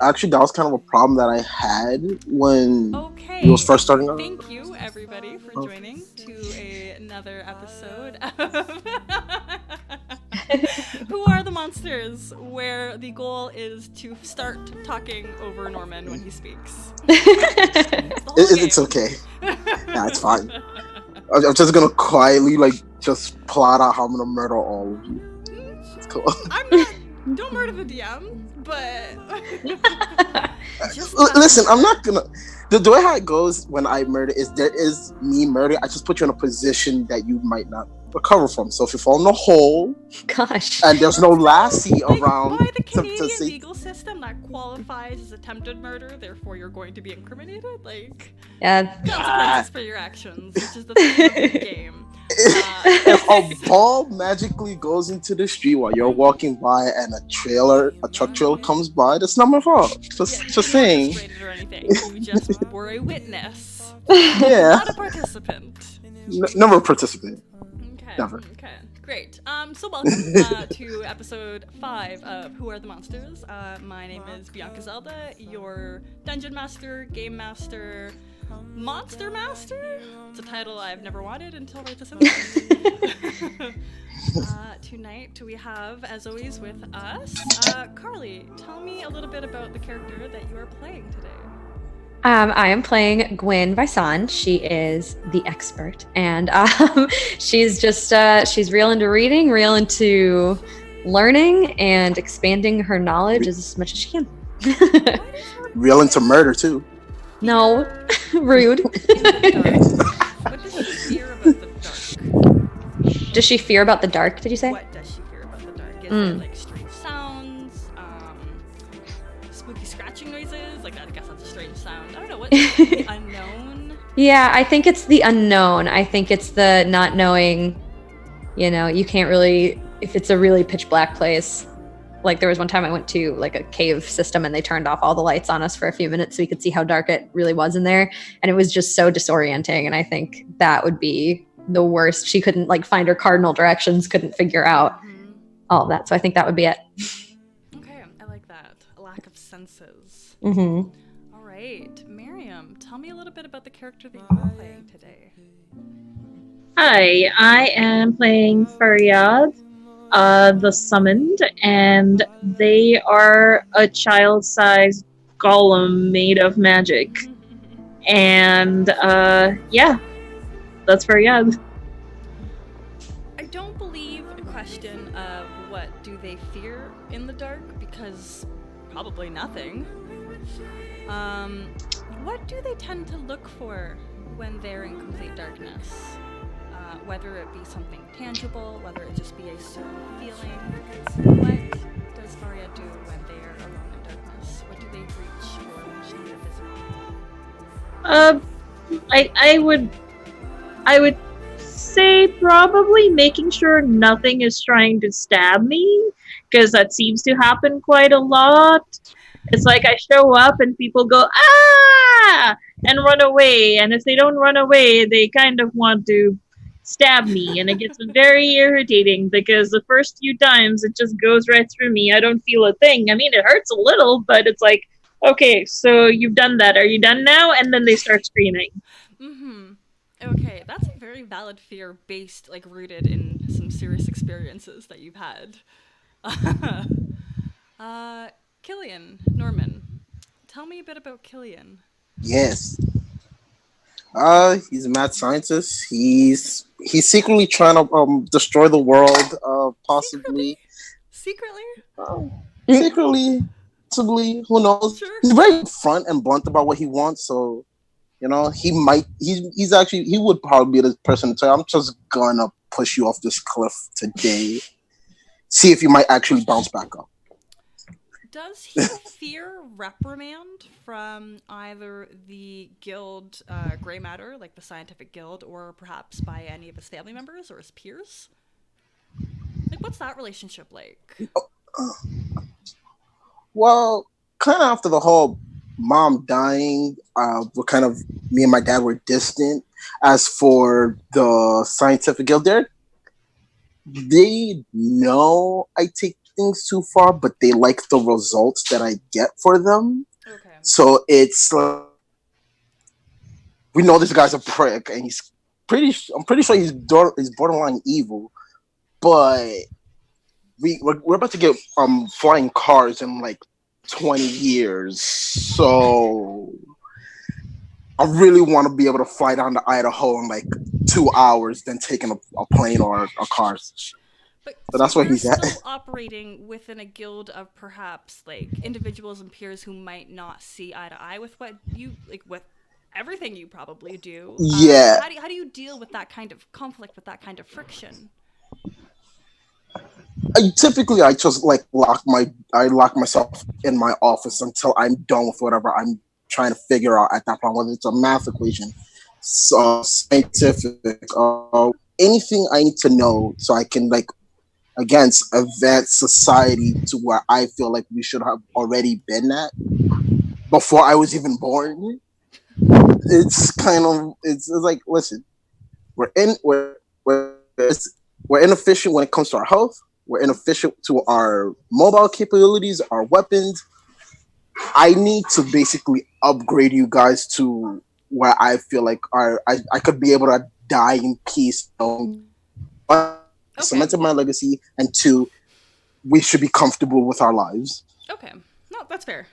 Actually, that was kind of a problem that I had when we was Okay, first starting out. thank you everybody for Oh. joining to another episode of Who Are the Monsters, where the goal is to start talking over Norman when he speaks. It's the whole It's game. okay. Yeah, it's fine. I'm just gonna quietly just plot out how I'm gonna murder all of you. It's cool. I'm not. Don't murder the DM, but just Listen, I'm murder. not gonna. The way how it goes when I murder is there is me murder. I just put you in a position that you might not recover from. So if you fall in a hole Gosh. and there's no lassie Like, around by the to Canadian say, legal system, that qualifies as attempted murder, therefore you're going to be incriminated. Like, Yeah. consequences for your actions, which is the theme of the game. if a ball magically goes into the street while you're walking by and a truck trailer comes by, that's not my fault. Just You weren't saying. frustrated or anything. You just were a witness, Yeah. not a participant. Never participate. Okay. Never. Okay. Great. So welcome to episode 5 of Who Are the Monsters. My name is Bianca Zelda, your dungeon master, game master, monster master. It's a title I've never wanted until right this instant. Tonight we have, as always, with us, Carly. Tell me a little bit about the character that you are playing today. I am playing Gwen Visan. She is the expert, and she's just she's real into reading, real into learning, and expanding her knowledge as much as she can. What is her Real into murder too. No, rude. in the dark? What does she fear about the dark? Does she fear about the dark? Did you say? What does she fear about the dark? Is it like strange sounds, spooky scratching noises? Like that, I guess that's a strange sound. I don't know. What's the unknown? Yeah, I think it's the unknown. I think it's the not knowing. You can't really, if it's a really pitch black place. Like there was one time I went to like a cave system and they turned off all the lights on us for a few minutes so we could see how dark it really was in there. And it was just so disorienting. And I think that would be the worst. She couldn't like find her cardinal directions, couldn't figure out all of that. So I think that would be it. Okay, I like that. A lack of senses. Mm-hmm. All right, Miriam, tell me a little bit about the character that you're playing today. Hi, I am playing Faryad, the Summoned, and they are a child-sized golem made of magic. And, yeah, that's Faryad. I don't believe a question of what do they fear in the dark, because probably nothing. What do they tend to look for when they're in complete darkness? Whether it be something tangible, whether it just be a certain feeling. What does Faria do when they are alone in darkness? What do they reach for when they are visible? I would say probably making sure nothing is trying to stab me, because that seems to happen quite a lot. It's like I show up and people go, ah! And run away. And if they don't run away, they kind of want to stab me. And it gets very irritating because the first few times it just goes right through me. I don't feel a thing. I mean, it hurts a little, but it's like, okay, so you've done that. Are you done now? And then they start screaming. Mm-hmm. Okay, that's a very valid fear based, like rooted in some serious experiences that you've had. Killian, Norman, tell me a bit about Killian. Yes. He's a mad scientist. He's secretly trying to destroy the world. Possibly. Secretly? Secretly, possibly. Who knows? Sure. He's very front and blunt about what he wants. So, he might. He's actually. He would probably be the person to tell. I'm just gonna push you off this cliff today. See if you might actually bounce back up. Does he fear reprimand from either the guild Grey Matter, like the scientific guild, or perhaps by any of his family members or his peers? Like, what's that relationship like? Well, kind of after the whole mom dying, we're kind of me and my dad were distant. As for the scientific guild, they know I take things too far, but they like the results that I get for them. Okay. So it's we know this guy's a prick, and I'm pretty sure he's borderline evil, but we're about to get flying cars in like 20 years, so I really want to be able to fly down to Idaho in like 2 hours, then taking a plane or a car. But So that's where he's at. still operating within a guild of perhaps like individuals and peers who might not see eye to eye with what you like with everything you probably do. Yeah. How do you deal with that kind of conflict, with that kind of friction? Typically, I just like lock myself in my office until I'm done with whatever I'm trying to figure out at that point, whether it's a math equation, scientific, anything I need to know, so I can like against advance society to where I feel like we should have already been at before I was even born. It's kind of it's like, listen, we're inefficient when it comes to our health. We're inefficient to our mobile capabilities, our weapons. I need to basically upgrade you guys to where I feel like I could be able to die in peace. Cemented my legacy, and 2, we should be comfortable with our lives. Okay. No, that's fair.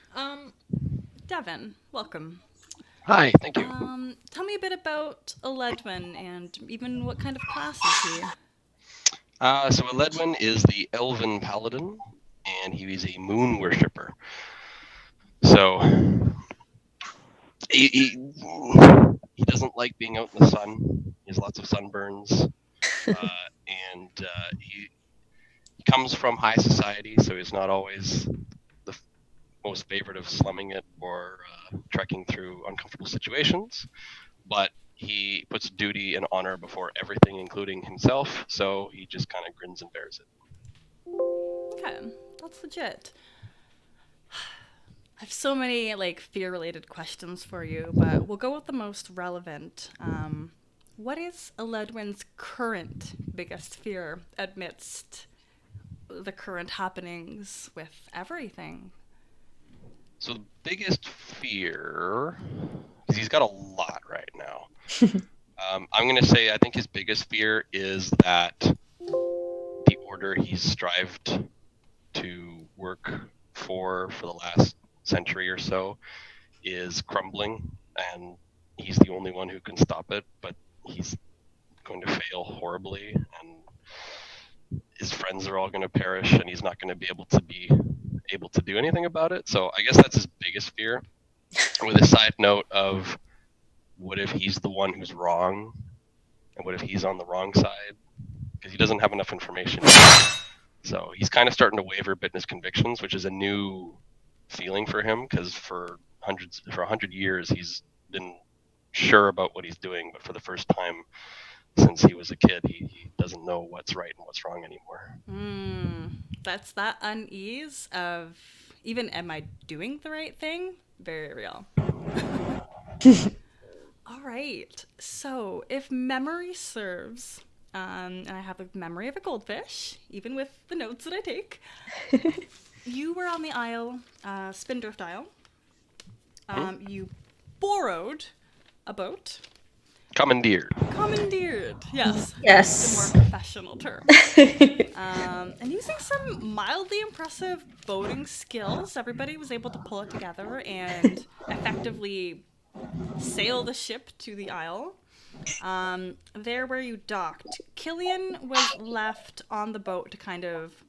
Devin, welcome. Hi, thank you. Tell me a bit about Eledwin and even what kind of class is he? So Eledwin is the Elven Paladin, and he is a moon worshipper. So he doesn't like being out in the sun. He has lots of sunburns, and he comes from high society, so he's not always the most favorite of slumming it or trekking through uncomfortable situations. But he puts duty and honor before everything, including himself, so he just kind of grins and bears it. Okay, that's legit. I have so many like fear-related questions for you, but we'll go with the most relevant. What is Eledwin's current biggest fear amidst the current happenings with everything? So the biggest fear, because he's got a lot right now. I'm going to say I think his biggest fear is that the order he's strived to work for the last century or so is crumbling, and he's the only one who can stop it, but he's going to fail horribly, and his friends are all going to perish, and he's not going to be able to do anything about it. So I guess that's his biggest fear, with a side note of what if he's the one who's wrong, and what if he's on the wrong side, because he doesn't have enough information. So he's kind of starting to waver a bit in his convictions, which is a new feeling for him, because for 100 years he's been sure about what he's doing, but for the first time since he was a kid, he doesn't know what's right and what's wrong anymore. That's that unease of even am I doing the right thing? Very real. All right. So if memory serves, and I have the memory of a goldfish, even with the notes that I take, you were on the Isle, Spindrift Isle. You borrowed a boat. Commandeered, Yes. Yes. The more professional term. And using some mildly impressive boating skills, everybody was able to pull it together and effectively sail the ship to the Isle. There where you docked, Killian was left on the boat to kind of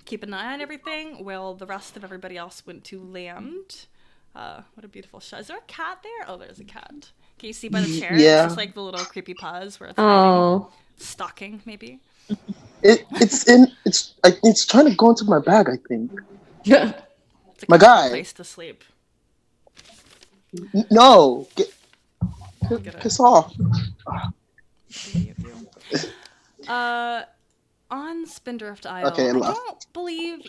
keep an eye on everything while the rest of everybody else went to land. What a beautiful shot. Is there a cat there? Oh, there's a cat. Can you see by the chair? Yeah. It's just like the little creepy paws where it's hiding. Stalking, maybe. It's trying to go into my bag, I think. It's a My guy. place to sleep. No, Look at it. piss off. On Spindrift Isle, Okay, I left. don't believe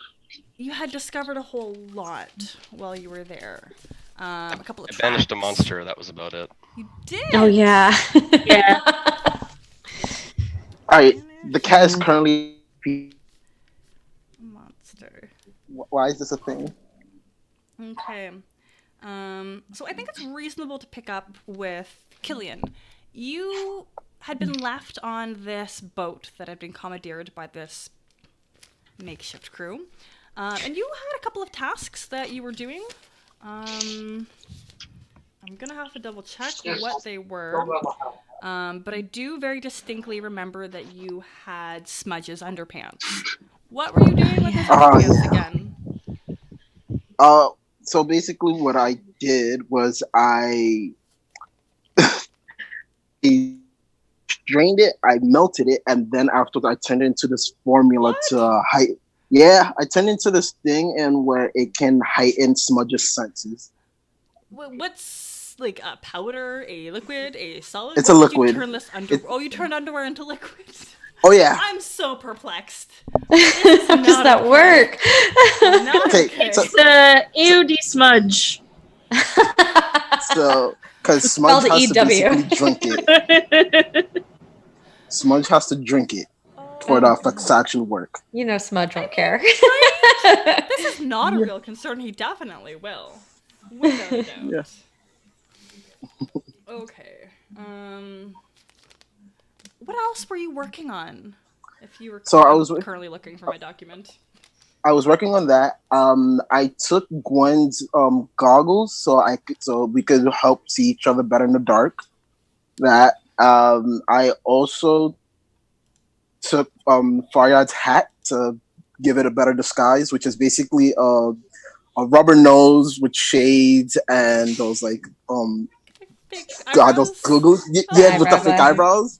you had discovered a whole lot while you were there. A couple of I banished a tracks. monster, that was about it. You did? Oh yeah. Yeah. All right, the cat is currently. Monster. Why is this a thing? Okay. So I think it's reasonable to pick up with Killian. You had been left on this boat that had been commandeered by this makeshift crew. And you had a couple of tasks that you were doing. I'm gonna have to double check what they were. But I do very distinctly remember that you had Smudge's underpants. What were you doing with his underpants again? So basically what I did was I drained it, I melted it, and then after I turned it into this formula to heighten. Yeah, I turned into this thing and where it can heighten Smudge's senses. What's like a powder, a liquid, a solid? It's a liquid. You turn this you turned underwear into liquid. Oh yeah. I'm so perplexed. How does that work? Okay, Okay. so- It's AOD smudge. So, because Smudge Spelled has to EW. basically drink it. Smudge has to drink it for the effects to actually work. You know, Smudge won't care. This is not a real concern. He definitely will. Without a doubt. Yeah. Okay. What else were you working on? If you were So I was currently looking for my document. I was working on that. I took Gwen's goggles so we could help see each other better in the dark. That I also took Faryad's hat to give it a better disguise, which is basically a rubber nose with shades and those like Big those eyebrows? googles, Oh. yeah, with the Eyebrows. fake eyebrows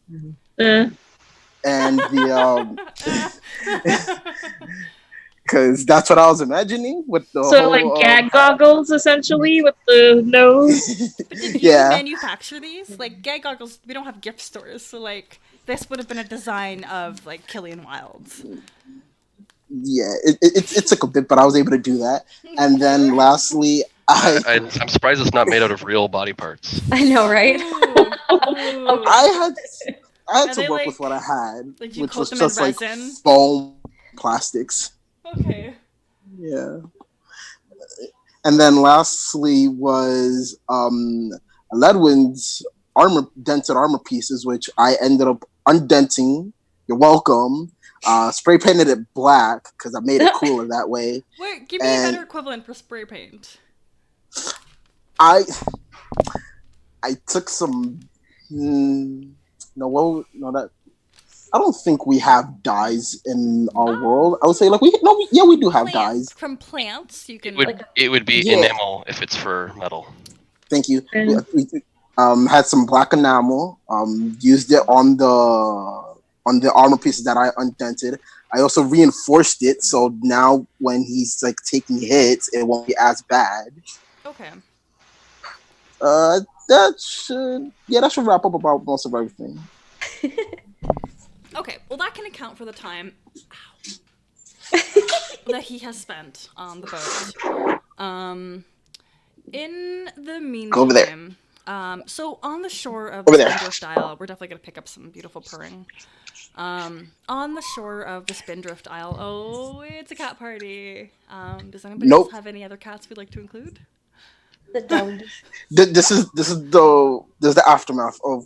Uh, and the because that's what I was imagining with the so whole, like gag goggles essentially with the nose. Did you Yeah. manufacture these? Like gag goggles, we don't have gift stores, so like this would have been a design of like Killian Wilds. Yeah, it took a bit, but I was able to do that. And then lastly, I'm surprised it's not made out of real body parts. I know, right? Ooh. I had Are to they, work like- with what I had, like, you which coat was them in just like resin? foam plastics. Okay. Yeah. And then lastly was Ledwin's dented armor pieces, which I ended up undenting. You're welcome. Spray painted it black because I made it cooler that way. Wait, give me a And- better equivalent for spray paint. I took some. No, that I don't think we have dyes in our world. I would say like we do have dyes. From plants, you can It would be Yeah. enamel if it's for metal. Thank you. Mm. We had some black enamel. Used it on the armor pieces that I undented. I also reinforced it, so now when he's like taking hits, it won't be as bad. Okay. That should wrap up about most of everything. Okay, well that can account for the time that he has spent on the boat. In the meantime, over there. So on the shore of Over the there. Spindrift Isle, we're definitely gonna pick up some beautiful purring. On the shore of the Spindrift Isle, oh, it's a cat party. Does anybody Nope. else have any other cats we'd like to include? The dog. This is the aftermath of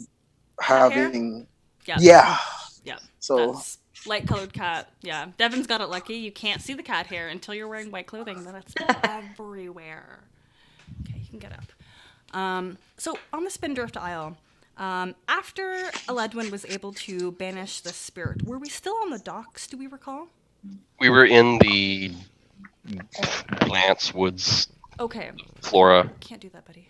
having. Yeah. Yeah. Yeah. So That's light colored cat. Yeah. Devin's got it lucky. You can't see the cat hair until you're wearing white clothing. Then it's everywhere. Okay, you can get up. So on the Spindrift Isle, after Eledwin was able to banish the spirit, were we still on the docks, do we recall? We were in the plants, woods, Okay. flora. Can't do that, buddy.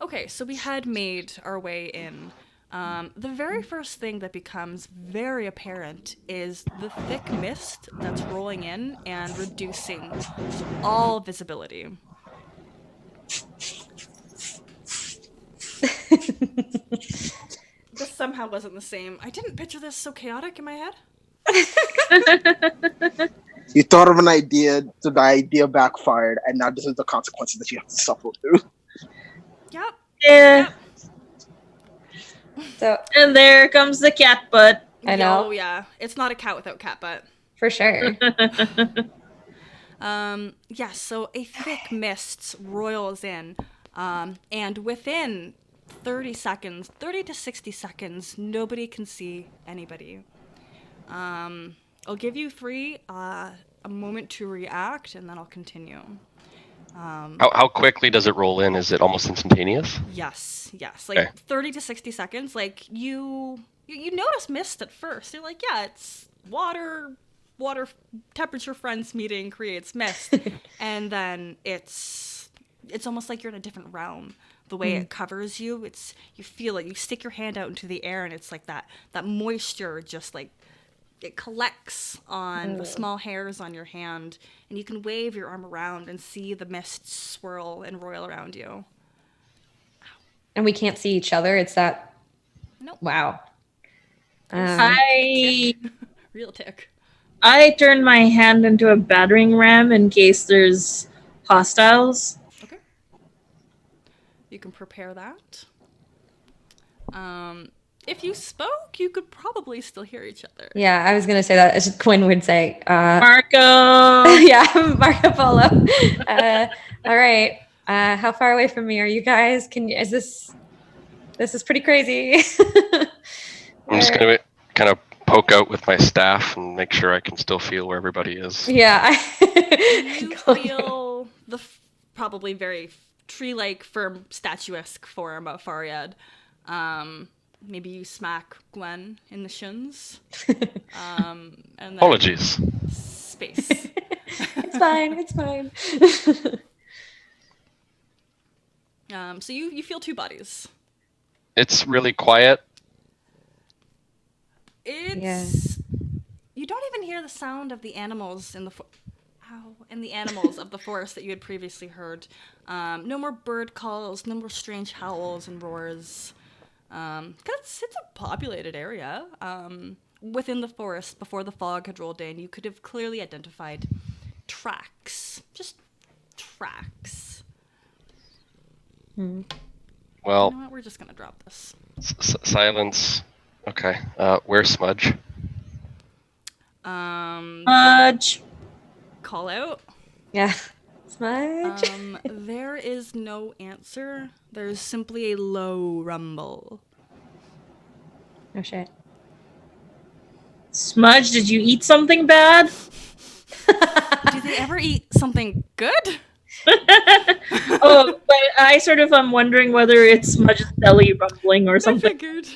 Okay, so we had made our way in. The very first thing that becomes very apparent is the thick mist that's rolling in and reducing all visibility. This somehow wasn't the same. I didn't picture this so chaotic in my head. you thought of an idea, so the idea backfired, and now this is the consequences that you have to suffer through. Yep. Yeah. So, And there comes the cat butt. I know. Oh yeah, it's not a cat without cat butt. for sure. Yes, so a thick mist roils in, and within 30 seconds, 30 to 60 seconds, nobody can see anybody. I'll give you three a moment to react, and then I'll continue. How quickly does it roll in? Is it almost instantaneous? Yes, like Okay. 30 to 60 seconds. Like you notice mist at first. You're like, yeah, it's water temperature friends meeting creates mist, and then it's almost like you're in a different realm. The way it covers you, you feel it. You stick your hand out into the air, and it's like that moisture just like it collects on the small hairs on your hand, and you can wave your arm around and see the mist swirl and roil around you. And we can't see each other. It's that. Nope. Wow. Real tick. I turned my hand into a battering ram in case there's hostiles. Okay. You can prepare that. If you spoke, you could probably still hear each other. Yeah, I was gonna say that as Quinn would say. Marco! Yeah, Marco Polo. All right. How far away from me are you guys? Is this is pretty crazy. I'm just gonna kind of poke out with my staff and make sure I can still feel where everybody is. Yeah. You feel the probably very tree-like, firm, statuesque form of Faryad. Maybe you smack Gwen in the shins. And then Apologies. Space. It's fine. It's fine. So you feel two bodies. It's really quiet. It's you don't even hear the sound of the animals in the the animals of the forest that you had previously heard. No more bird calls, no more strange howls and roars. 'Cause it's a populated area. Within the forest, before the fog had rolled in, you could have clearly identified tracks. Just tracks. Well, You know what? We're just gonna drop this. silence. Okay. Where's Smudge? Smudge! Call out. Yeah. Smudge. There is no answer. There's simply a low rumble. Oh shit. Smudge, did you eat something bad? Do they ever eat something good? Oh, but I sort of am wondering whether it's Smudge's belly rumbling or I something. figured.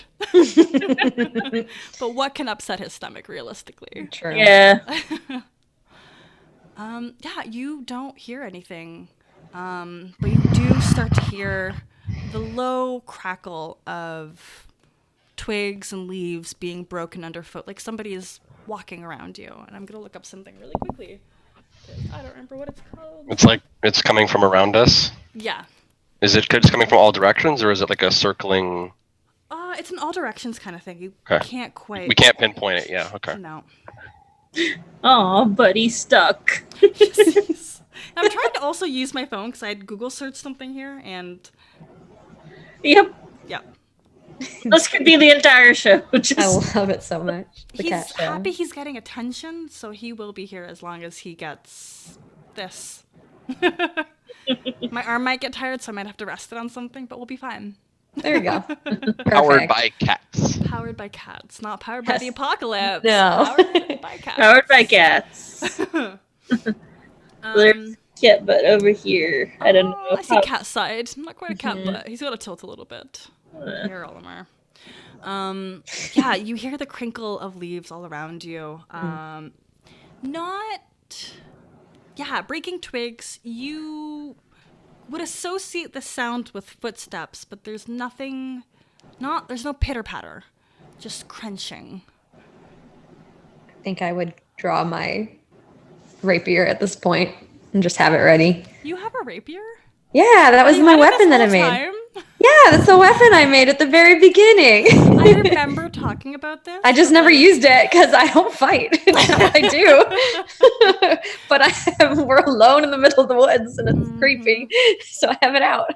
But what can upset his stomach realistically? True. Yeah. Yeah, you don't hear anything. But you do start to hear the low crackle of twigs and leaves being broken underfoot, like somebody is walking around you. And I'm gonna look up something really quickly. 'Cause I don't remember what it's called. It's like it's coming from around us. Yeah. Is it just coming from all directions, or is it like a circling? It's an all directions kind of thing. You Okay. can't quite. We can't pinpoint it. Yeah. Okay. No. Oh, buddy stuck. I'm trying to also use my phone because I had Google search something here, and Yep. yeah, This could be the entire show. I Just love it so much. The cat he's show. happy he's getting attention, so he will be here as long as he gets this. My arm might get tired, so I might have to rest it on something, but we'll be fine. There you go. Powered Perfect. by cats. Powered by cats, not powered by Yes. the apocalypse. No. Powered by cats. powered by cats. Um, Cat butt over here. I don't know. I see cat side. Not quite a cat butt. He's got to tilt a little bit. Here, Olimar. Yeah, you hear the crinkle of leaves all around you. Breaking twigs. You would associate the sound with footsteps, but there's nothing. There's no pitter patter, just crunching. I think I would draw my rapier at this point and just have it ready. You have a rapier? Yeah, that was You my had it weapon this that I whole made. time? Yeah, that's the weapon I made at the very beginning. I remember talking about this. I just never used it because I don't fight. Now I do. But we're alone in the middle of the woods and it's creepy. So I have it out.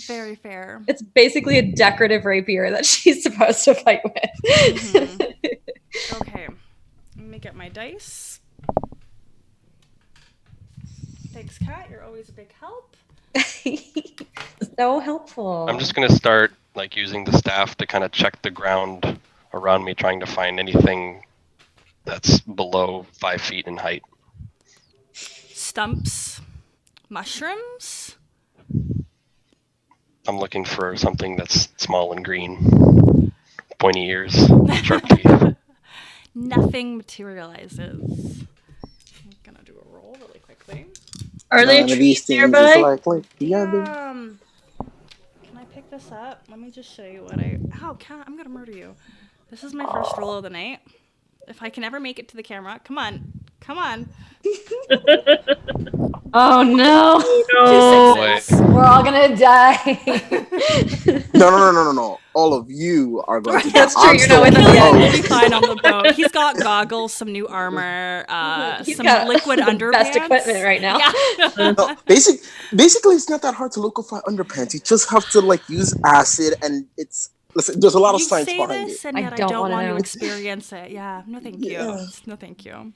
Very fair. It's basically a decorative rapier that she's supposed to fight with. Okay. Let me get my dice. Thanks, Kat. You're always a big help. So helpful. I'm just gonna start like using the staff to kind of check the ground around me, trying to find anything that's below 5 feet in height. Stumps, mushrooms. I'm looking for something that's small and green, pointy ears, sharp teeth. Nothing materializes. I'm gonna do a roll really quickly. Are there None of these trees things nearby? is likely. Yeah, they- Can I pick this up? Let me just show you what I. Ow, Kat, I'm gonna murder you. This is my first roll of the night. If I can ever make it to the camera, come on, come on. Oh no. No. Boy. We're all gonna die. No. All of you are going to. That's die. true, I'm you're still not with on us the yet. boat. He'll be fine on the boat. He's got goggles, some new armor, He's some got liquid the underpants. best equipment right now. Yeah. No, basically, it's not that hard to liquefy underpants. You just have to like use acid, and it's listen. There's a lot of You science say behind this, it. and I yet I don't don't wanna want to know. experience it. Yeah, no, thank you. Yeah. No, thank you.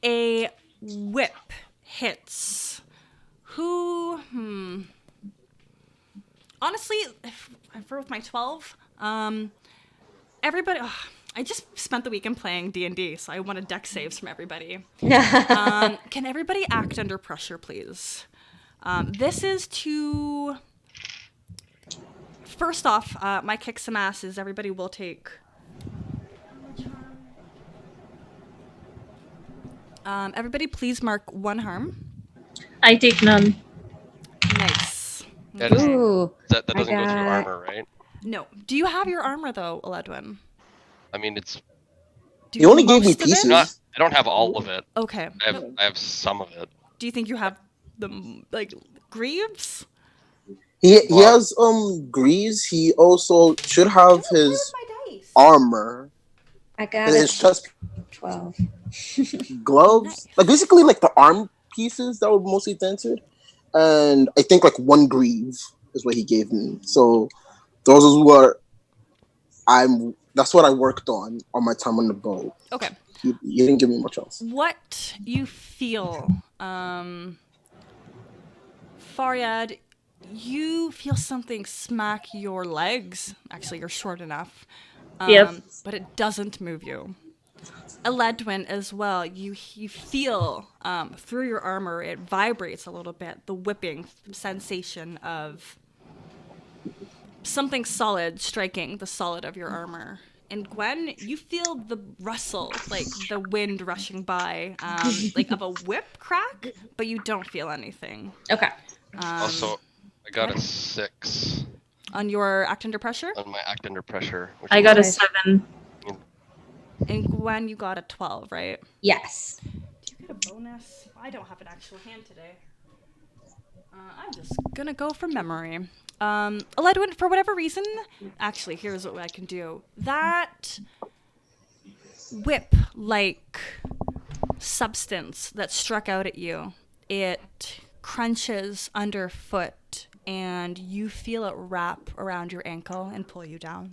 A whip hits. Who? Honestly, if with my 12, everybody. I just spent the weekend playing D&D, so I wanted deck saves from everybody. Can everybody act under pressure, please? This is to. First off, my kick some ass is everybody will take. Everybody, please mark 1 harm. I take none. Nice. That, is, Ooh. that I doesn't go through got- armor, right? No. Do you have your armor though, Eledwin? I mean, it's Do You only gave me most of it? pieces. not. I don't have all of it. Okay. I have some of it. Do you think you have the like greaves? He Well- has greaves. He also should have his my dice? armor, I got his it. chest 12. gloves, like basically like the arm pieces that were mostly dented, and I think like 1 greave is what he gave me. So those is what that's what I worked on my time on the boat. Okay. He didn't give me much else. What you feel, Faryad, you feel something smack your legs. Actually, you're short enough. Yep. But it doesn't move you. Eledwin as well. You feel through your armor, it vibrates a little bit. The whipping sensation of something solid striking the solid of your armor. And Gwen, you feel the rustle, like the wind rushing by, like of a whip crack, but you don't feel anything. Okay. Also, I got a 6 On your act under pressure, on my act under pressure. Which I got a Nice. 7. and Gwen, you got a 12, right? Yes. Do you get a bonus? I don't have an actual hand today. I'm just gonna go from memory. Eledwin, for whatever reason, actually, here's what I can do. That whip-like substance that struck out at you, it crunches underfoot, and you feel it wrap around your ankle and pull you down.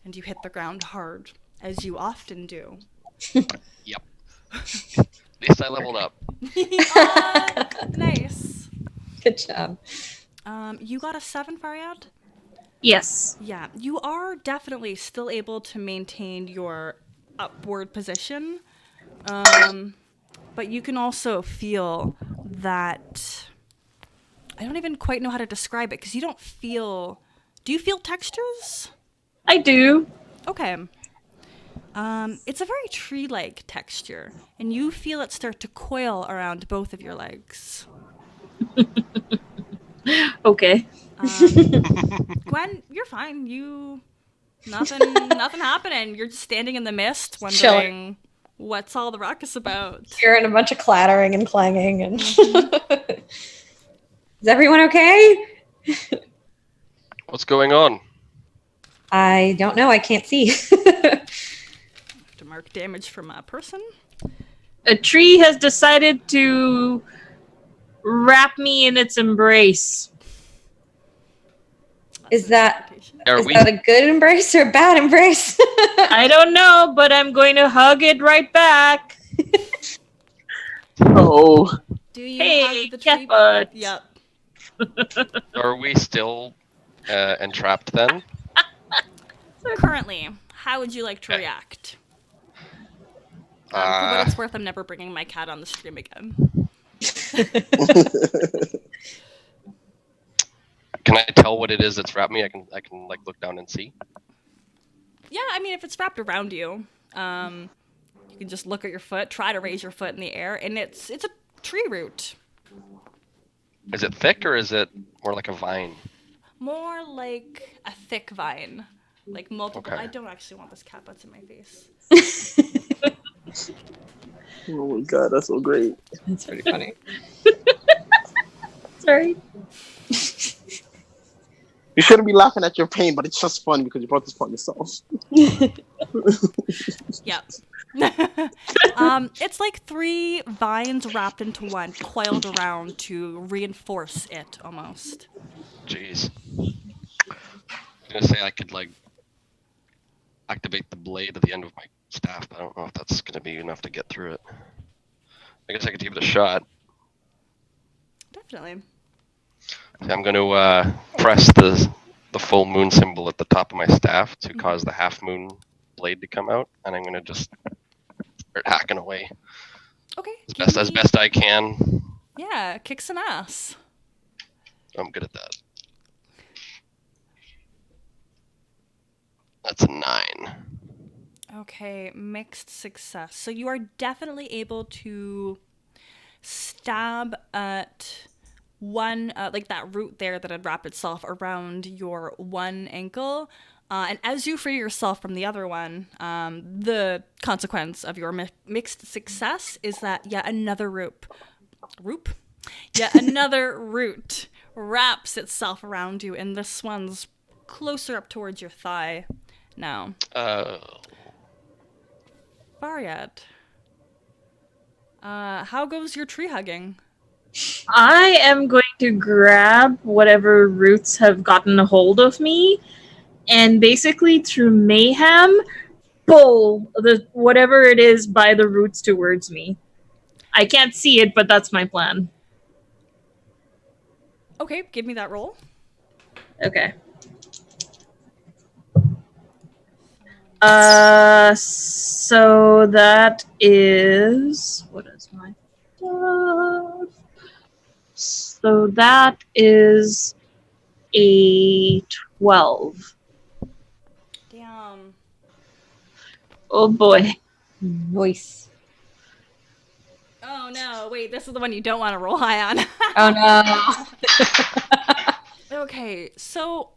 And you hit the ground hard, as you often do. Yep. At least I leveled up. Nice. Good job. You got a 7, Faryad? Yes. Yeah, you are definitely still able to maintain your upward position, but you can also feel that. I don't even quite know how to describe it because you don't feel. Do you feel textures? I do. Okay. It's a very tree-like texture, and you feel it start to coil around both of your legs. Okay. Gwen, you're fine. Nothing happening. You're just standing in the mist, wondering Chilling. what's all the ruckus about. Hearing a bunch of clattering and clanging and Is everyone okay? What's going on? I don't know. I can't see. To mark damage from a person. A tree has decided to wrap me in its embrace. Is that Are is we? that a good embrace or a bad embrace? I don't know, but I'm going to hug it right back. Oh, Do you Hey, have the tree? Catbot. Yep. Are we still entrapped then? Currently, how would you like to Okay. react? For what it's worth, I'm never bringing my cat on the stream again. Can I tell what it is that's wrapped me? I can like look down and see. Yeah, I mean, if it's wrapped around you, you can just look at your foot, try to raise your foot in the air, and it's a tree root. Is it thick or is it more like a vine? More like a thick vine. Like multiple. Okay. I don't actually want this cat butts in my face. oh my god, that's so great. That's pretty funny. Sorry. You shouldn't be laughing at your pain, but it's just fun because you brought this upon yourself. Yep. It's like 3 vines wrapped into one, coiled around to reinforce it almost. Jeez. I was gonna say I could like activate the blade at the end of my staff, but I don't know if that's gonna be enough to get through it. I guess I could give it a shot. Definitely. So I'm gonna press the full moon symbol at the top of my staff to cause the half moon blade to come out, and I'm gonna just start hacking away Okay. as best I can. Yeah, kick some ass. I'm good at that. That's a 9. Okay, mixed success. So you are definitely able to stab at one, like that root there that had wrapped itself around your one ankle. And as you free yourself from the other one, the consequence of your mixed success is that yet another root wraps itself around you, and this one's closer up towards your thigh now. Faryad, how goes your tree hugging? I am going to grab whatever roots have gotten a hold of me, and basically through mayhem, pull the whatever it is by the roots towards me. I can't see it, but that's my plan. Okay, give me that roll. Okay. So that is what is my stuff? So that is a 12. Damn. Oh boy. Nice. Oh no, wait, this is the one you don't want to roll high on. Oh no. Okay, so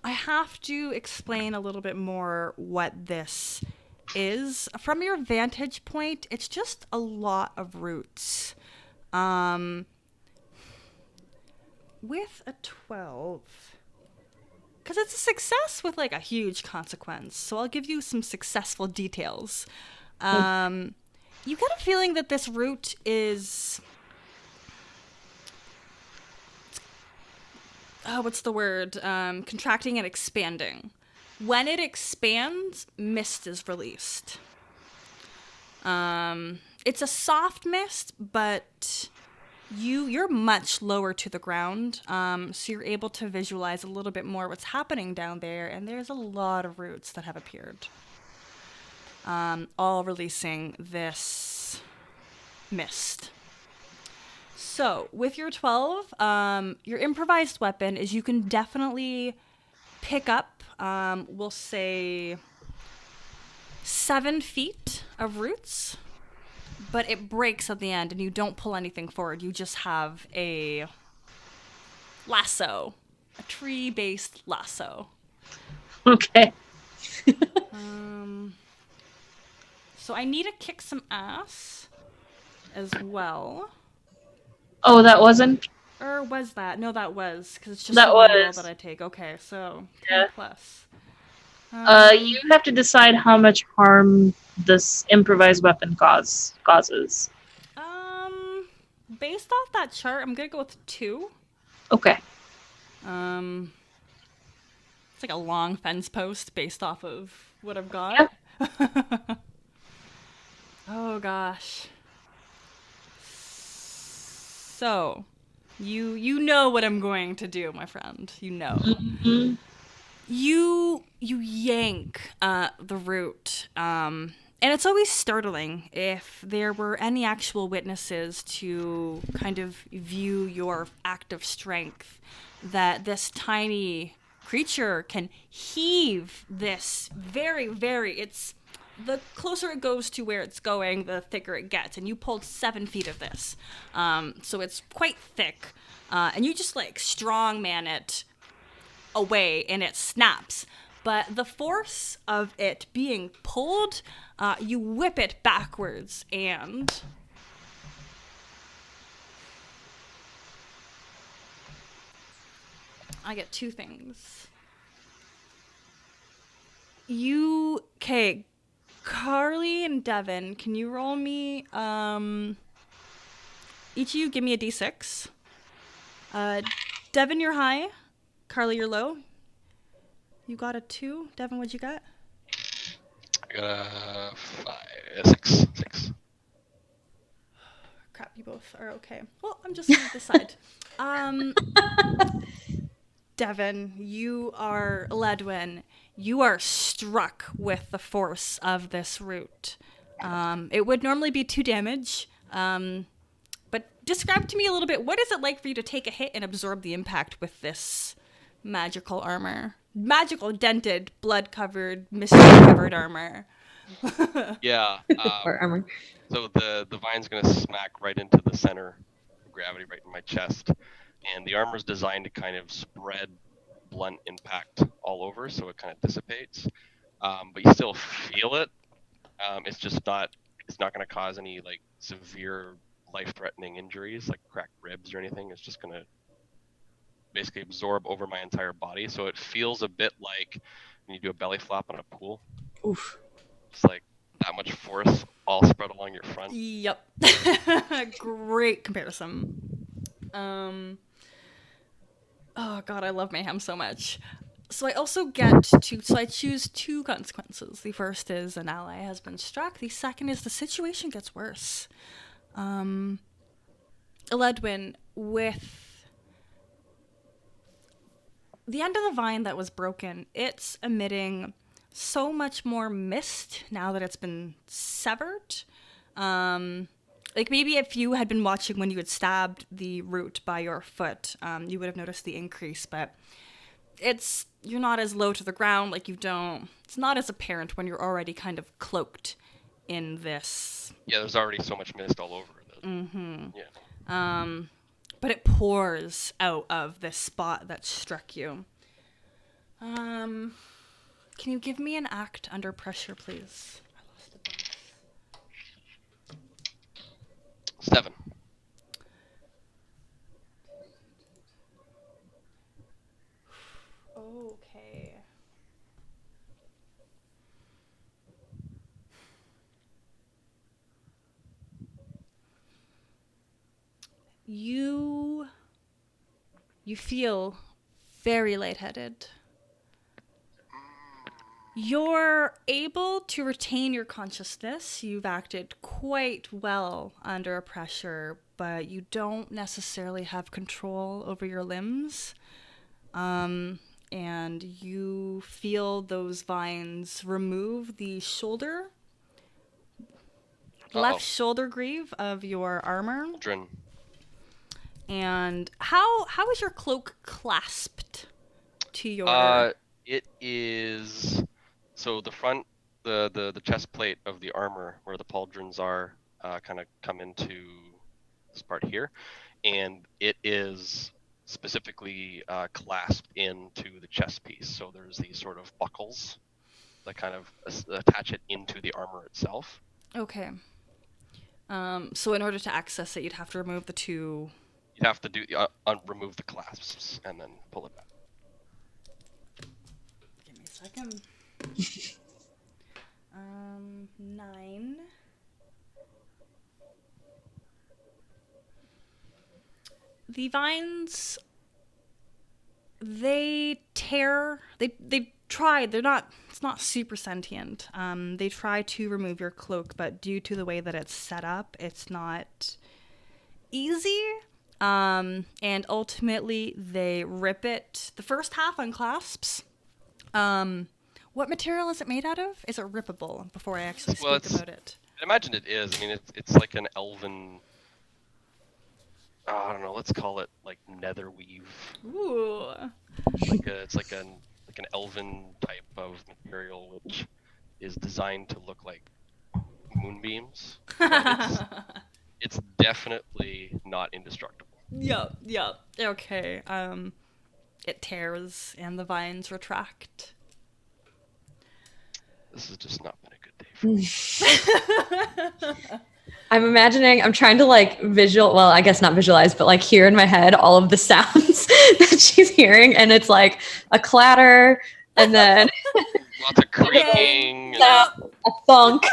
I have to explain a little bit more what this is. From your vantage point, it's just a lot of roots. With a 12, because it's a success with like a huge consequence, so I'll give you some successful details. You get a feeling that this root is, what's the word? Contracting and expanding. When it expands, mist is released. It's a soft mist, but you're much lower to the ground, so you're able to visualize a little bit more what's happening down there, and there's a lot of roots that have appeared, all releasing this mist. So with your 12, your improvised weapon is you can definitely pick up, we'll say 7 feet of roots, but it breaks at the end and you don't pull anything forward. You just have a lasso, a tree-based lasso. Okay. So I need to kick some ass as well. Oh, that wasn't? Or was that? No, that was, because it's just That a one roll was. that I take. Okay, so Yeah. 10 plus. You have to decide how much harm this improvised weapon causes. Based off that chart, I'm gonna go with 2. Okay. It's like a long fence post based off of what I've got. Oh gosh. So, you know what I'm going to do, my friend. You know. Mhm. You yank the root, and it's always startling if there were any actual witnesses to kind of view your act of strength, that this tiny creature can heave this it's the closer it goes to where it's going, the thicker it gets, and you pulled 7 feet of this, so it's quite thick, and you just like strongman it away and it snaps. But the force of it being pulled, you whip it backwards, and I get 2 things. Okay, Carly and Devin, can you roll me, each of you give me a d6. Devin, you're high. Carly, you're low. You got a 2. Devin, what'd you got? I got a 6. Crap, you both are okay. Well, I'm just gonna decide. Devin, Ledwin, you are struck with the force of this root. It would normally be 2 damage, but describe to me a little bit, what is it like for you to take a hit and absorb the impact with this magical armor? Magical, dented, blood-covered, mystery-covered armor. Yeah. Or armor. So the vine's gonna smack right into the center of gravity, right in my chest, and the armor's designed to kind of spread blunt impact all over, so it kind of dissipates. But you still feel it. It's just not. It's not gonna cause any like severe life-threatening injuries, like cracked ribs or anything. It's just gonna basically absorb over my entire body, so it feels a bit like when you do a belly flop on a pool. Oof. It's like that much force all spread along your front. Yep. Great comparison. Oh god, I love mayhem so much. So I choose 2 consequences. The first is an ally has been struck. The second is the situation gets worse. Ledwin, with the end of the vine that was broken, it's emitting so much more mist now that it's been severed. Like maybe if you had been watching when you had stabbed the root by your foot, you would have noticed the increase, but you're not as low to the ground, like it's not as apparent when you're already kind of cloaked in this. Yeah, there's already so much mist all over that. Yeah. But it pours out of this spot that struck you. Can you give me an act under pressure, please? I lost a dice. 7. Okay. You feel very lightheaded. You're able to retain your consciousness. You've acted quite well under pressure, but you don't necessarily have control over your limbs. And you feel those vines remove the left shoulder greave of your armor. Drin. And how is your cloak clasped to your... It is so the front, the chest plate of the armor where the pauldrons are, kind of come into this part here, and it is specifically clasped into the chest piece. So there's these sort of buckles that kind of attach it into the armor itself. Okay. So in order to access it, you'd have to remove the 2... You'd have to do remove the clasps and then pull it back. Give me a second. 9. The vines, they tear. They tried. It's not super sentient. They try to remove your cloak, but due to the way that it's set up, it's not easy. And ultimately, they rip it. The first half unclasps. What material is it made out of? Is it rippable? Before I actually Well, speak about it. I imagine it is. I mean, it's like an elven. I don't know. Let's call it like nether weave. Ooh. It's like an elven type of material, which is designed to look like moonbeams. But it's definitely not indestructible. Yep. Okay. It tears and the vines retract. This has just not been a good day for me. I'm trying to like well, I guess not visualize, but like hear in my head all of the sounds that she's hearing. And it's like a clatter and then Lots of creaking. a thunk.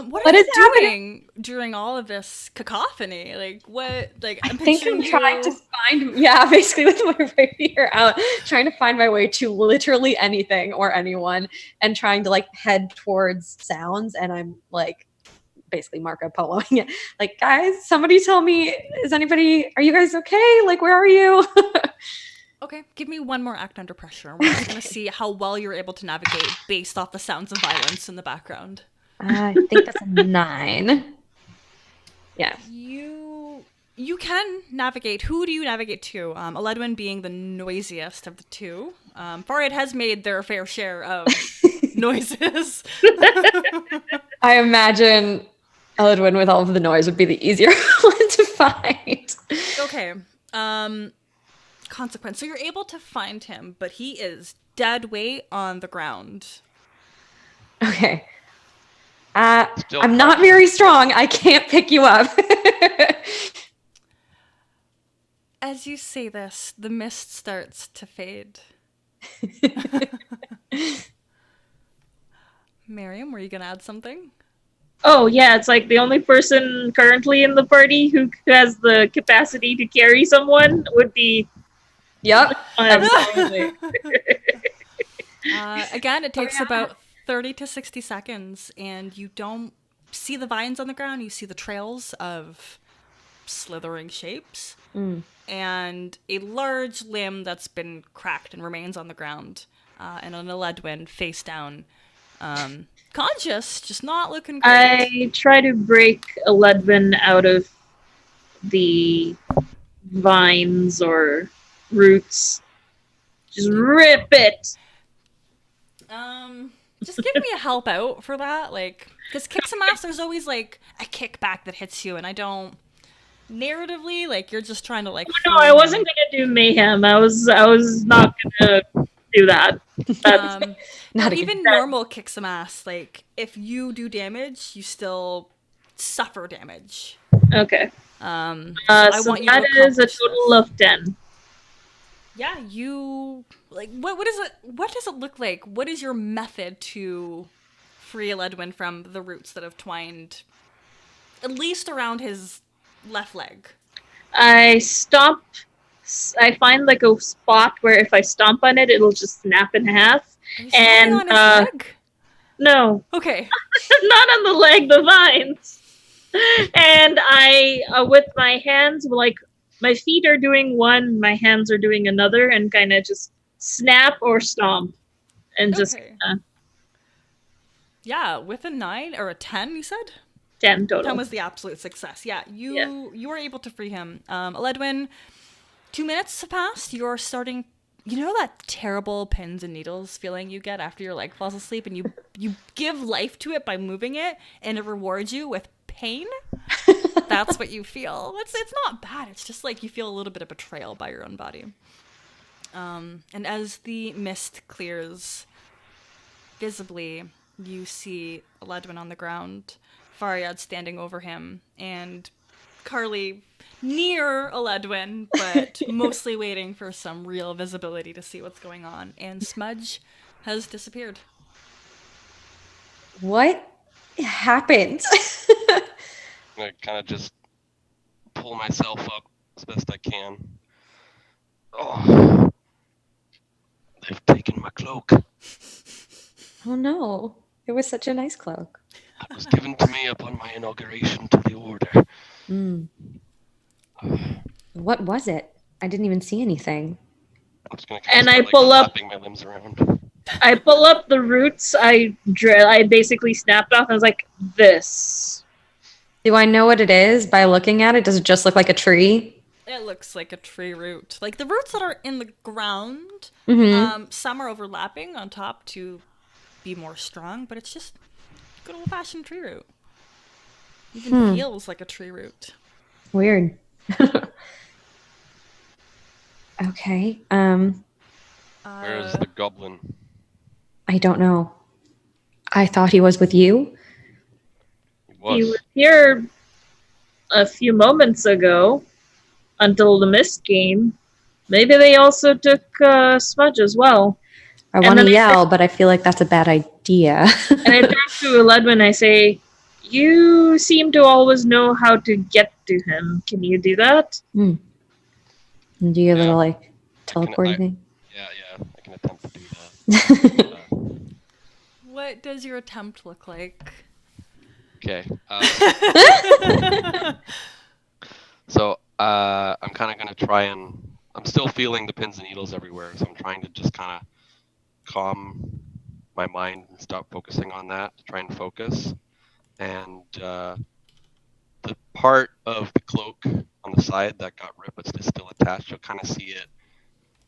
What are you doing during all of this cacophony? Like what? Like I think I'm trying to find, basically with my rapier out, trying to find my way to literally anything or anyone, and trying to like head towards sounds. And I'm like, basically Marco Poloing it. Like, guys, somebody tell me, are you guys okay? Like, where are you? Okay, give me one more act under pressure. We're just gonna see how well you're able to navigate based off the sounds of violence in the background. I think that's a 9. Yeah. You can navigate. Who do you navigate to? Eledwin being the noisiest of the two. Farid has made their fair share of noises. I imagine Eledwin with all of the noise would be the easier one to find. Okay. Consequence. So you're able to find him, but he is dead weight on the ground. Okay. I'm not very strong. I can't pick you up. As you say this, the mist starts to fade. Miriam, were you gonna add something? Oh yeah, it's like the only person currently in the party who has the capacity to carry someone would be. Yep, absolutely. Again, it takes about 30 to 60 seconds, and you don't see the vines on the ground. You see the trails of slithering shapes, and a large limb that's been cracked and remains on the ground, and an Eledwin face down, conscious, just not looking great. I try to break Eledwin out of the vines or roots. Just rip it. Just give me a help out for that, like, because kick some ass. There's always like a kickback that hits you, and I don't. Narratively, like you're just trying to like. No, I wasn't gonna do mayhem. I was not gonna do that. Not even normal kick some ass. Like if you do damage, you still suffer damage. Okay. So I want you that is a total of 10. Yeah, you like what is it? What does it look like? What is your method to free Eledwin from the roots that have twined, at least around his left leg? I find like a spot where if I stomp on it, it'll just snap in half. Are you stomping on his leg? No. Okay. Not on the leg, the vines. And I, with my hands, like my feet are doing one, my hands are doing another, and kind of just snap or stomp, and just. Yeah, with a 9 or a 10, you said. 10 total. 10 was the absolute success. Yeah, you were able to free him. Eledwin, 2 minutes have passed. You're starting. You know that terrible pins and needles feeling you get after your leg falls asleep, and you give life to it by moving it, and it rewards you with pain. That's what you feel. It's not bad. It's just like you feel a little bit of betrayal by your own body. And as the mist clears, visibly, you see Eledwin on the ground, Faryad standing over him, and Carly near Eledwin, but mostly waiting for some real visibility to see what's going on. And Smudge has disappeared. What happened? I kind of just pull myself up as best I can. Oh, they've taken my cloak. Oh no, it was such a nice cloak. It was given to me upon my inauguration to the order. What was it? I didn't even see anything. I'm just gonna And start, I pull up- flapping my limbs around. I pull up the roots I basically snapped off and was like, this. Do I know what it is by looking at it? Does it just look like a tree? It looks like a tree root. Like the roots that are in the ground, some are overlapping on top to be more strong, but it's just good old fashioned tree root. Even feels like a tree root. Weird. Okay. Where's the goblin? I don't know. I thought he was with you. He was here a few moments ago until the mist came. Maybe they also took Smudge as well. I And want to then I yell, but I feel like that's a bad idea. And I turn to Ledwin and I say, you seem to always know how to get to him. Can you do that? Do your Yeah. little like teleporting thing? Yeah, I can attempt to do that. What does your attempt look like? Okay. So I'm kind of gonna try and I'm still feeling the pins and needles everywhere, so I'm trying to just kind of calm my mind and stop focusing on that. Try and focus, and the part of the cloak on the side that got ripped but is still attached, you'll kind of see it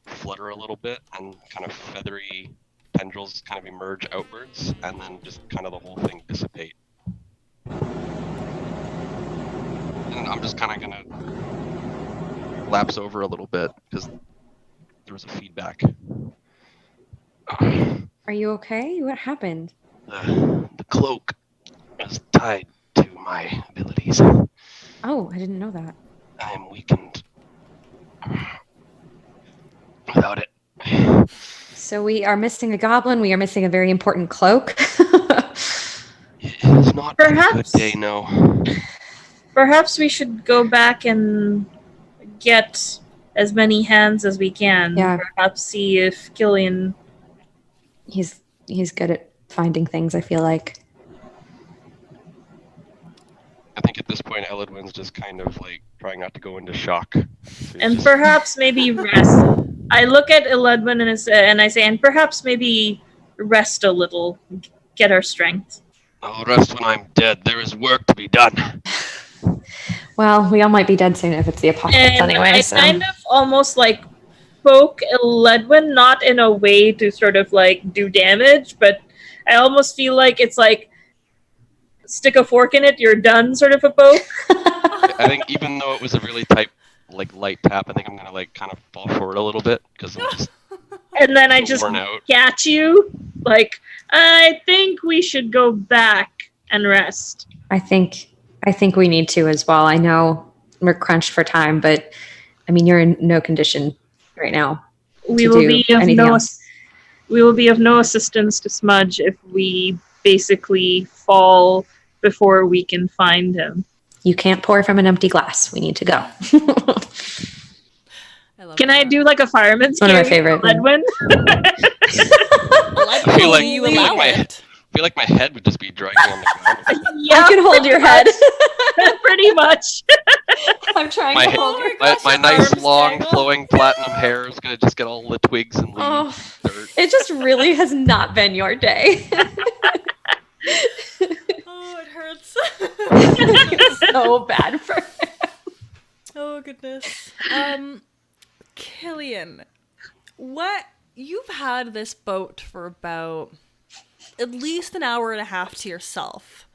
flutter a little bit and kind of feathery tendrils kind of emerge outwards, and then just kind of the whole thing dissipate. And I'm just kind of gonna lapse over a little bit because there was a feedback. Are you okay? What happened? The cloak is tied to my abilities. Oh, I didn't know that. I am weakened without it. So we are missing a goblin. We are missing a very important cloak. It is not Perhaps- a good day, no. Perhaps we should go back and get as many hands as we can. Yeah. Perhaps see if Killian. he's good at finding things, I feel like. I think at this point, Eledwin's just kind of like trying not to go into shock. So he's And just- perhaps maybe rest. I look at Eledwin and I say, and perhaps maybe rest a little, get our strength. I'll rest when I'm dead. There is work to be done. Well, we all might be dead soon if it's the apocalypse And anyway. I So kind of almost like poke Ledwin, not in a way to sort of like do damage, but I almost feel like it's like stick a fork in it, you're done sort of a poke. I think even though it was a really tight, like light tap, I think I'm gonna like kind of fall forward a little bit because I'm just And then I just worn out. catch you. Like, I think we should go back and rest. I think we need to as well. I know we're crunched for time, but I mean, you're in no condition right now. We To will do be of anything no else. we will be of no assistance to Smudge if we basically fall before we can find him. You can't pour from an empty glass. We need to go. I love Can I that. do like a fireman's One of my carry for favorite. Ledwin? Let I feel like- you I feel like allow my- it. I feel like my head would just be dragging on the ground. I Yeah, can hold your head. pretty much. I'm trying My to head- hold your My, gosh, my your nice arms long dangle. flowing platinum hair is gonna just get all the twigs and leaves, Oh, dirt. it just really has not been your day. Oh, it hurts. It's so bad for him. Oh goodness. Killian, what you've had this boat for about at least an hour and a half to yourself.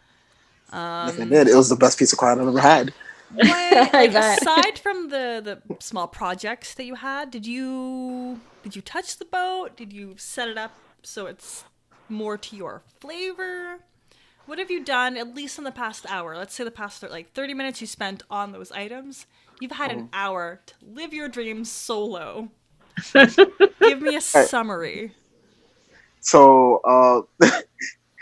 Yes, I did. It was the best piece of quiet I've ever had. What, I like, bet. aside from the small projects that you had, did you touch the boat? Did you set it up so it's more to your flavor? What have you done at least in the past hour? Let's say the past 30 minutes you spent on those items. You've had an hour to live your dreams solo. Give me a summary. So,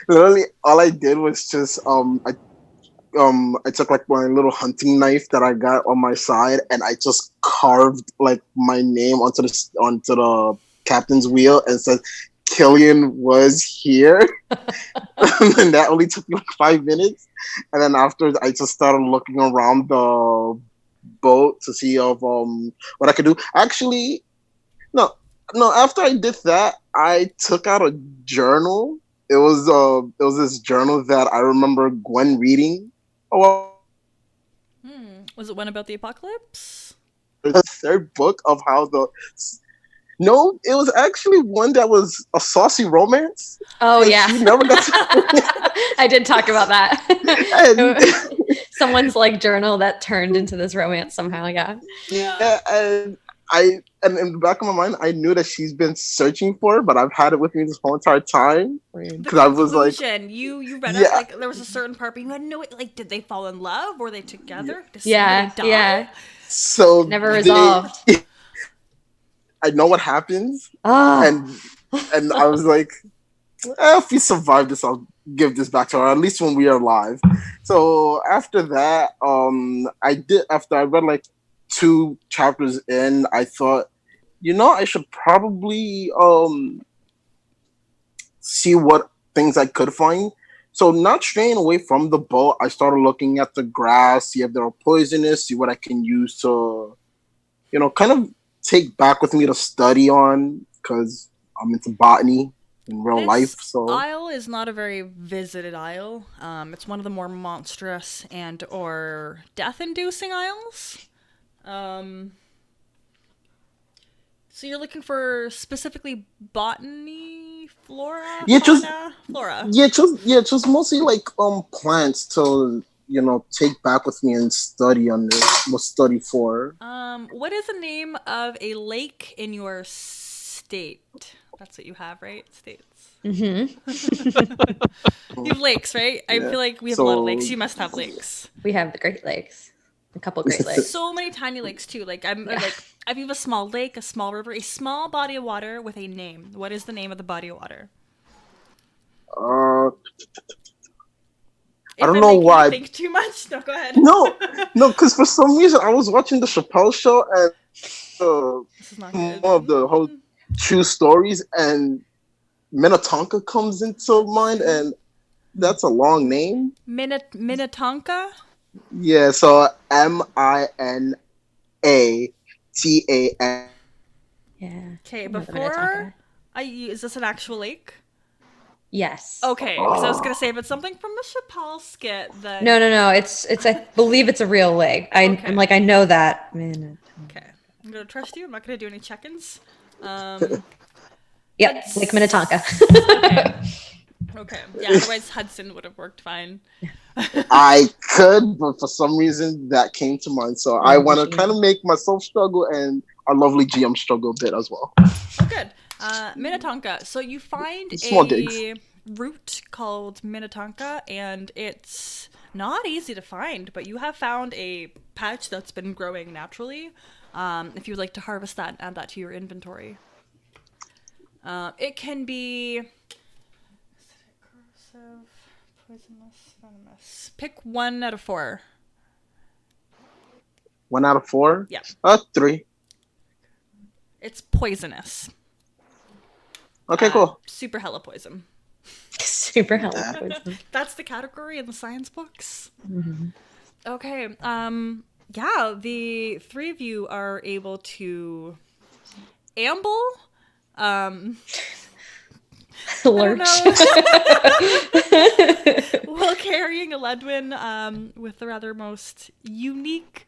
literally, all I did was just I took like my little hunting knife that I got on my side, and I just carved like my name onto the captain's wheel and said Killian was here. And that only took me like 5 minutes. And then after, I just started looking around boat to see of what I could do. Actually, no, no. After I did that, I took out a journal. It was this journal that I remember Gwen reading. Oh, Was it one about the apocalypse? the third book of how the. No, it was actually one that was a saucy romance. Oh Like, yeah. she never got to. I did talk about that. And- Someone's like journal that turned into this romance somehow. Yeah. Yeah, and and in the back of my mind, I knew that she's been searching for it, but I've had it with me this whole entire time The because I was like, conclusion, you read Yeah. it like there was a certain part, but you had no like. Did they fall in love? Were they together? Did Yeah. somebody die? Yeah. so Never they- resolved. I know what happens, Oh. and I was like, if we survive this, I'll give this back to her, at least when we are alive. So after that, after I read like 2 chapters in, I thought, I should probably see what things I could find. So not straying away from the boat, I started looking at the grass, see if they're poisonous, see what I can use to, kind of take back with me to study on, because I'm into botany in real This life. So Isle is not a very visited isle. It's one of the more monstrous and or death-inducing isles. So you're looking for specifically botany, flora, Yeah, just- fauna, flora. just mostly like plants to take back with me and study study for. What is the name of a lake in your state? That's what you have, right? States. Mm-hmm. You have lakes, right? I Yeah. feel like we have a lot of So- lakes. You must have lakes. We have the Great Lakes, a couple Great Lakes. So many tiny lakes too. Like I'm like if you have a small lake, a small river, a small body of water with a name. What is the name of the body of water? I don't I'm know making you why. think too much. No, go ahead. No, because for some reason I was watching the Chappelle show and This is not good. one of the whole true stories, and Minnetonka comes into mind, and that's a long name. Minnetonka. Yeah, so Minatang. Yeah. Okay, I know the before Minnetonka. is this an actual lake? Yes. Okay, because I was gonna say if it's something from the Chappelle skit, then No. It's. I believe it's a real lake. Okay. I'm like I know that. Minnetonka. Okay, I'm gonna trust you. I'm not gonna do any check-ins. Yep. That's- Lake Minnetonka. Okay. Okay. Yeah. Otherwise, Hudson would have worked fine. I could, but for some reason that came to mind. So I want to kind of make myself struggle and our lovely GM struggle a bit as well. Oh, good. Minnetonka. So you find Small a digs. root called Minnetonka, and it's not easy to find, but you have found a patch that's been growing naturally. If you would like to harvest that and add that to your inventory. It can be corrosive, poisonous, venomous. Pick 1 out of 4. 1 out of 4. Yeah. 3. It's poisonous. Okay, cool. Super hella poison. Super helpful. That's the category in the science books. Mm-hmm. Okay. Yeah, the 3 of you are able to amble. Lurch. While carrying a Ledwin with the rather most unique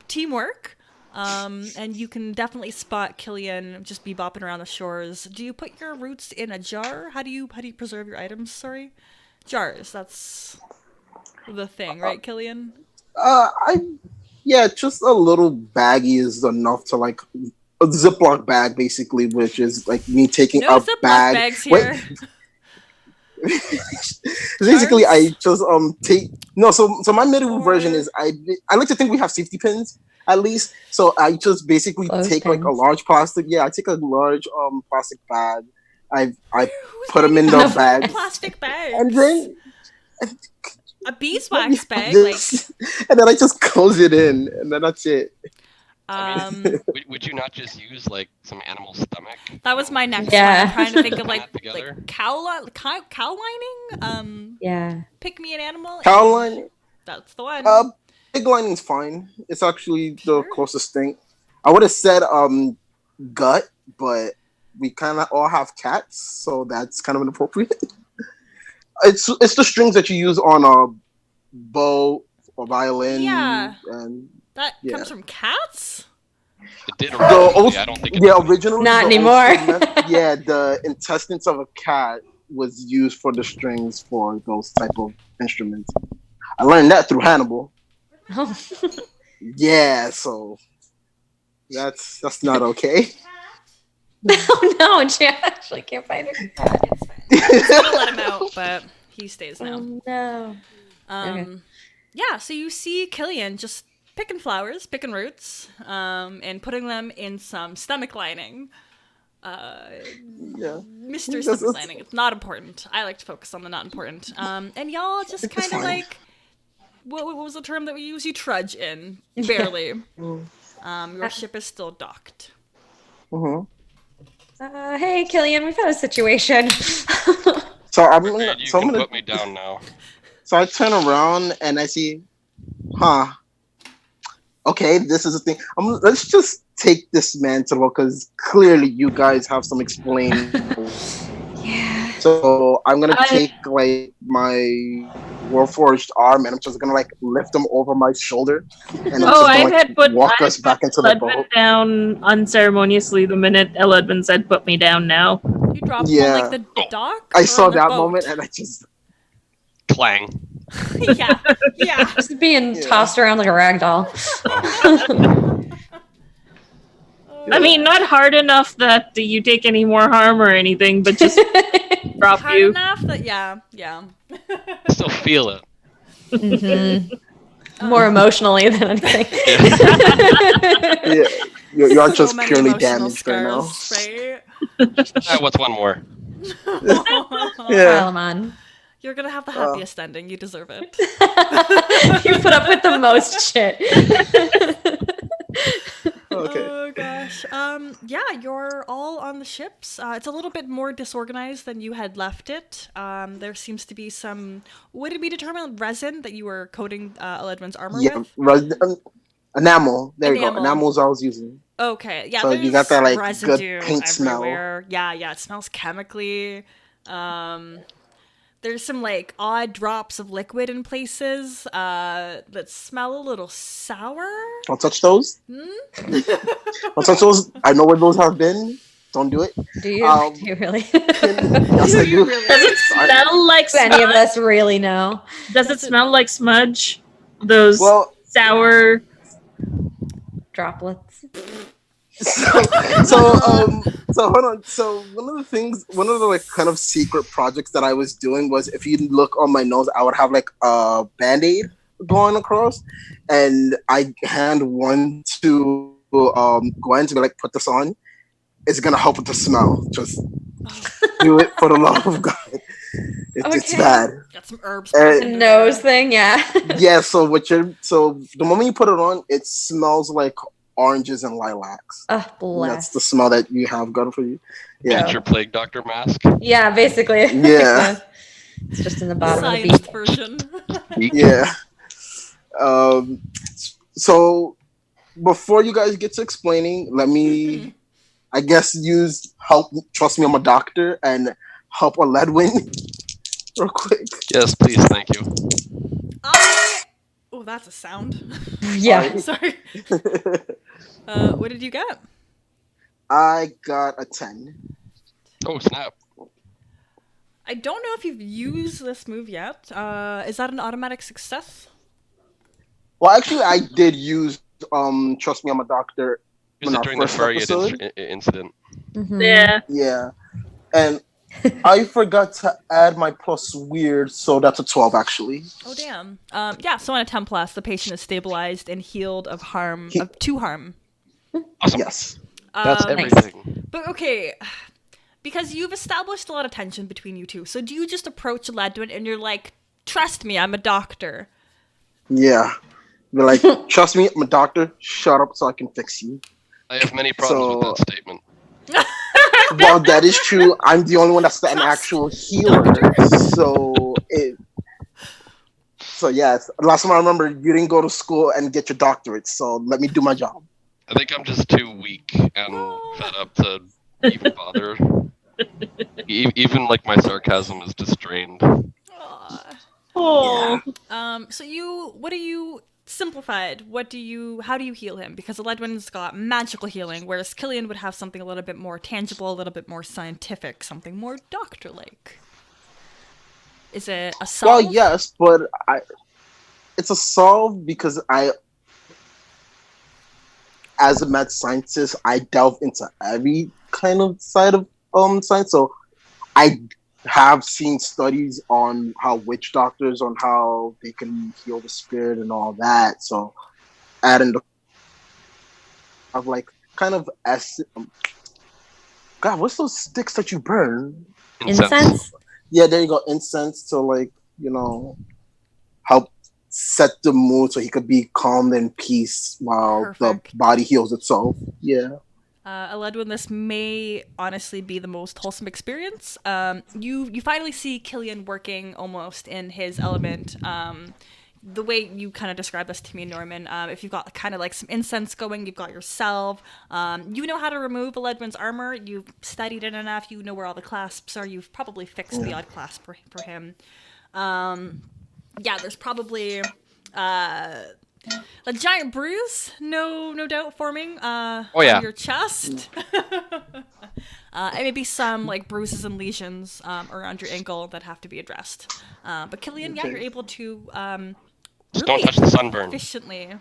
teamwork. And you can definitely spot Killian just be bopping around the shores. Do you put your roots in a jar? How do you preserve your items? Sorry, jars. That's the thing, right, Killian? Just a little baggie is enough to like a Ziploc bag, basically, which is like me taking No a Ziploc bag. bags Wait. here. Basically, Jars? I just take no. So my medieval version Or- is I like to think we have safety pins at least. So I just basically Clothes take like a pins. large plastic. Yeah, I take a large plastic bag. I Who's put 'em in bringing the out bag. Plastic bags. and then A beeswax bag, this, and then I just close it in, and then that's it. Would you not just use like some animal stomach? That was my next Yeah. one. I'm trying to think of Put like that together? cow lining. Yeah. Pick me an animal. Caroline, That's the one. pig lining's fine. It's actually the closest thing. I would have said gut, but we kind of all have cats, so that's kind of inappropriate. It's the strings that you use on a bow or violin. Yeah. And That Yeah. comes from cats? It did the originally. old, I don't think it yeah, does. originally Not the old anymore. string method- yeah, the intestines of a cat was used for the strings for those type of instruments. I learned that through Hannibal. Oh. Yeah, so that's not okay. No, she actually can't find her. I'm gonna let him out, but he stays now. Oh no. Yeah, so you see Killian just picking flowers, picking roots, and putting them in some stomach lining. Yeah. Mr. That's- Stomach lining. It's not important. I like to focus on the not important. And y'all just It's kind of fine. like, what was the term that we use? You trudge in, barely. Your ship is still docked. Mhm. Hey, Killian, we've had a situation. So I'm Dude, gonna, you so I'm can gonna, put me down now. so I turn around and I see, okay, this is a thing. Let's just take this man to look because clearly you guys have some explaining. Yeah. So I'm gonna I- take like my Warforged arm and I'm just gonna like lift him over my shoulder and I'm Oh, just I gonna had put walk I us back into the Ludwin boat. down unceremoniously the minute Ludwin said, "Put me down now." You drop him Yeah. on like the dock? I or saw on the that boat? moment and I just Clang. yeah, yeah. Just being Yeah. tossed around like a rag doll. I mean, not hard enough that you take any more harm or anything, but just drop Hard you. enough that, yeah. I still feel it. Mhm. More emotionally than anything. yeah, you're So just many purely emotional damaged right now. scars, What's one more? right? Yeah. Pile 'em on. You're gonna have the happiest ending. You deserve it. You put up with the most shit. Okay. Oh gosh. Yeah, you're all on the ships. It's a little bit more disorganized than you had left it. There seems to be some. Would it be determined resin that you were coating Eledwin's armor Yeah, with? enamel. There you go. Enamel. Enamel's I was using. Okay. Yeah. So there's you got that, like, good residue paint smell. everywhere. Yeah. Yeah. It smells chemically. There's some like odd drops of liquid in places that smell a little sour. Don't touch those. Hmm? Don't touch those. I know where those have been. Don't do it. Do you? Um, Do you really? Yes, I Do you do. really? Does it smell like Do any of smudge? us really know? Does it smell like smudge? Those Well, sour. Droplets. so hold on. So one of the like kind of secret projects that I was doing was if you look on my nose, I would have like a Band-Aid going across, and I hand one to Gwen to be like, put this on. It's gonna help with the smell. Just do it for the love of God. It's Okay. bad. Got some herbs. Uh, The nose thing, yeah. Yeah. So the moment you put it on, it smells like oranges and lilacs. Oh, And bless. that's the smell that you have going for you. Yeah. Miniature plague doctor mask. Yeah, basically. Yeah. It's just in the bottom of the Science beak. version. Yeah. So before you guys get to explaining, let me, I guess, use help. Trust me, I'm a doctor, and help Ledwin real quick. Yes, please, thank you. Oh, that's a sound. Yeah. Sorry. What did you get? I got a 10. Oh snap! I don't know if you've used this move yet. Is that an automatic success? Well, actually, I did use Trust me, I'm a doctor. Use In it our during the first Furious episode? incident. Mhm. Yeah. Yeah, and I forgot to add my plus weird, so that's a 12 actually. Oh damn. Yeah. So on a 10 plus, the patient is stabilized and healed of harm He- of 2 harm. Awesome. Yes. That's Um, everything. But okay, because you've established a lot of tension between you two, so do you just approach Ledwin and you're like, "Trust me, I'm a doctor." Yeah. Be like, trust me, I'm a doctor. Shut up so I can fix you. I have many problems with that statement. Well, that is true. I'm the only one that's an actual healer. So So yes, last time I remember, you didn't go to school and get your doctorate. So let me do my job. I think I'm just too weak and fed up to even bother. Even like my sarcasm is just drained. Aw. Oh, So what do you simplified? How do you heal him? Because Aledwin's got magical healing, whereas Killian would have something a little bit more tangible, a little bit more scientific, something more doctor-like. Is it a solve? Well, yes, but it's a solve because as a mad scientist, I delve into every kind of side of science. So I have seen studies on how witch doctors, on how they can heal the spirit and all that. So adding the of like kind of God, what's those sticks that you burn? Incense? Yeah, there you go. Incense to like, help set the mood so he could be calm and peace while Perfect. the body heals itself. Yeah. Aledwin, this may honestly be the most wholesome experience. You finally see Killian working almost in his element. The way you kind of described this to me, Norman, if you've got kind of like some incense going, you've got yourself. You know how to remove Aledwin's armor. You've studied it enough. You know where all the clasps are. You've probably fixed the odd clasp for him. Yeah, there's probably a giant bruise, no doubt, forming on your chest. And maybe some like bruises and lesions around your ankle that have to be addressed. But Killian, yeah, you're able to Just really don't touch the sunburn. efficiently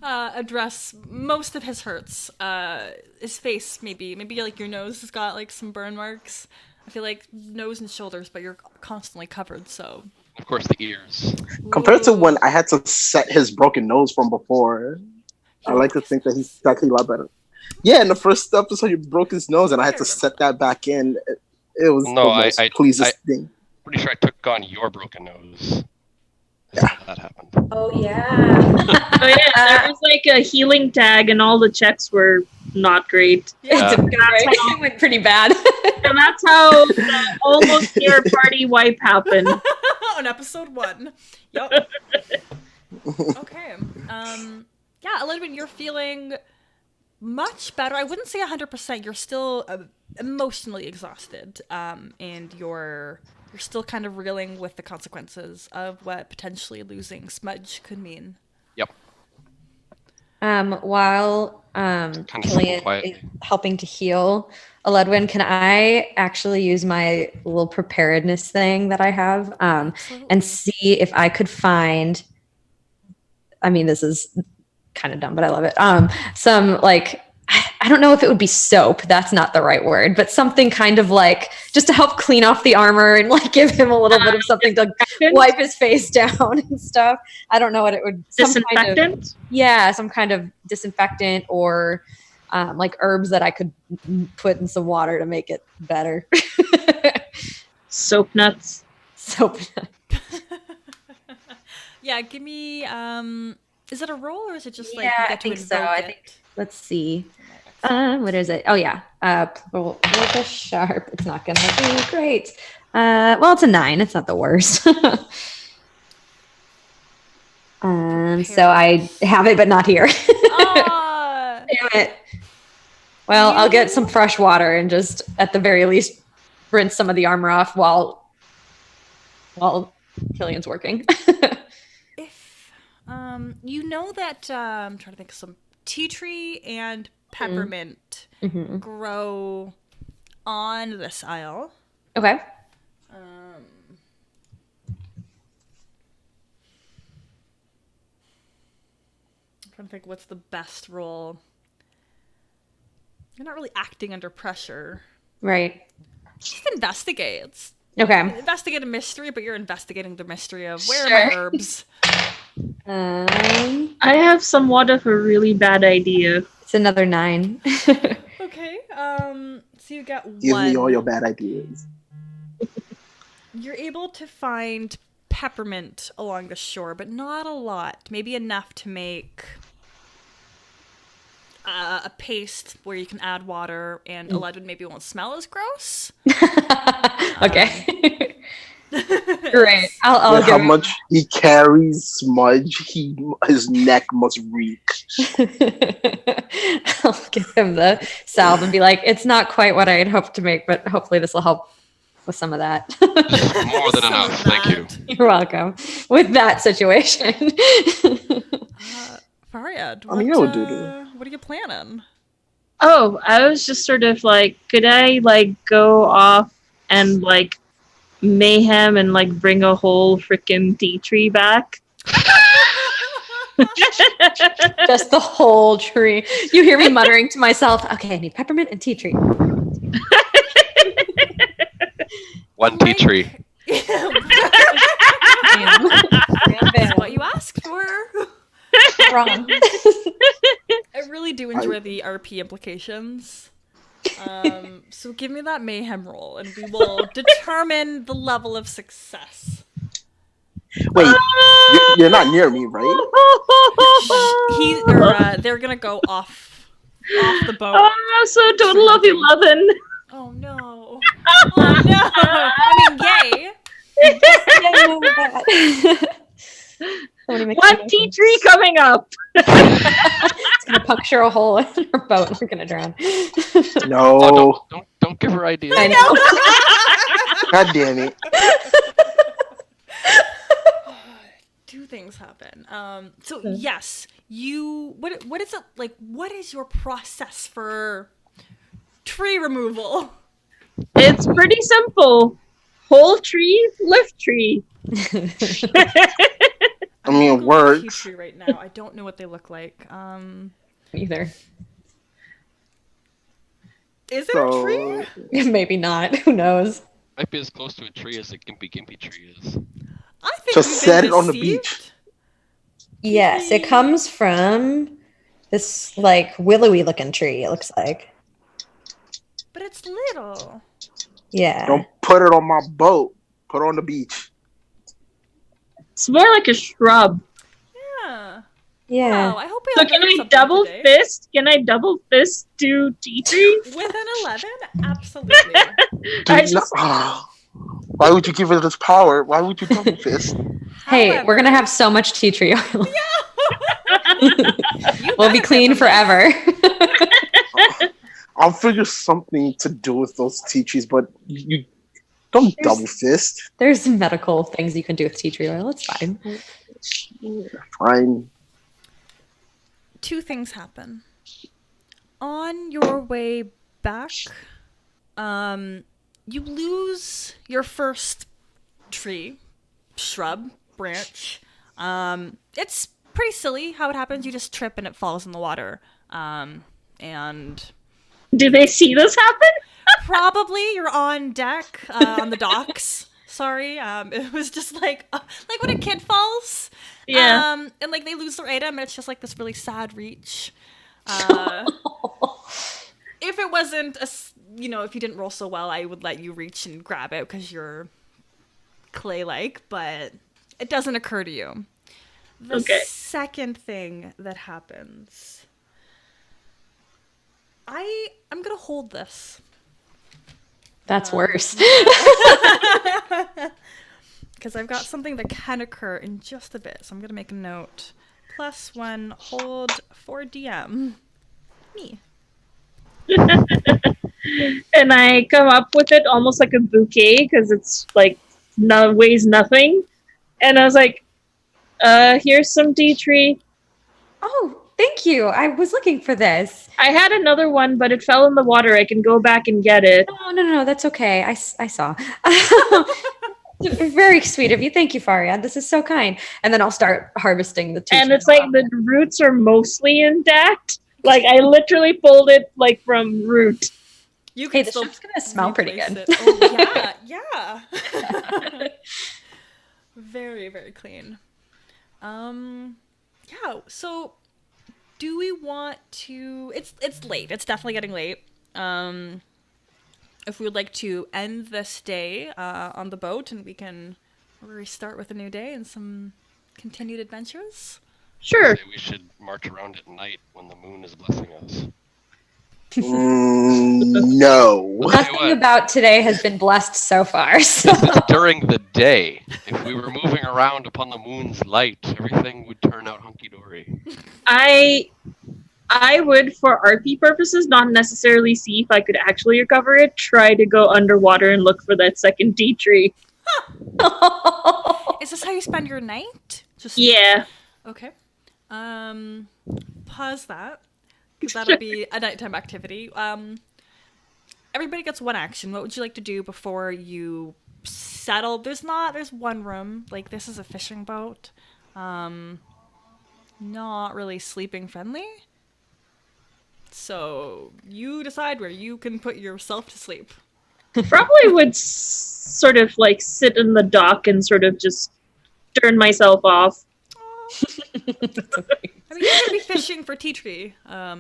address most of his hurts. His face, maybe like your nose has got like some burn marks. I feel like nose and shoulders, but you're constantly covered, so. Of course, the ears. Compared to when I had to set his broken nose from before, I like to think that he's actually a lot better. Yeah, in the first episode, you broke his nose, and I had to set that back in. It was the most pleasest thing. Pretty sure I took on your broken nose. Yeah, that happened. Oh, yeah. oh yeah, there was like a healing tag, and all the checks were not great. Yeah, it went pretty bad. And that's how the almost near party wipe happened. On episode 1. Yep. Okay. Yeah, Aledwin, you're feeling much better. I wouldn't say 100%. You're still emotionally exhausted, and you're still kind of reeling with the consequences of what potentially losing Smudge could mean. Yep. While Killian is helping to heal Aledwin, can I actually use my little preparedness thing that I have and see if I could find, I mean, this is kind of dumb, but I love it. Some like, I don't know if it would be soap. That's not the right word, but something kind of like just to help clean off the armor and like give him a little bit of something to wipe his face down and stuff. I don't know what it would. Disinfectant? Some kind of disinfectant or like herbs that I could put in some water to make it better. Soap nuts. Soap nuts. Yeah, give me. Is it a roll or is it just like? Yeah, I think so. I think. Let's see. What is it? Oh yeah. With a sharp. It's not gonna be great. Well, it's a 9. It's not the worst. So I have it, but not here. Damn it. Well, I'll get some fresh water and just, at the very least, rinse some of the armor off while Killian's working. If you know that I'm trying to think of some tea tree and peppermint grow on this isle. Okay. I'm trying to think what's the best role. You're not really acting under pressure. Right. Just investigate. Okay. Investigate a mystery, but you're investigating the mystery of where are my herbs. I have somewhat of a really bad idea. It's another 9. Okay. So you got 1. Give me all your bad ideas. You're able to find peppermint along the shore, but not a lot. Maybe enough to make a paste where you can add water, and Aledwin maybe won't smell as gross. Okay. Great. I'll With how give much he carries Smudge, his neck must reek. I'll give him the salve and be like, it's not quite what I had hoped to make, but hopefully this will help with some of that. More than Some enough. of Thank you. that. You're welcome. With that situation. Faryad, I mean, I would do that. what are you planning? Oh, I was just sort of like, could I like go off and like mayhem and like bring a whole freaking tea tree back? Just the whole tree. You hear me muttering to myself, okay, I need peppermint and tea tree. One tea tree. That's what you asked for. Wrong. I really do enjoy the RP implications. So give me that mayhem roll, and we will determine the level of success. Wait, you're not near me, right? They're gonna go off the boat. Oh, so total of 11. Oh no! Oh no! I mean, yay! One tea tree coming up. It's gonna puncture a hole in our boat and we're gonna drown. No. Oh, don't give her ideas. I know. God damn it. Two things happen. So yes, you. What is it like? What is your process for tree removal? It's pretty simple. Whole tree, lift tree. I mean, it Google works. tea tree right now. I don't know what they look like. Either. Is there a tree? Maybe not. Who knows? Might be as close to a tree as a gimpy tree is. I think Just we've set been it on the deceived. beach. Yes, it comes from this like willowy looking tree, it looks like. But it's little. Yeah. Don't put it on my boat. Put it on the beach. It's more like a shrub. Yeah. Yeah. Wow, I hope we So all can learned I something double today. fist? Can I double fist do tea tree? With an 11? Absolutely. I Dude, just- why would you give it this power? Why would you double fist? Hey, we're gonna However- have so much tea tree oil. You We'll be benefit clean from that. forever. I'll figure something to do with those tea trees, but you don't double fist. There's medical things you can do with tea tree oil. It's fine. Fine. Two things happen. On your way back, you lose your first tree, shrub, branch. It's pretty silly how it happens. You just trip and it falls in the water. And Do they see this happen? probably you're on deck, on the docks. Sorry, it was just like when a kid falls. Yeah. And like they lose their item, and it's just like this really sad reach. If it wasn't if you didn't roll so well, I would let you reach and grab it because you're clay-like, but it doesn't occur to you. The Okay. second thing that happens, I'm gonna hold this. That's worse. Because I've got something that can occur in just a bit. So I'm going to make a note. +1 hold for DM. Me. And I come up with it almost like a bouquet because it's like weighs nothing. And I was like, here's some tea tree. Oh, thank you. I was looking for this. I had another one, but it fell in the water. I can go back and get it. No, that's okay. I saw. Very sweet of you. Thank you, Faryad. This is so kind. And then I'll start harvesting the tea. And it's like the roots are mostly intact. Like I literally pulled it like from root. You Hey, can the still ship's gonna smell pretty replace good. it. Oh, yeah. Very, very clean. Yeah, so do we want to it's late. It's definitely getting late. If we would like to end this day on the boat and we can restart with a new day and some continued adventures. Sure. Say we should march around at night when the moon is blessing us. No. Nothing about today has been blessed so far. So. This is during the day. If we were moving around upon the moon's light, everything would turn out hunky dory. I would, for RP purposes, not necessarily see if I could actually recover it. Try to go underwater and look for that second tea tree. Is this how you spend your night? Just Yeah. Okay. Pause that. Because that'll be a nighttime activity. Everybody gets one action. What would you like to do before you settle? There's one room. Like, this is a fishing boat. Not really sleeping friendly. So you decide where you can put yourself to sleep. Probably would sort of like sit in the dock and sort of just turn myself off. I mean, you're gonna be fishing for tea tree at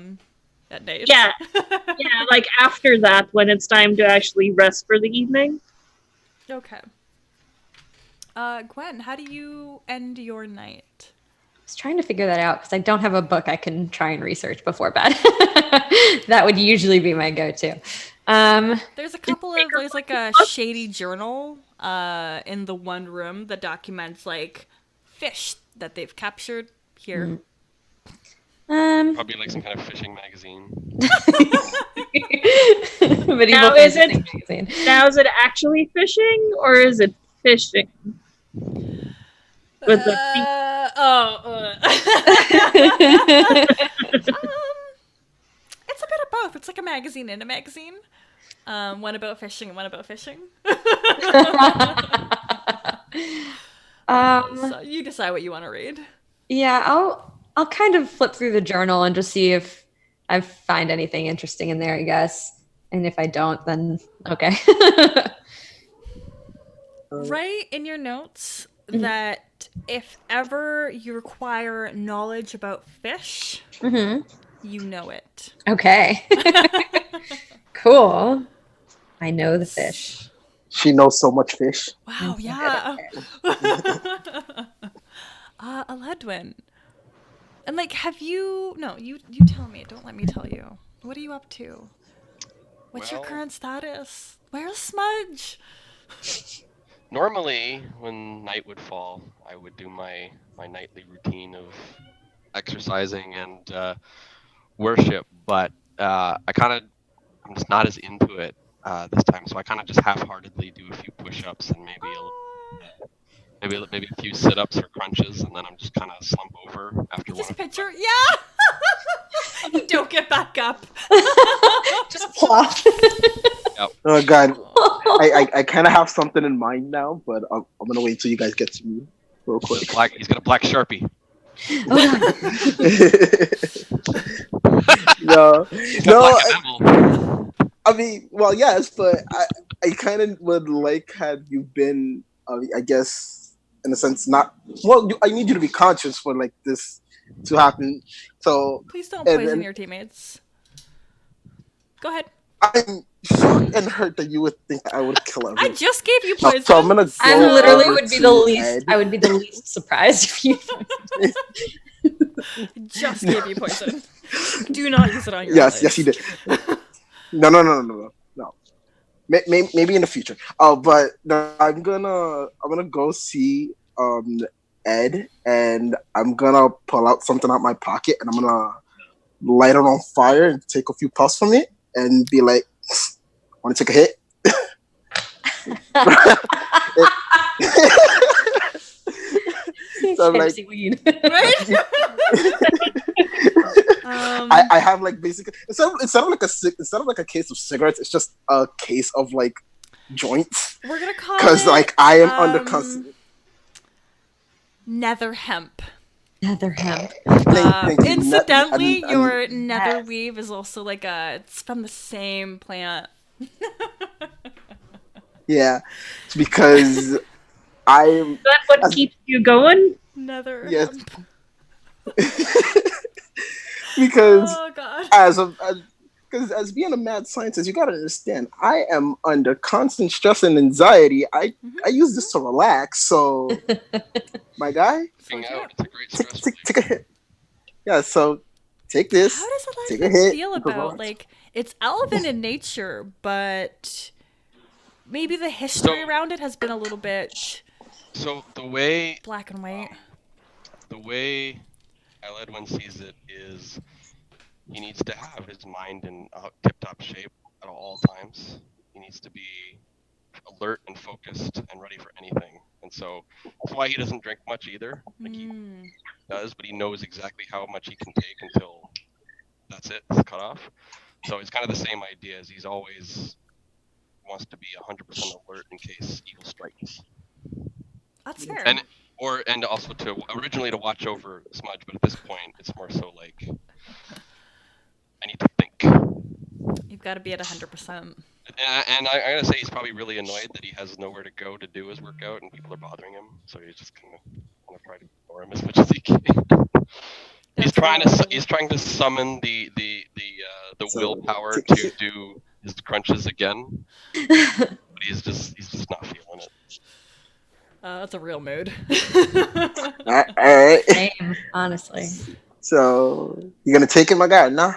night. Yeah. Yeah, like after that, when it's time to actually rest for the evening. Okay. Gwen, how do you end your night? I was trying to figure that out because I don't have a book I can try and research before bed. That would usually be my go-to. There's like a shady journal in the one room that documents like fish that they've captured here. Probably like some kind of fishing magazine. Medieval Now, is fantasy it- magazine. Now, is it actually fishing or is it fishing? With the It's a bit of both. It's like a magazine in a magazine. One about fishing and one about fishing. So you decide what you want to read. Yeah, I'll kind of flip through the journal and just see if I find anything interesting in there, I guess. And if I don't, then okay. Write in your notes that if ever you require knowledge about fish, Hmm. you know it. Okay. Cool. I know the fish. She knows so much fish. Wow, yeah. Aledwin. And like, you tell me. Don't let me tell you. What are you up to? What's your Well- current status? Where's Smudge? Normally, when night would fall, I would do my nightly routine of exercising and worship, but I'm just not as into it this time. So I kind of just half-heartedly do a few push-ups and maybe a few sit-ups or crunches, and then I'm just kind of slump over after one. Just picture, yeah. You don't get back up. Just plop. Oh god, I kind of have something in mind now, but I'm gonna wait till you guys get to me real quick. He's got a black Sharpie. No, He's no. got black enamel. I mean, well, yes, but I kind of would like had you been, I guess, in a sense, not. Well, I need you to be conscious for like this to happen. So Please don't And- poison and- your teammates. Go ahead. I'm shocked and hurt that you would think I would kill I everyone. just gave you No, poison. so I'm gonna go I literally over would be to the least. Ed. I would be the least surprised if you. Just gave you poison. Do not use it on your Yes, allies. yes, you did. No. Maybe in the future. But no, I'm gonna go see Ed, and I'm gonna pull out something out my pocket, and I'm gonna light it on fire and take a few puffs from it, and be like, "Want to take a hit?" So I'm like, Fancy weed. Right? I have like basically instead of like a case of cigarettes, it's just a case of like joints, We're gonna call because it, like I am under constant. nether hemp. Nether hemp. Thank you. Incidentally, I'm- your nether weave is also like it's from the same plant. Yeah, it's because I'm Is that what keeps you going? Nether Yes. hemp. because Oh god. as being a mad scientist, you gotta understand I am under constant stress and anxiety. I use this to relax. So my guy, Hang So, out. It's a great stress take a hit. Yeah, so take this. How does Take a Elijah hit, feel go about on. like It's elven in nature, but maybe the history around it has been a little bit So the way black and white. Eledwin sees it is he needs to have his mind in tip-top shape at all times. He needs to be alert and focused and ready for anything. And so that's why he doesn't drink much either. Like he does, but he knows exactly how much he can take until that's it, it's cut off. So it's kind of the same idea as he's always wants to be 100% alert in case evil strikes. That's fair. And also to originally to watch over Smudge, but at this point it's more so like I need to think. You've got to be at 100%. And I gotta say he's probably really annoyed that he has nowhere to go to do his workout and people are bothering him, so he's just gonna try to ignore him as much as he can. He's trying to summon the willpower to do his crunches again, but he's just not feeling it. That's a real mood. All right. Same, honestly. So you're gonna take it, my guy? Nah.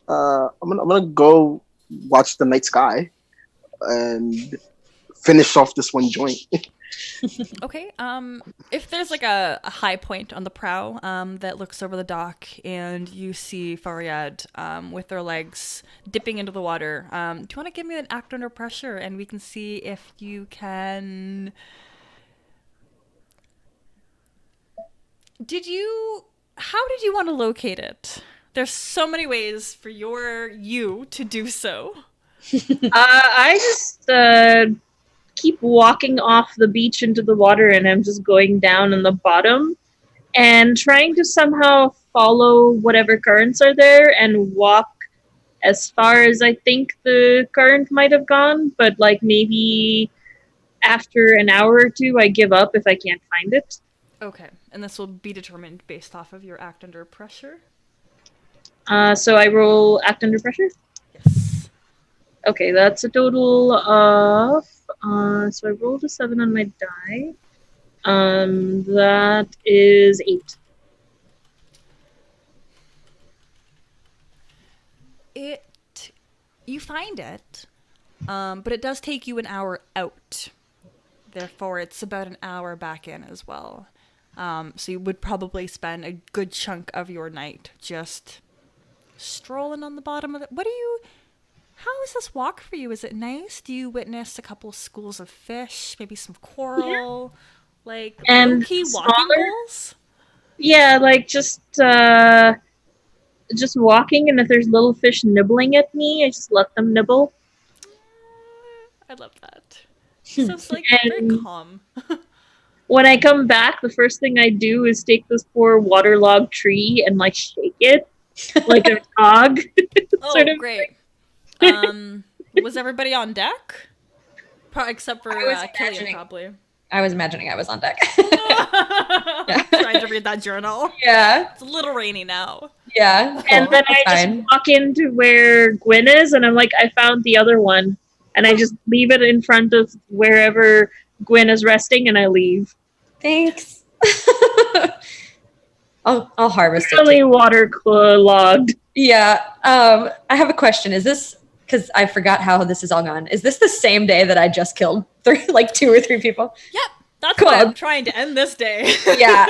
I'm gonna go watch the night sky and finish off this one joint. Okay. If there's like a high point on the prow that looks over the dock, and you see Faryad with their legs dipping into the water, do you want to give me an act under pressure, and we can see if you can? How did you want to locate it? There's so many ways for you to do so. I just keep walking off the beach into the water, and I'm just going down in the bottom and trying to somehow follow whatever currents are there and walk as far as I think the current might have gone, but like maybe after an hour or two I give up if I can't find it. Okay, and this will be determined based off of your act under pressure? So I roll act under pressure? Yes. Okay, that's a total of... so I rolled a 7 on my die. That is 8. You find it, but it does take you an hour out. Therefore, it's about an hour back in as well. So you would probably spend a good chunk of your night just strolling on the bottom of it. How is this walk for you? Is it nice? Do you witness a couple schools of fish, maybe some coral, like low-key walking goals? Yeah, like just walking, and if there's little fish nibbling at me, I just let them nibble. I love that. Sounds like very calm. When I come back, the first thing I do is take this poor waterlogged tree and like shake it like a dog. Oh, great. Was everybody on deck? Except for Killian, probably. I was imagining I was on deck. Trying to read that journal. Yeah. It's a little rainy now. Yeah. Cool. And then I just walk into where Gwyn is, and I'm like, I found the other one. And I just leave it in front of wherever Gwyn is resting, and I leave. Thanks. I'll harvest it. Really waterlogged. Yeah. I have a question. Is this, because I forgot how this is all gone, is this the same day that I just killed 2 or 3 people? Yep. That's cool. why I'm trying to end this day. Yeah.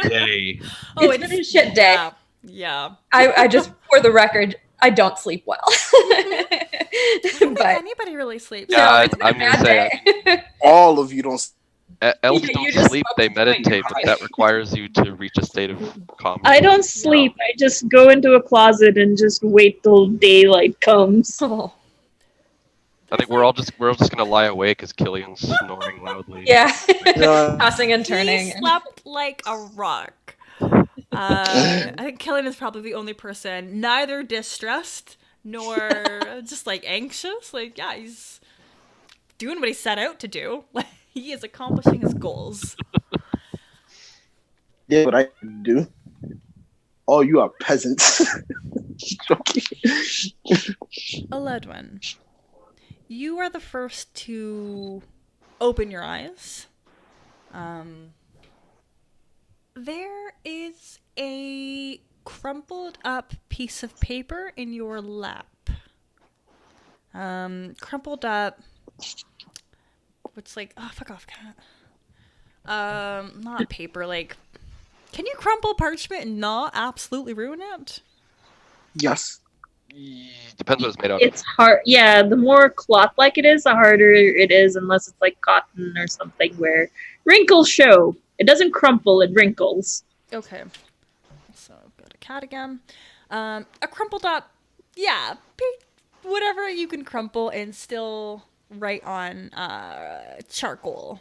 Day. It's been a shit day. Yeah. I just, for the record, I don't sleep well. I don't think anybody really sleeps. Yeah, I'm going to say all of you don't. Elves don't sleep, they meditate, but that requires you to reach a state of calm. I don't sleep. I just go into a closet and just wait till daylight comes. Oh. I think we're all just gonna lie awake as Killian's snoring loudly. Yeah. Tossing and turning. He slept like a rock. I think Killian is probably the only person neither distressed nor just like anxious. Like, yeah, he's doing what he set out to do. He is accomplishing his goals. Yeah, what I do. Oh, you are peasants. Eledwin, you are the first to open your eyes. There is a crumpled up piece of paper in your lap. Crumpled up. What's like? Oh, fuck off, cat. Not paper. Like, can you crumple parchment and not absolutely ruin it? Yes. Depends what it's made out of. It's hard. Yeah, the more cloth-like it is, the harder it is, unless it's like cotton or something where wrinkles show. It doesn't crumple; it wrinkles. Okay. So go to cat again. A crumpled up. Yeah, whatever you can crumple and still write on charcoal.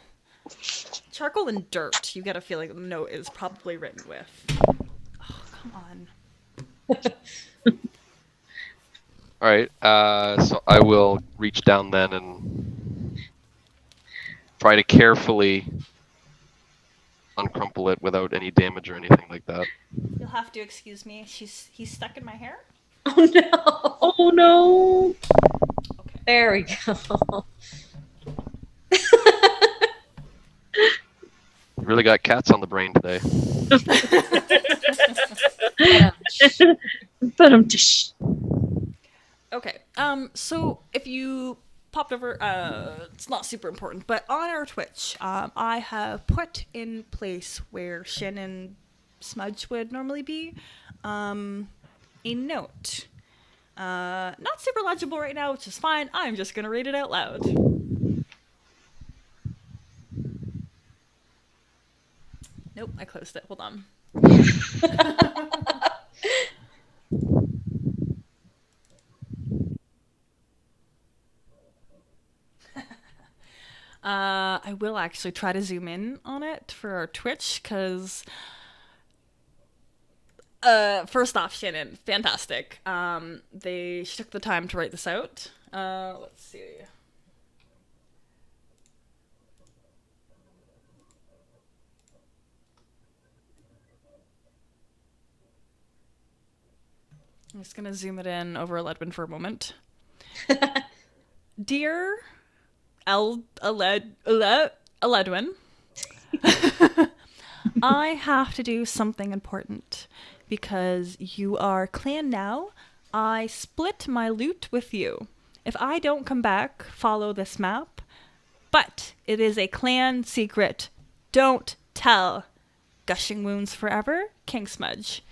Charcoal and dirt. You get a feeling the note is probably written with. Oh, come on. All right. So I will reach down then and try to carefully uncrumple it without any damage or anything like that. You'll have to excuse me. He's stuck in my hair. Oh no. Oh no! Okay. There we go. You really got cats on the brain today. But Okay. So if you popped over, it's not super important, but on our Twitch, I have put in place where Shin and Smudge would normally be, a note. Not super legible right now, which is fine. I'm just gonna read it out loud. Nope, I closed it. Hold on. I will actually try to zoom in on it for our Twitch, because first off, Shannon, fantastic. She took the time to write this out. Let's see. I'm just gonna zoom it in over Ledwin for a moment. Dear Ledwin, I have to do something important because you are clan now. I split my loot with you. If I don't come back, follow this map. But it is a clan secret. Don't tell. Gushing Wounds Forever, King Smudge.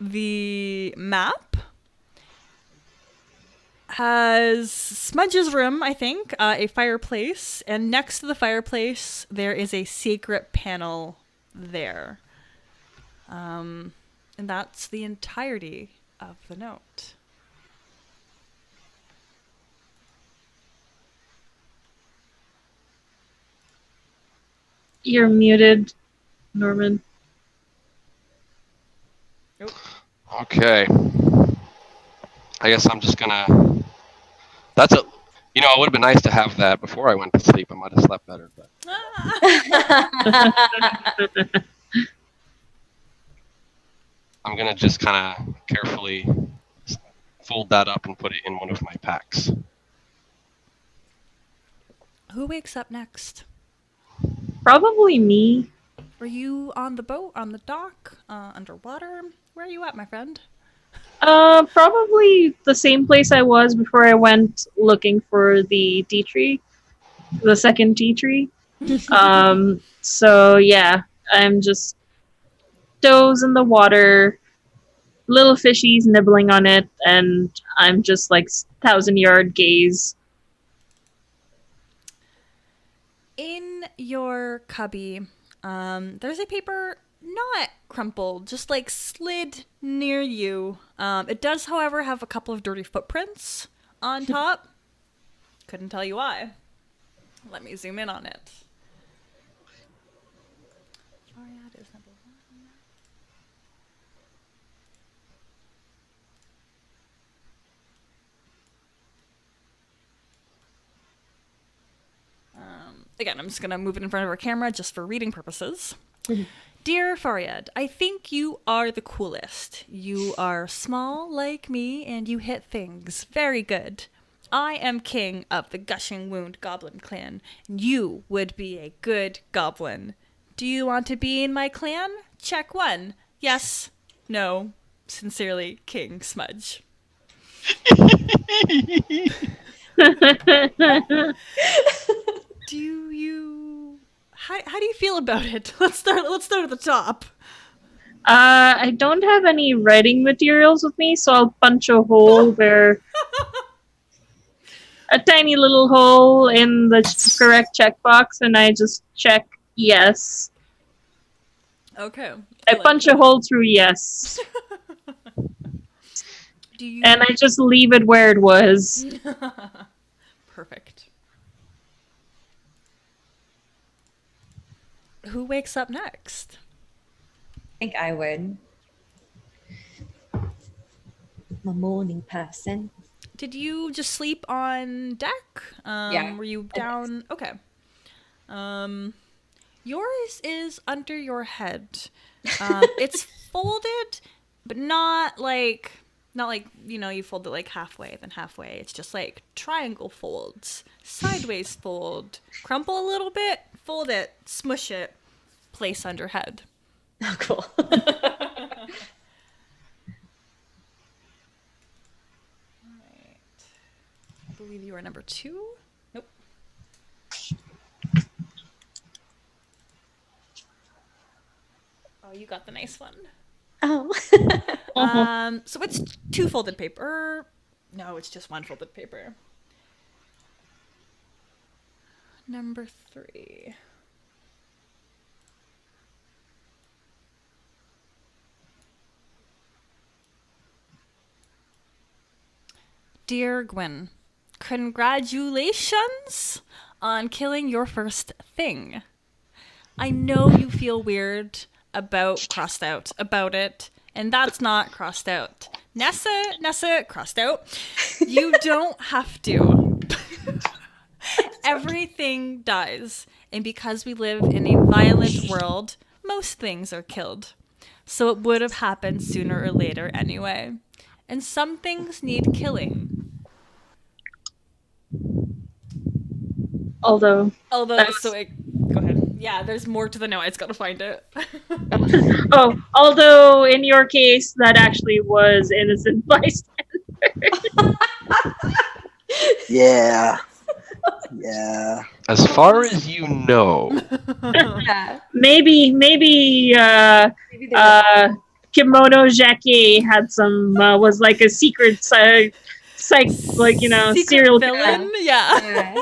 The map has Smudge's room, I think, a fireplace, and next to the fireplace there is a secret panel there. And that's the entirety of the note. you're muted, Norman. Okay. I guess I'm just gonna. That's a. You know, it would have been nice to have that before I went to sleep. I might have slept better, but I'm gonna just kind of carefully fold that up and put it in one of my packs. Who wakes up next? Probably me. Were you on the boat, on the dock, underwater? Where are you at, my friend? Probably the same place I was before I went looking for the tea tree, the second tea tree. So yeah, I'm just toes in the water, little fishies nibbling on it, and I'm just like 1,000-yard gaze. In your cubby, there's a paper not crumpled, just like slid near you. It does, however, have a couple of dirty footprints on top. Couldn't tell you why. Let me zoom in on it. Ariad is number 1. Again, I'm just gonna move it in front of our camera just for reading purposes. Dear Faryad, I think you are the coolest. You are small like me and you hit things very good. I am king of the Gushing Wound Goblin clan, and you would be a good goblin. Do you want to be in my clan? Check 1. Yes. No. Sincerely, King Smudge. Do you... How do you feel about it? Let's start at the top. I don't have any writing materials with me, so I'll punch a hole where a tiny little hole in the correct checkbox, and I just check yes. Okay. I punch a hole through yes, Do you... and I just leave it where it was. Perfect. Who wakes up next? I think I would. I'm a morning person. Did you just sleep on deck? Yeah. Were you down? Okay. Yours is under your head. It's folded, but not like you fold it like halfway, then halfway. It's just like triangle folds, sideways fold, crumple a little bit, fold it, smush it, place under head. Oh, cool. I believe you are number 2. Nope. Oh, you got the nice one. Oh. So it's 2 folded paper. No, it's just 1 folded paper. Number 3. Dear Gwyn, congratulations on killing your first thing. I know you feel weird crossed out about it, and that's not crossed out. Nessa, crossed out. You don't have to. Everything dies, and because we live in a violent world, most things are killed. So it would have happened sooner or later anyway. And some things need killing. Although, Go ahead. Yeah, there's more to the note. I just gotta find it. although in your case, that actually was innocent bystander. Yeah. As far as you know, Yeah. Maybe, Maybe Kimono Jackie had some was like a secret serial Secret villain? Yeah. yeah.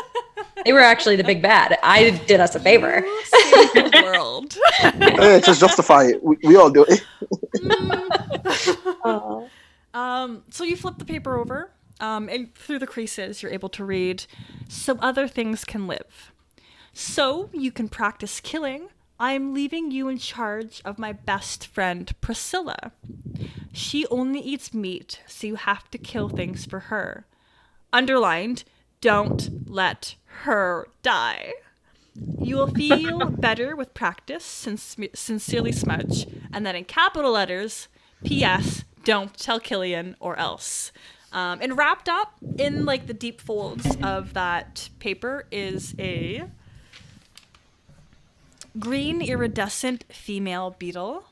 They were actually the big bad. I did us a favor. You saved the world. Hey, just justify it. We all do it. Oh. So you flip the paper over, and through the creases, you're able to read, "So other things can live. So you can practice killing. I'm leaving you in charge of my best friend, Priscilla. She only eats meat, so you have to kill things for her. Underlined, don't let her die. You will feel better with practice, sincerely Smudge." And then in capital letters, P.S., don't tell Killian or else. And wrapped up in like the deep folds of that paper is a green iridescent female beetle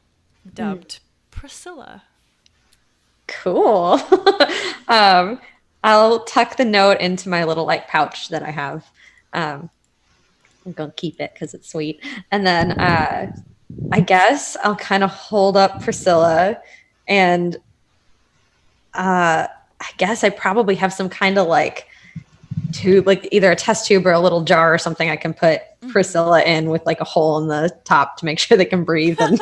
dubbed Priscilla. Cool. I'll tuck the note into my little like pouch that I have. I'm gonna keep it because it's sweet. And then I guess I'll kind of hold up Priscilla, and I guess I probably have some kind of like tube, like either a test tube or a little jar or something I can put Priscilla in with like a hole in the top to make sure they can breathe, and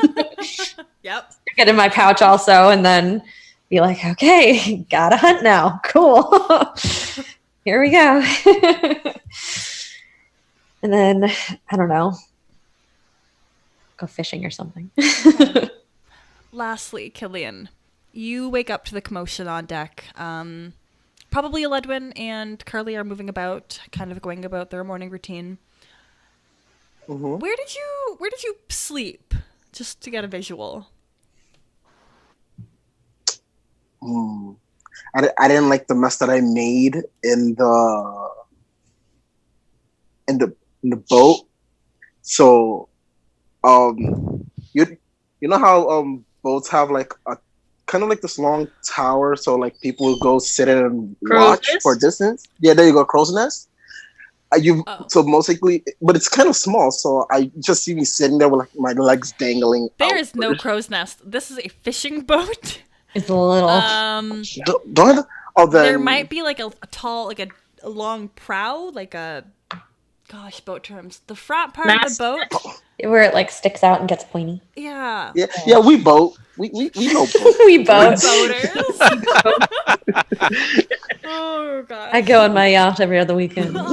Yep. get in my pouch also, and then be like, okay, gotta hunt now. Cool. Here we go. And then, I don't know, go fishing or something. Lastly, Killian, you wake up to the commotion on deck. Probably Ledwin and Carly are moving about, kind of going about their morning routine. Mhm. Where did you sleep? Just to get a visual. I didn't like the mess that I made in the boat, so you you know how boats have like a kind of like this long tower, so like people will go sit in and Crow's watch nest? for distance. Yeah, there you go, crow's nest. You Oh. so mostly, but it's kind of small, so I just see me sitting there with like my legs dangling. There is no outward. crow's nest. This is a fishing boat. It's a little. Don't oh then There might be like a tall, like a long prow, like a gosh, boat terms. The front part of Mast. the boat. Where it like sticks out and gets pointy. Yeah. yeah we boat we know boat. We boat. Boaters. Oh god. I go on my yacht every other weekend. Oh,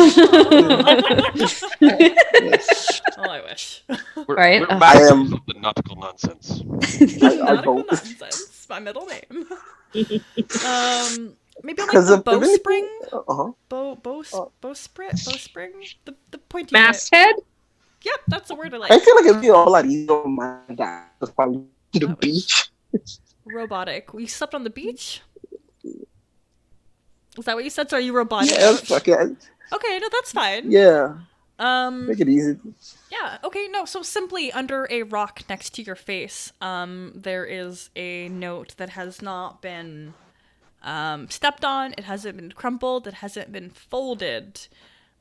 I wish. We're, Right? we're I masters am- of the nautical nonsense. Nautical vote. nonsense. My middle name. Maybe like 'Cause the if anything- bowspring. Uh-huh. Bowsprit. The pointy bit. Masthead? Yep, that's the word I like. I feel like it'd be a lot easier on my dad. Just probably the That was- beach. Robotic. We slept on the beach? Is that what you said? So are you robotic? Yeah, fuck it. Okay, no, that's fine. Yeah, Um, make it easy. yeah, okay, no, so simply under a rock next to your face, there is a note that has not been, stepped on, it hasn't been crumpled, it hasn't been folded,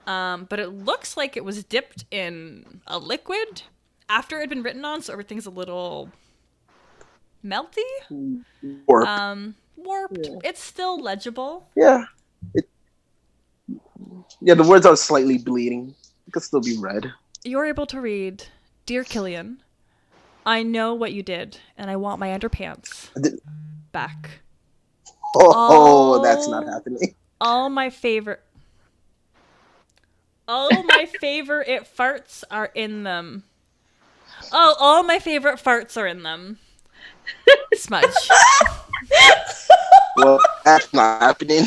but it looks like it was dipped in a liquid after it had been written on, so everything's a little melty, Warp. warped. Yeah. It's still legible. Yeah. Yeah, the words are slightly bleeding. It could still be read. You're able to read, Dear Killian, I know what you did, and I want my underpants back. Oh, that's not Oh. happening. All my favorite farts are in them. Oh, all my favorite farts are in them. Smudge. Well, that's not happening.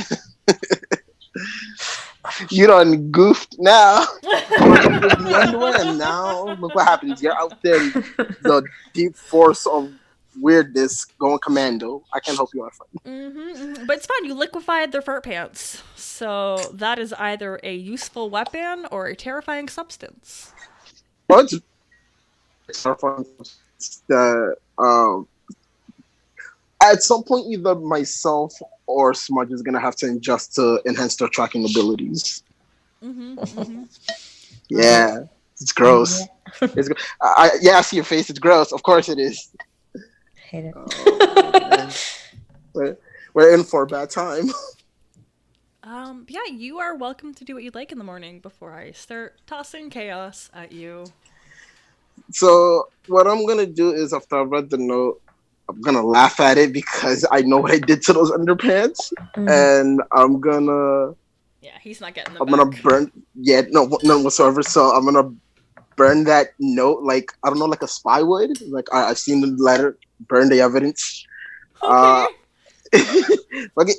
You done goofed now. And now look what happens. You're out there in the deep force of weirdness going commando. I can't help you out. But it's fine. You liquefied their fart pants. So that is either a useful weapon or a terrifying substance. But it's not fun. At some point, either myself or Smudge is gonna have to adjust to enhance their tracking abilities. Yeah, it's gross. It's I see your face. It's gross. Of course it is. Hate it. We're in for a bad time. Yeah, you are welcome to do what you'd like in the morning before I start tossing chaos at you. So what I'm gonna do is after I read the note, I'm gonna laugh at it because I know what I did to those underpants, and I'm gonna Yeah, he's not getting them I'm gonna back. burn. Yeah, none whatsoever. So I'm gonna burn that note like I don't know, like a spy would. Like I've seen the letter, burn the evidence. Okay. Okay,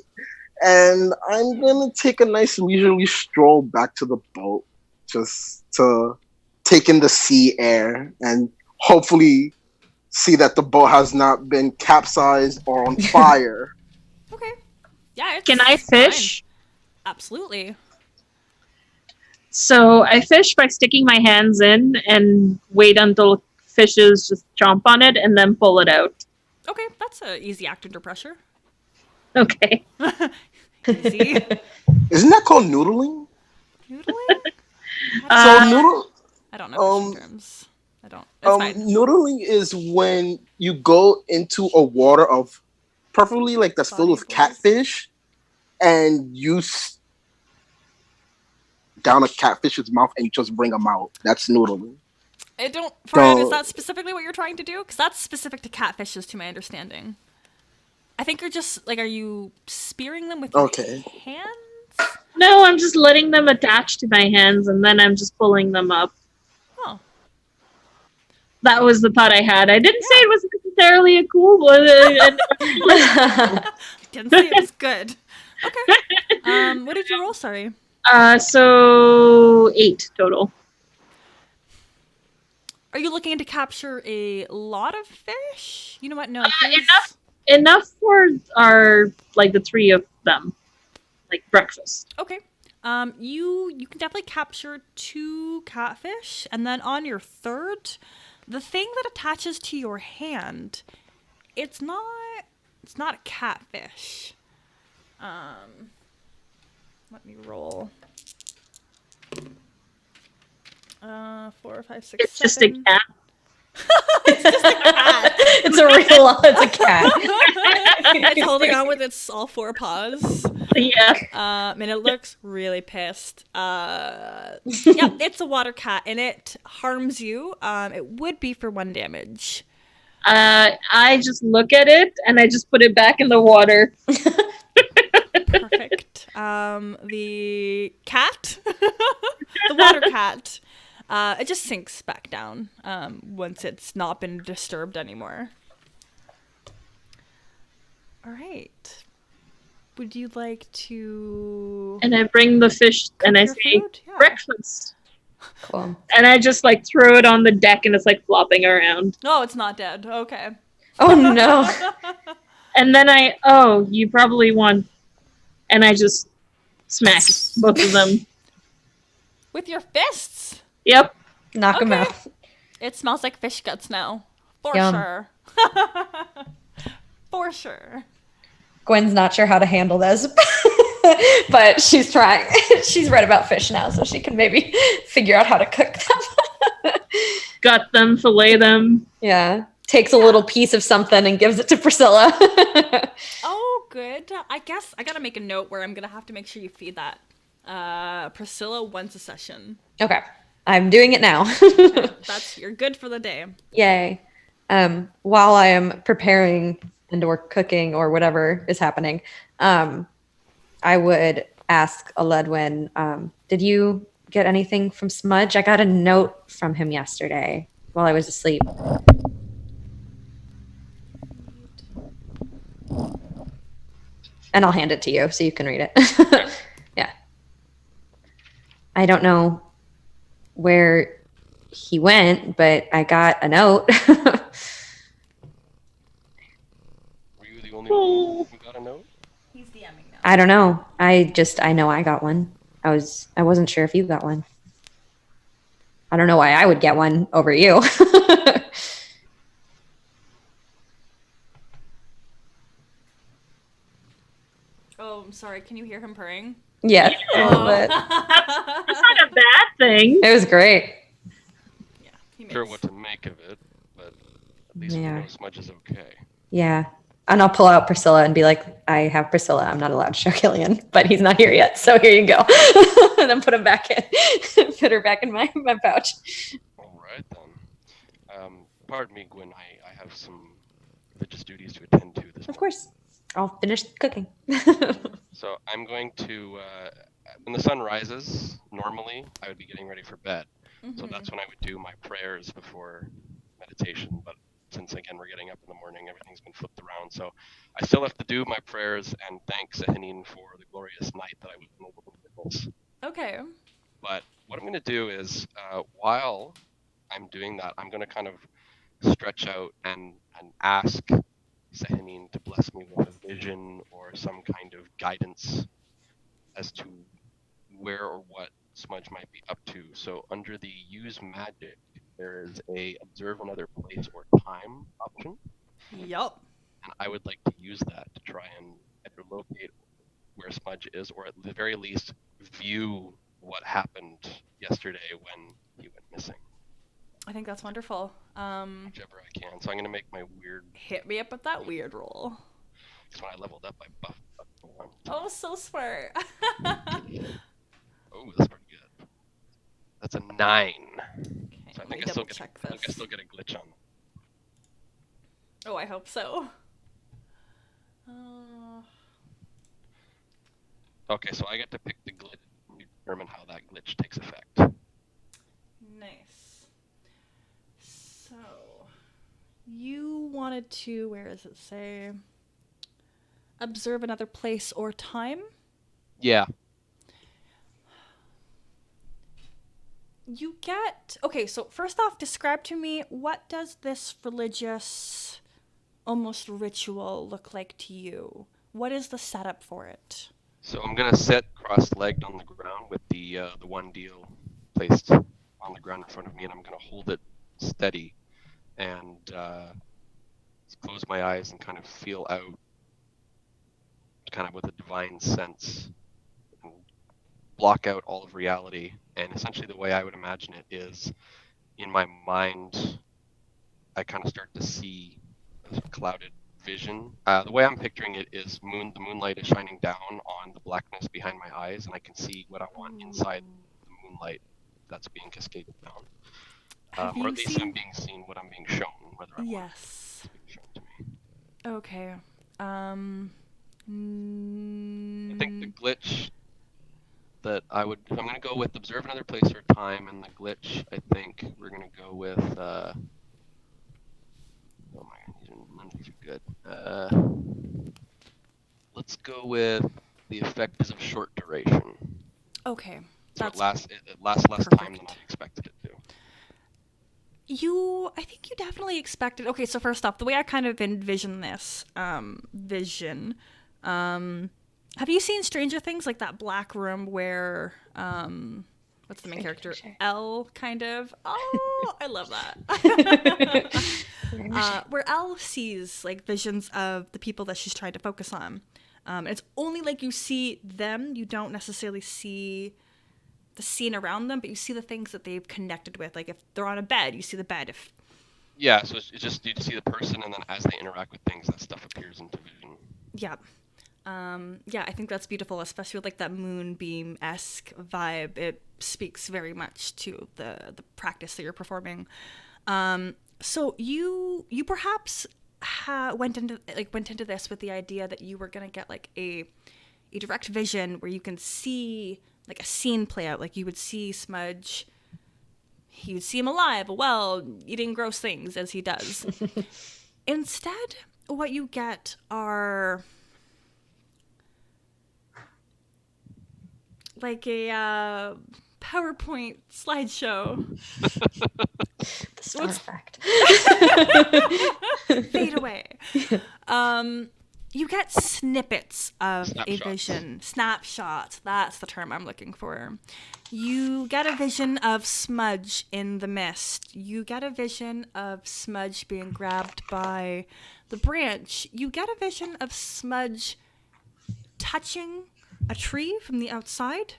and I'm gonna take a nice leisurely stroll back to the boat, just to take in the sea air and hopefully see that the boat has not been capsized or on fire. Okay. Yeah, it's Can I fine. fish? Absolutely. So I fish by sticking my hands in and wait until fishes just chomp on it and then pull it out. Okay, that's an easy act under pressure. Okay. Easy. Isn't that called noodling? Noodling? So noodle. I don't know fishing terms. I don't. It's fine. Noodling is when you go into a water of preferably like that's filled with Body catfish, and you down a catfish's mouth and you just bring them out. That's noodling. I don't. Brian, is So- that specifically what you're trying to do? Because that's specific to catfishes, to my understanding. I think you're just like, are you spearing them with your Okay. hands? No, I'm just letting them attach to my hands and then I'm just pulling them up. Oh, That was the thought I had. I didn't say it was necessarily a cool one. didn't say it was good. Okay. What did you roll? Sorry. So 8 total. Are you looking to capture a lot of fish? You know what? No. Enough for our the 3 of them, like breakfast. Okay. You can definitely capture 2 catfish, and then on your third, the thing that attaches to your hand, it's not a catfish. Let me roll. 4, 5, 6, It's just a 7. cat. It's a cat. It's holding on with its all 4 paws. Yeah. And it looks really pissed. Yeah, it's a water cat, and it harms you. It would be for 1 damage. I just look at it and I just put it back in the water. Perfect. The cat, the water cat, it just sinks back down once it's not been disturbed anymore. All right. Would you like to? And I bring the fish and I your say, food? Yeah. breakfast. Cool. And I just like throw it on the deck and it's like flopping around. No, it's not dead. Okay. Oh no. And then you probably want, and I just smack both of them. With your fists. Yep. Knock him Okay. out. It smells like fish guts now. For Yum. sure. For sure. Gwen's not sure how to handle this, but she's trying. She's read about fish now, so she can maybe figure out how to cook them. Gut them, fillet them. Yeah. Takes a little piece of something and gives it to Priscilla. Oh, good. I guess I gotta make a note where I'm gonna have to make sure you feed that. Priscilla once a session. Okay. I'm doing it now. You're good for the day. Yay. While I am preparing and or cooking or whatever is happening, I would ask Aledwin, did you get anything from Smudge? I got a note from him yesterday while I was asleep. And I'll hand it to you so you can read it. Yeah. I don't know where he went, but I got a note. Were you the only one who got a note? He's DMing now. I don't know. I know I got one. I wasn't sure if you got one. I don't know why I would get one over you. Oh, I'm sorry. Can you hear him purring? Yeah, a little bit. That's not a bad thing. It was great. Yeah, he makes. Sure what to make of it, but at least we Yeah. know Smudge is okay. Yeah. And I'll pull out Priscilla and be like, I have Priscilla. I'm not allowed to show Killian, but he's not here yet. So here you go. And then put him back in, put her back in my pouch. All right then. Pardon me, Gwen. I have some religious duties to attend to this Of course. I'll finish cooking. So I'm going to, when the sun rises, normally I would be getting ready for bed. So that's when I would do my prayers before meditation. But since again we're getting up in the morning, everything's been flipped around. So I still have to do my prayers and thank Sahanin for the glorious night that I was able to witness. Okay. But what I'm going to do is, while I'm doing that, I'm going to kind of stretch out and ask Sahanin to bless me with a vision or some kind of guidance as to where or what Smudge might be up to. So under the use magic, there is a observe another place or time option, Yup. and I would like to use that to try and either locate where Smudge is, or at the very least view what happened yesterday when he went missing, I think that's wonderful. whichever I can. So I'm gonna make my weird. Hit me up with that weird roll. Because when I leveled up, I buffed up the one. Oh, so smart. Oh, that's pretty good. That's a 9. Okay, So I let me think I still double get. check I think I this. still get a glitch on. Oh, I hope so. Uh, Okay, so I get to pick the glitch and determine how that glitch takes effect. nice. So, you wanted to, where does it say? Observe another place or time? Yeah. You get, okay, so first off, describe to me, what does this religious, almost ritual look like to you? What is the setup for it? So I'm gonna sit cross-legged on the ground with the one deal placed on the ground in front of me, and I'm gonna hold it steady and close my eyes and kind of feel out, kind of with a divine sense, and block out all of reality. And essentially, the way I would imagine it is, in my mind, I kind of start to see a clouded vision. The way I'm picturing it is the moonlight is shining down on the blackness behind my eyes, and I can see what I want inside the moonlight that's being cascaded down. Have Or you at least seen? I'm being seen what I'm being shown, whether I want Yes. it to be shown to me. Okay. I think the glitch that I'm going to go with observe another place or time, and the glitch, I think we're going to go with, oh my god, none of these are good. Let's go with the effect is of short duration. Okay. So That's it lasts less time than perfect. I expected it to. I think you definitely expected. Okay, so first off, the way I kind of envision this vision, have you seen Stranger Things, like that black room where, what's the main Stranger character? Things, sure. Elle, kind of. Oh, I love that. Where Elle sees like visions of the people that she's trying to focus on. It's only like you see them, you don't necessarily see the scene around them, but you see the things that they've connected with. Like if they're on a bed, you see the bed. If Yeah, so it's just you see the person, and then as they interact with things, that stuff appears into vision. yeah, yeah, I think that's beautiful, especially with like that moonbeam-esque vibe. It speaks very much to the practice that you're performing. So you perhaps went into this with the idea that you were gonna get like a direct vision where you can see like a scene play out. Like you would see Smudge, you would see him alive, well, eating gross things as he does. Instead, what you get are like a PowerPoint slideshow. The star effect. Fade away. You get snippets of a Snapshots. vision. Snapshots. That's the term I'm looking for. You get a vision of Smudge in the mist. You get a vision of Smudge being grabbed by the branch. You get a vision of Smudge touching a tree from the outside.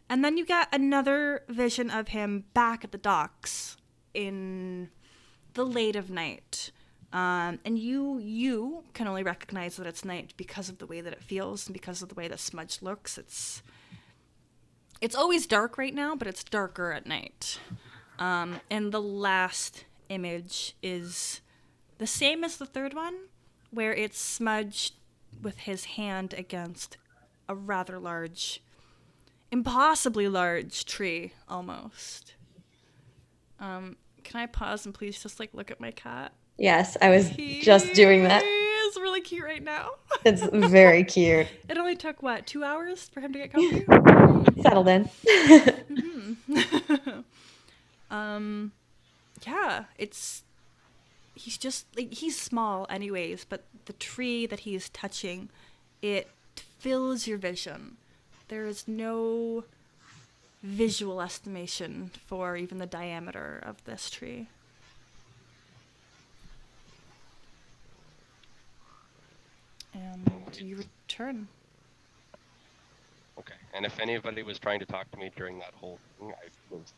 And then you get another vision of him back at the docks in the late of night. And you can only recognize that it's night because of the way that it feels and because of the way that Smudge looks. It's always dark right now, but it's darker at night. And the last image is the same as the third one, where it's Smudge with his hand against a rather large, impossibly large tree, almost. Can I pause and please just like look at my cat? Yes, I was just doing that. He is really cute right now. It's very cute. It only took, what, 2 hours for him to get comfy? Settled in. Yeah, he's just, like, he's small anyways, but the tree that he's touching, it fills your vision. There is no visual estimation for even the diameter of this tree. And you return. Okay. And if anybody was trying to talk to me during that whole thing, I closed.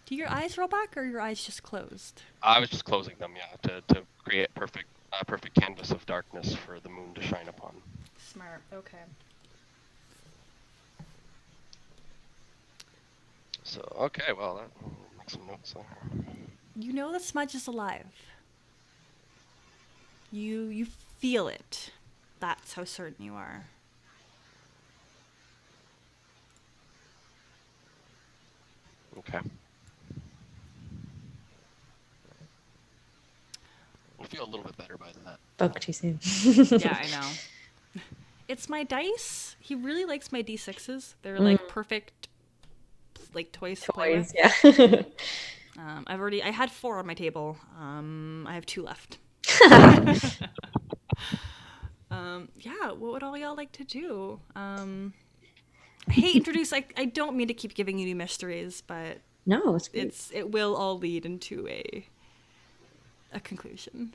Do your eyes roll back, or your eyes just closed? I was just closing them, yeah, to create perfect canvas of darkness for the moon to shine upon. Smart. Okay. So okay, well, that make some notes there. You know that Smudge is alive. You feel it. That's how certain you are. Okay. I feel a little bit better by that. Spoke too soon. Yeah, I know. It's my dice. He really likes my D6s. They're like perfect, like toys to play with. Yeah. I had 4 on my table. I have 2 left. Yeah, what would all y'all like to do? I hate introduce. I don't mean to keep giving you new mysteries, but No, it's great. it will all lead into a conclusion.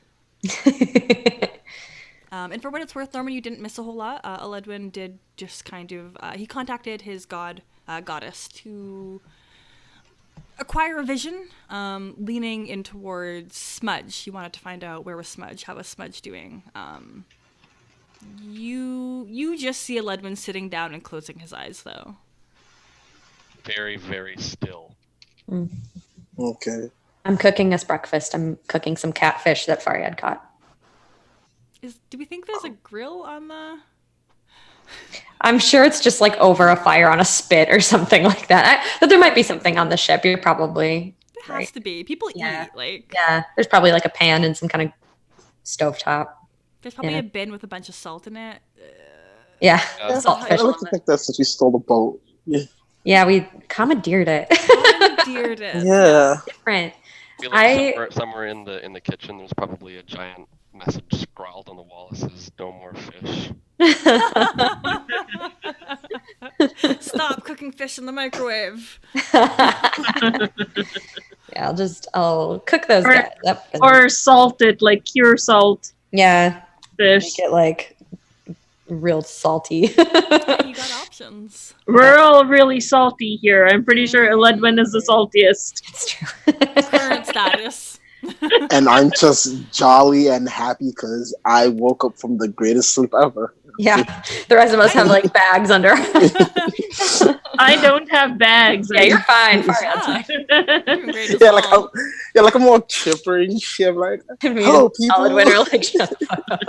And for what it's worth, Norman, you didn't miss a whole lot. Aledwin did just kind of he contacted his goddess to acquire a vision, leaning in towards Smudge. He wanted to find out where was Smudge, how was Smudge doing. You just see Aledwin sitting down and closing his eyes, though. Very, very still. Okay. I'm cooking us breakfast. I'm cooking some catfish that Faryad caught. Do we think there's a grill on the... I'm sure it's just like over a fire on a spit or something like that. But there might be something on the ship. You're probably There has right. to be. People Yeah. eat, like... Yeah, there's probably like a pan and some kind of stovetop. There's probably Yeah. a bin with a bunch of salt in it. Yeah, Yeah. saltfish. I like to think that since we stole the boat. Yeah. Yeah, we commandeered it. Commandeered it. Yeah. Different. I feel like I- somewhere in the kitchen, there's probably a giant message scrawled on the wall that says "No more fish." Stop cooking fish in the microwave. Yeah, I'll cook those Or- guys up. And, Or salted, like cure salt yeah, fish. make it like real salty. You got options. We're all really salty here. I'm pretty sure Aledwin is the saltiest. It's true. Current status. And I'm just jolly and happy because I woke up from the greatest sleep ever. Yeah, the rest of us have like bags under. I don't have bags. Yeah, you're fine. Yeah. You're doing great as Yeah, like well. I'm all chipper and shit. Like, Me and hello, people. Solid winner, like shut the fuck up.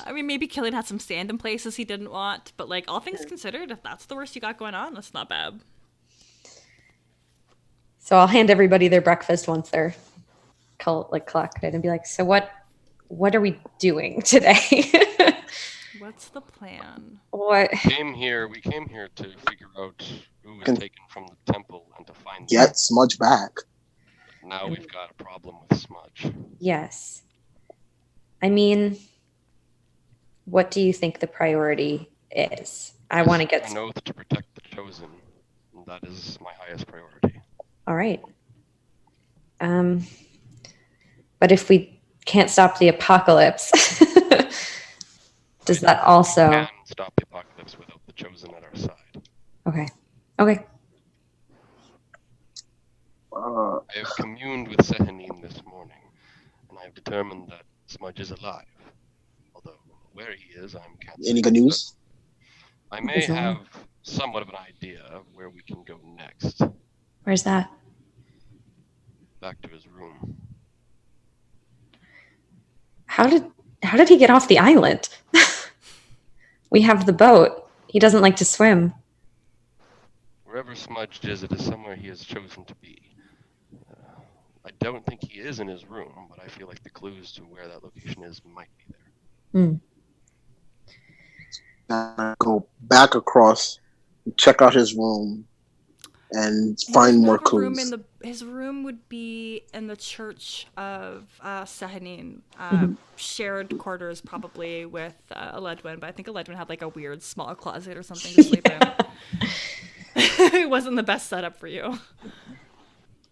I mean, maybe Killian had some sand in places he didn't want, but like all things considered, if that's the worst you got going on, that's not bad. So I'll hand everybody their breakfast once they're collected and be like, so what are we doing today? What's the plan? What? We came here to figure out who was Can- taken from the temple and to find them. Get Smudge back. Now we've got a problem with Smudge. Yes. I mean, what do you think the priority is? I want to get an oath to protect the chosen. And that is my highest priority. all right. But if we can't stop the apocalypse, does that also? Can stop the apocalypse without the chosen at our side. Okay. Okay. I have communed with Sehanin this morning, and I have determined that Smudge is alive. Although where he is, I can't say. Any good news? But I may Is that- have somewhat of an idea of where we can go next. Where's that? Back to his room. How did he get off the island? We have the boat. He doesn't like to swim. Wherever Smudge is, it is somewhere he has chosen to be. I don't think he is in his room, but I feel like the clues to where that location is might be there. Go back across, check out his room, and find There's more not a room clues. his room would be in the church of Sehanin. Shared quarters probably with Aledwin, but I think Aledwin had like a weird small closet or something to sleep in. It wasn't the best setup for you.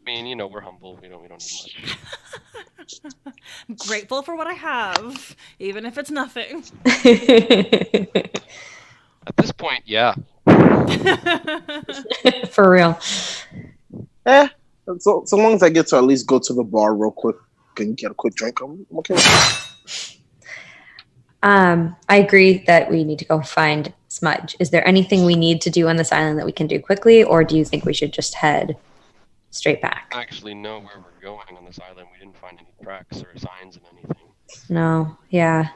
I mean, we're humble. We don't need much. I'm grateful for what I have, even if it's nothing. At this point, yeah. For real. So long as I get to at least go to the bar real quick and get a quick drink, I'm okay with that. I agree that we need to go find Smudge. Is there anything we need to do on this island that we can do quickly, or do you think we should just head straight back? I actually know where we're going on this island. We didn't find any tracks or signs of anything. No. Yeah.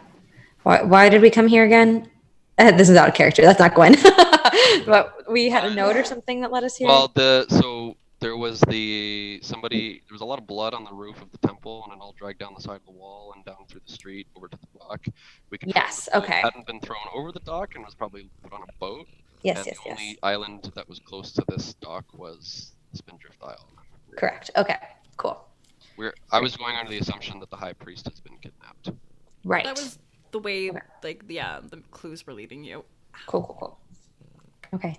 Why did we come here again? This is out of character. That's not Gwen. But we had a note or something that led us here. Well, there was a lot of blood on the roof of the temple, and it all dragged down the side of the wall and down through the street over to the dock. We confirmed Yes, that it okay. hadn't been thrown over the dock and was probably put on a boat. yes, and yes, the yes. only island that was close to this dock was Spindrift Isle. Correct. Okay. Cool. I was going under the assumption that the high priest has been kidnapped. Right. That was the way, Okay. like, the clues were leading you. Cool. Okay.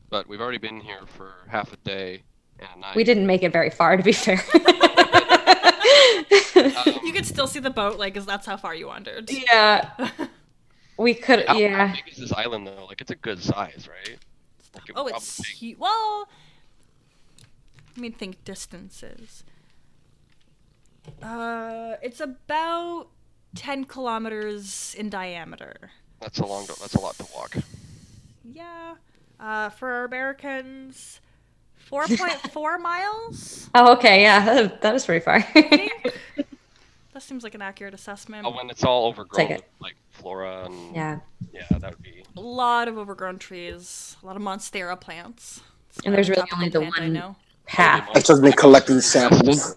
But we've already been here for half a day, And We didn't make it very far, to be fair. You could still see the boat, like, 'cause that's how far you wandered. Yeah. We could, How yeah. big is this island though? Like, it's a good size, right? Like, it Oh, would it's probably- well. Let me think distances. It's about 10 kilometers in diameter. That's a that's a lot to walk. Yeah. For Americans, 4.4 miles. Oh, okay, yeah, that is pretty far. I think. That seems like an accurate assessment. Oh, when it's all overgrown it. with like flora and Yeah. that would be. A lot of overgrown trees, a lot of monstera plants. It's And there's a really tropical only the plant, I one know. path. I've just been collecting samples.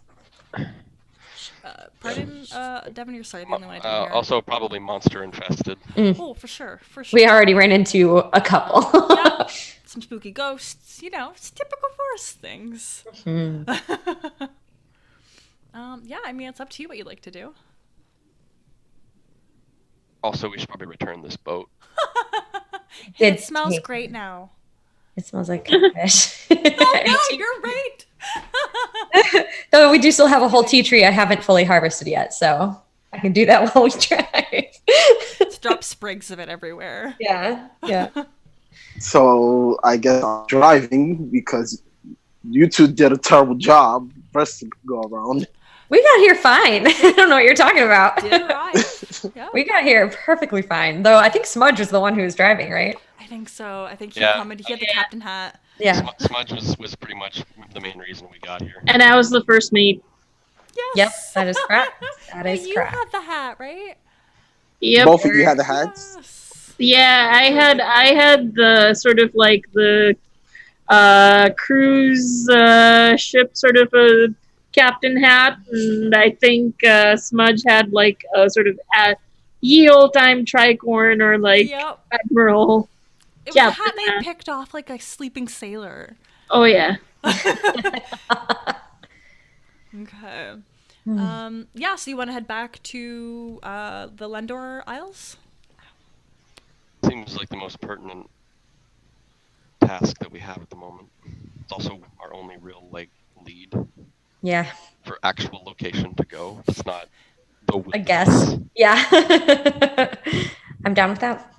Pardon, Devin, you're sorry, the only one I didn't hear. Also, probably monster infested. Oh, for sure, for sure. We already ran into a couple. Yeah, some spooky ghosts, you know, it's typical forest things. Hmm. Yeah, I mean, it's up to you what you'd like to do. Also, we should probably return this boat. Hey, it It's- smells hey. great now. It smells like fish. Oh no, you're right. Though we do still have a whole tea tree I haven't fully harvested yet, so I can do that while we try. Just drop sprigs of it everywhere. Yeah, yeah. So I guess I'm driving because you two did a terrible job first go around. We got here fine. I don't know what you're talking about. Did right. Yeah. We got here perfectly fine. Though I think Smudge was the one who was driving, right? I think so. I think he Yeah. commented. He had the captain hat. Yeah. Smudge was pretty much the main reason we got here. And I was the first mate. Yes. Yep, that is correct. That Wait, is you correct. had the hat, right? Yep. Both of you had the hats. Yes. Yeah, I had the sort of like the cruise ship sort of a captain hat, and I think Smudge had like a sort of ye old time tricorn or like Yep. admiral. It was a hat captain they hat. picked off like a sleeping sailor. Oh yeah. Okay. Hmm. Yeah, so you want to head back to the Lendor Isles? Seems like the most pertinent task that we have at the moment. It's also our only real like lead Yeah, for actual location to go. It's not the I guess. Yeah. I'm down with that.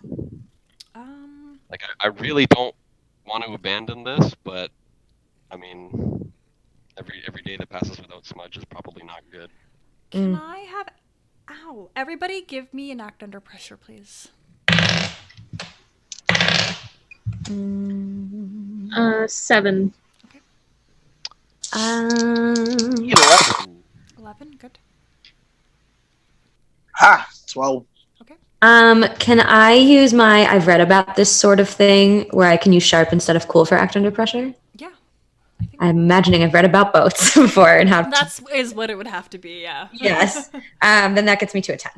Like I really don't want to abandon this, but I mean, every day that passes without Smudge is probably not good. Can I have... Ow. Everybody give me an act under pressure, please. 7. 11. 11, good. Ha! 12. Can I use my I've read about this sort of thing where I can use sharp instead of cool for act under pressure? Yeah. I'm imagining I've read about boats before and how That's is what it would have to be, yeah. Yes. Then that gets me to a 10.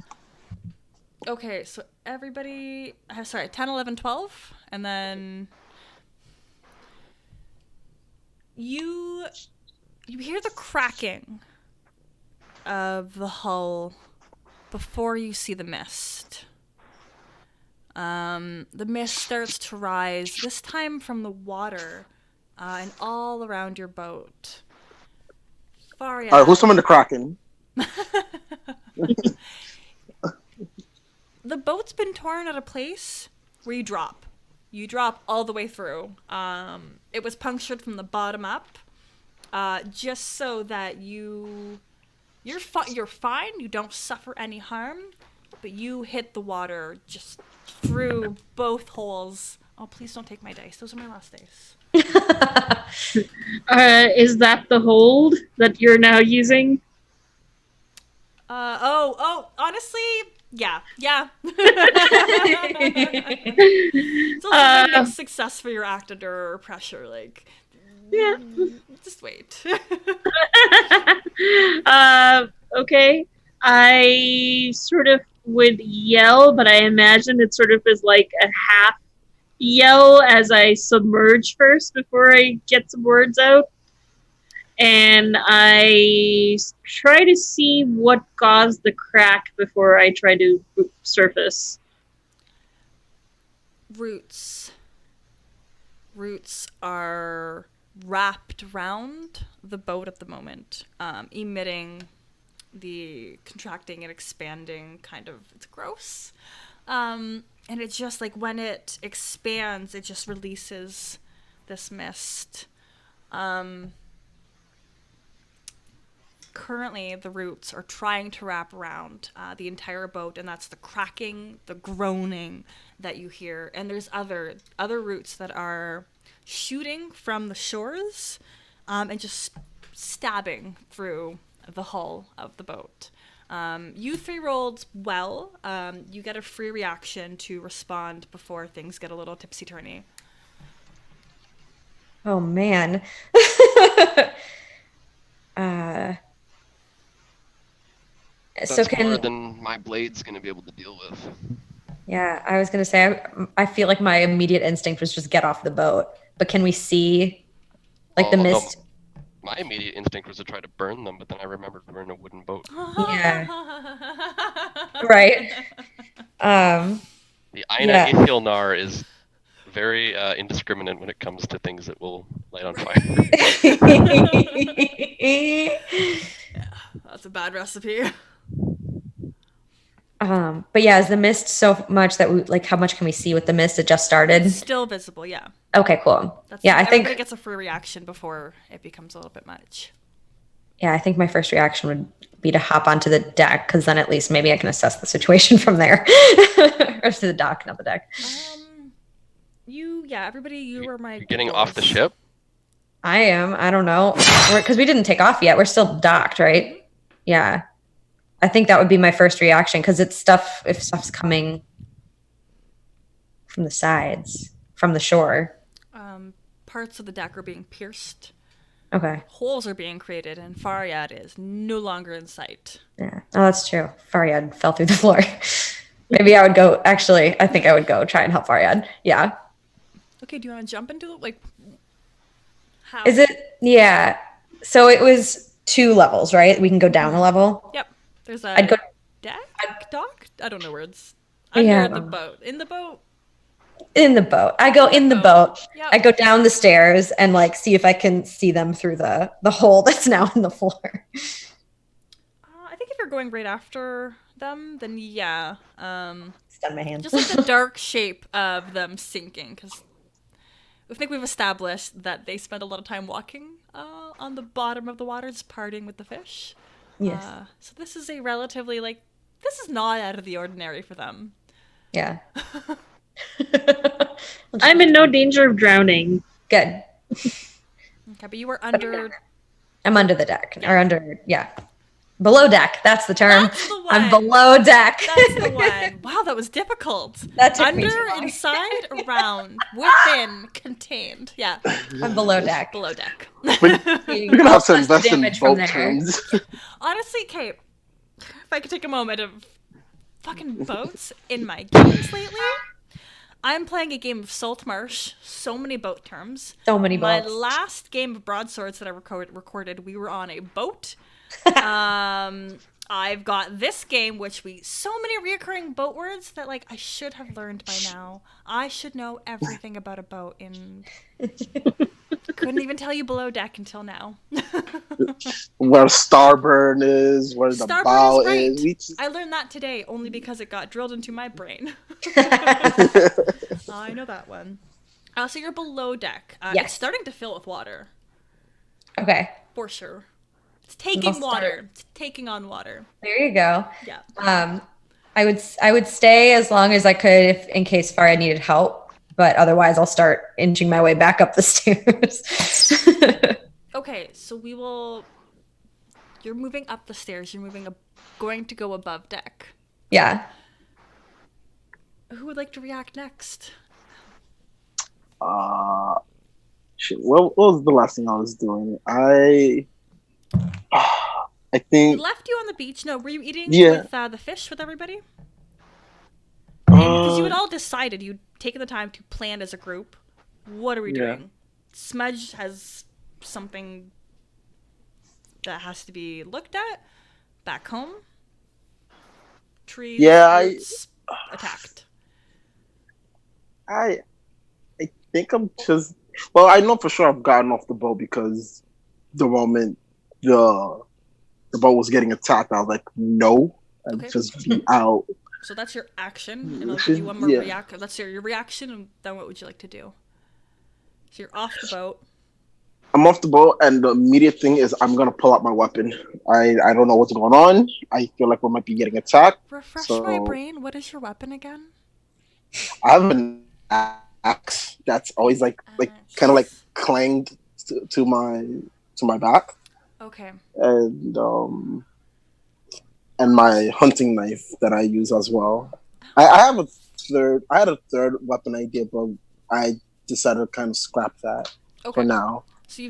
Okay, so everybody... sorry, 10, 11, 12, and then... You hear the cracking of the hull before you see the mist. The mist starts to rise, this time from the water, and all around your boat. Faria. All right, who's summoned the Kraken? The boat's been torn at a place where you drop. You drop all the way through. It was punctured from the bottom up, just so that you're fine. You don't suffer any harm, but you hit the water just through both holes. Oh, please don't take my dice. Those are my last dice. Is that the hold that you're now using? Honestly, yeah. It's also a mixed success for your act under pressure. Like, Yeah. just wait. Okay. I sort of would yell, but I imagine it sort of is like a half yell as I submerge first before I get some words out. And I try to see what caused the crack before I try to surface. Roots. Roots are wrapped around the boat at the moment, emitting the contracting and expanding kind of, it's gross. And it's just like when it expands, it just releases this mist. Currently, the roots are trying to wrap around the entire boat, and that's the cracking, the groaning that you hear. And there's other roots that are shooting from the shores and just stabbing through the hull of the boat. You 3 rolled well. You get a free reaction to respond before things get a little tipsy-turny. Oh man. That's So more than my blade's going to be able to deal with. yeah, I was gonna say I feel like my immediate instinct was just get off the boat, but can we see like the Oh, no, mist? my immediate instinct was to try to burn them, but then I remembered we're in a wooden boat. Yeah. Right. The Aina Yeah. Ithilnar is very indiscriminate when it comes to things that will light on fire. That's a bad recipe. But yeah, is the mist so much that we like? How much can we see with the mist? It just started. Still visible, yeah. Okay, cool. That's Yeah, I everybody think. gets a free reaction before it becomes a little bit much. Yeah, I think my first reaction would be to hop onto the deck because then at least maybe I can assess the situation from there, or to the dock, not the deck. Everybody, you were my. You're getting off the ship? I am. I don't know because we didn't take off yet. We're still docked, right? Yeah. I think that would be my first reaction because it's stuff. If stuff's coming from the sides, from the shore. Parts of the deck are being pierced. Okay. Holes are being created, and Faryad is no longer in sight. Yeah. Oh, that's true. Faryad fell through the floor. Maybe I would go. Actually, I think I would go try and help Faryad. Yeah. Okay, do you want to jump into it? Like, how? Is it? Yeah. So it was 2 levels, right? We can go down a level. Yep. There's a I'd go. dock? I don't know words. Yeah. Under the boat. In the boat? In the boat. I go in the boat. Yep. I go down the stairs and like see if I can see them through the hole that's now in the floor. I think if you're going right after them, then yeah. Stun my hands. Just like the dark shape of them sinking, because I think we've established that they spend a lot of time walking on the bottom of the waters, partying with the fish. Yes. So this is a relatively, this is not out of the ordinary for them. Yeah. I'm in no danger of drowning. Good. Okay, but you were under. I'm under the deck. Or under, yeah. Below deck. That's the term. That's the one. I'm below deck. That's the one. Wow, that was difficult. That took me Under, too long. inside, around, within, contained. Yeah, I'm below deck. below deck. We're gonna have to invest in Damage from boat there. terms. Honestly, Kate, if I could take a moment of fucking boats in my games lately, I'm playing a game of Saltmarsh. So many boat terms. So many My boats. last game of Broadswords that I recorded, we were on a boat. I've got this game, which so many reoccurring boat words that I should have learned by now. I should know everything about a boat, and couldn't even tell you below deck until now. Where starboard is, where the Starboard bow is right. is. We just- I learned that today only because it got drilled into my brain. I know that one. So you're below deck. Yes. It's starting to fill with water, Okay. for sure. It's taking I'll water. start. It's taking on water. There you go. Yeah. I would stay as long as I could in case Faria needed help, but otherwise I'll start inching my way back up the stairs. Okay, so you're moving up the stairs. You're going to go above deck. Yeah. Who would like to react next? Shit. What was the last thing I was doing? I We think. left you on the beach. No, were you eating Yeah. with the fish with everybody? Because you had Uh, all decided, you'd taken the time to plan as a group. What are we Yeah. doing? Smudge has something that has to be looked at. Back home. Trees. Yeah, roots, attacked. I think I'm just Well, I know for sure I've gotten off the boat because the moment the boat was getting attacked, I was like, no, and Okay. just be out. So that's your action, and I'll give you one more Yeah. react. That's your reaction, and then what would you like to do? So you're off the boat. I'm off the boat, and the immediate thing is I'm gonna pull out my weapon. I don't know what's going on. I feel like we might be getting attacked. Refresh So my brain. What is your weapon again? I have an axe that's always like kind of like clanged to my back, Okay. and my hunting knife that I use as well. I have a third. I had a third weapon idea, but I decided to kind of scrap that Okay. for now. So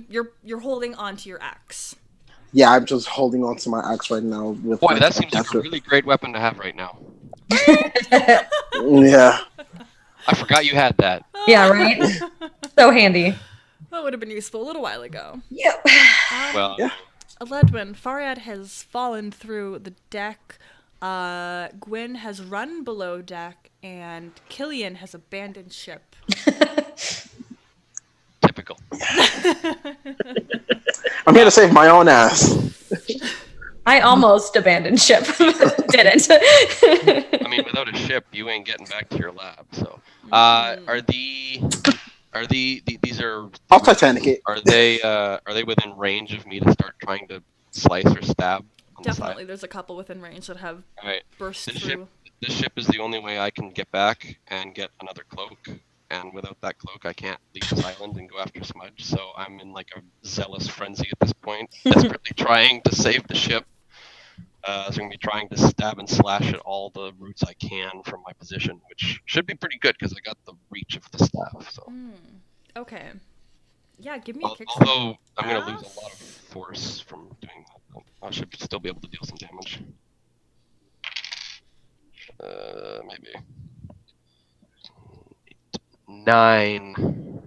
you're holding on to your axe. Yeah, I'm just holding on to my axe right now. With Boy, my- that seems like that's a it. really great weapon to have right now. Yeah. I forgot you had that. Yeah, right? So handy. That would have been useful a little while ago. Yep. Well, Yeah. Aledwin, Faryad has fallen through the deck. Gwyn has run below deck, and Killian has abandoned ship. typical. I'm here to save my own ass. I almost abandoned ship. Didn't. I mean, without a ship, you ain't getting back to your lab. So, these are I'll Titanic it. are they within range of me to start trying to slice or stab on Definitely, there's a couple within range that have the side? All right. burst This through. ship is the only way I can get back and get another cloak. And without that cloak, I can't leave this island and go after Smudge. So I'm in like a zealous frenzy at this point, desperately trying to save the ship. So I'm gonna be trying to stab and slash at all the routes I can from my position, which should be pretty good because I got the reach of the staff. So, Okay. Yeah, give me a kick. although I'm gonna lose a lot of force from doing that, I should still be able to deal some damage. Maybe 9.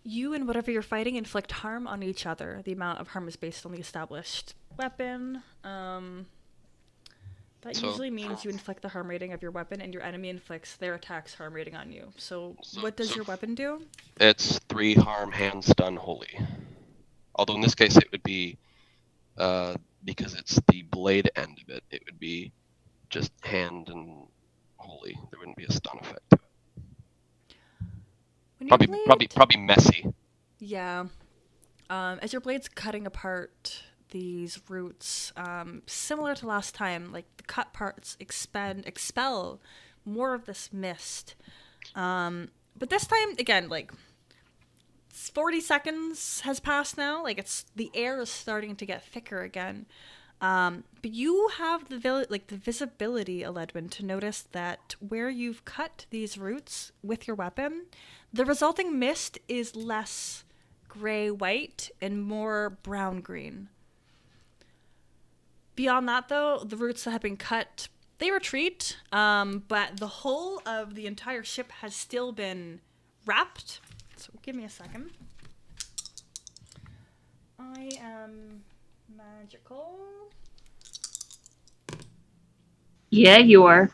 You and whatever you're fighting inflict harm on each other. The amount of harm is based on the established weapon. That So- usually means you inflict the harm rating of your weapon, and your enemy inflicts their attack's harm rating on you. So what does your weapon do? It's 3 harm, hand, stun, holy. Although in this case it would be, because it's the blade end of it, it would be just hand and holy. There wouldn't be a stun effect to it. When your blade- Probably messy. Yeah. As your blade's cutting apart these roots, similar to last time, like the cut parts expel more of this mist. But this time, again, like 40 seconds has passed now. Like the air is starting to get thicker again. But you have the visibility, Aledwin, to notice that where you've cut these roots with your weapon, the resulting mist is less gray-white and more brown-green. Beyond that, though, the roots that have been cut, they retreat, but the whole of the entire ship has still been wrapped. So give me a second. I am magical. Yeah, you are.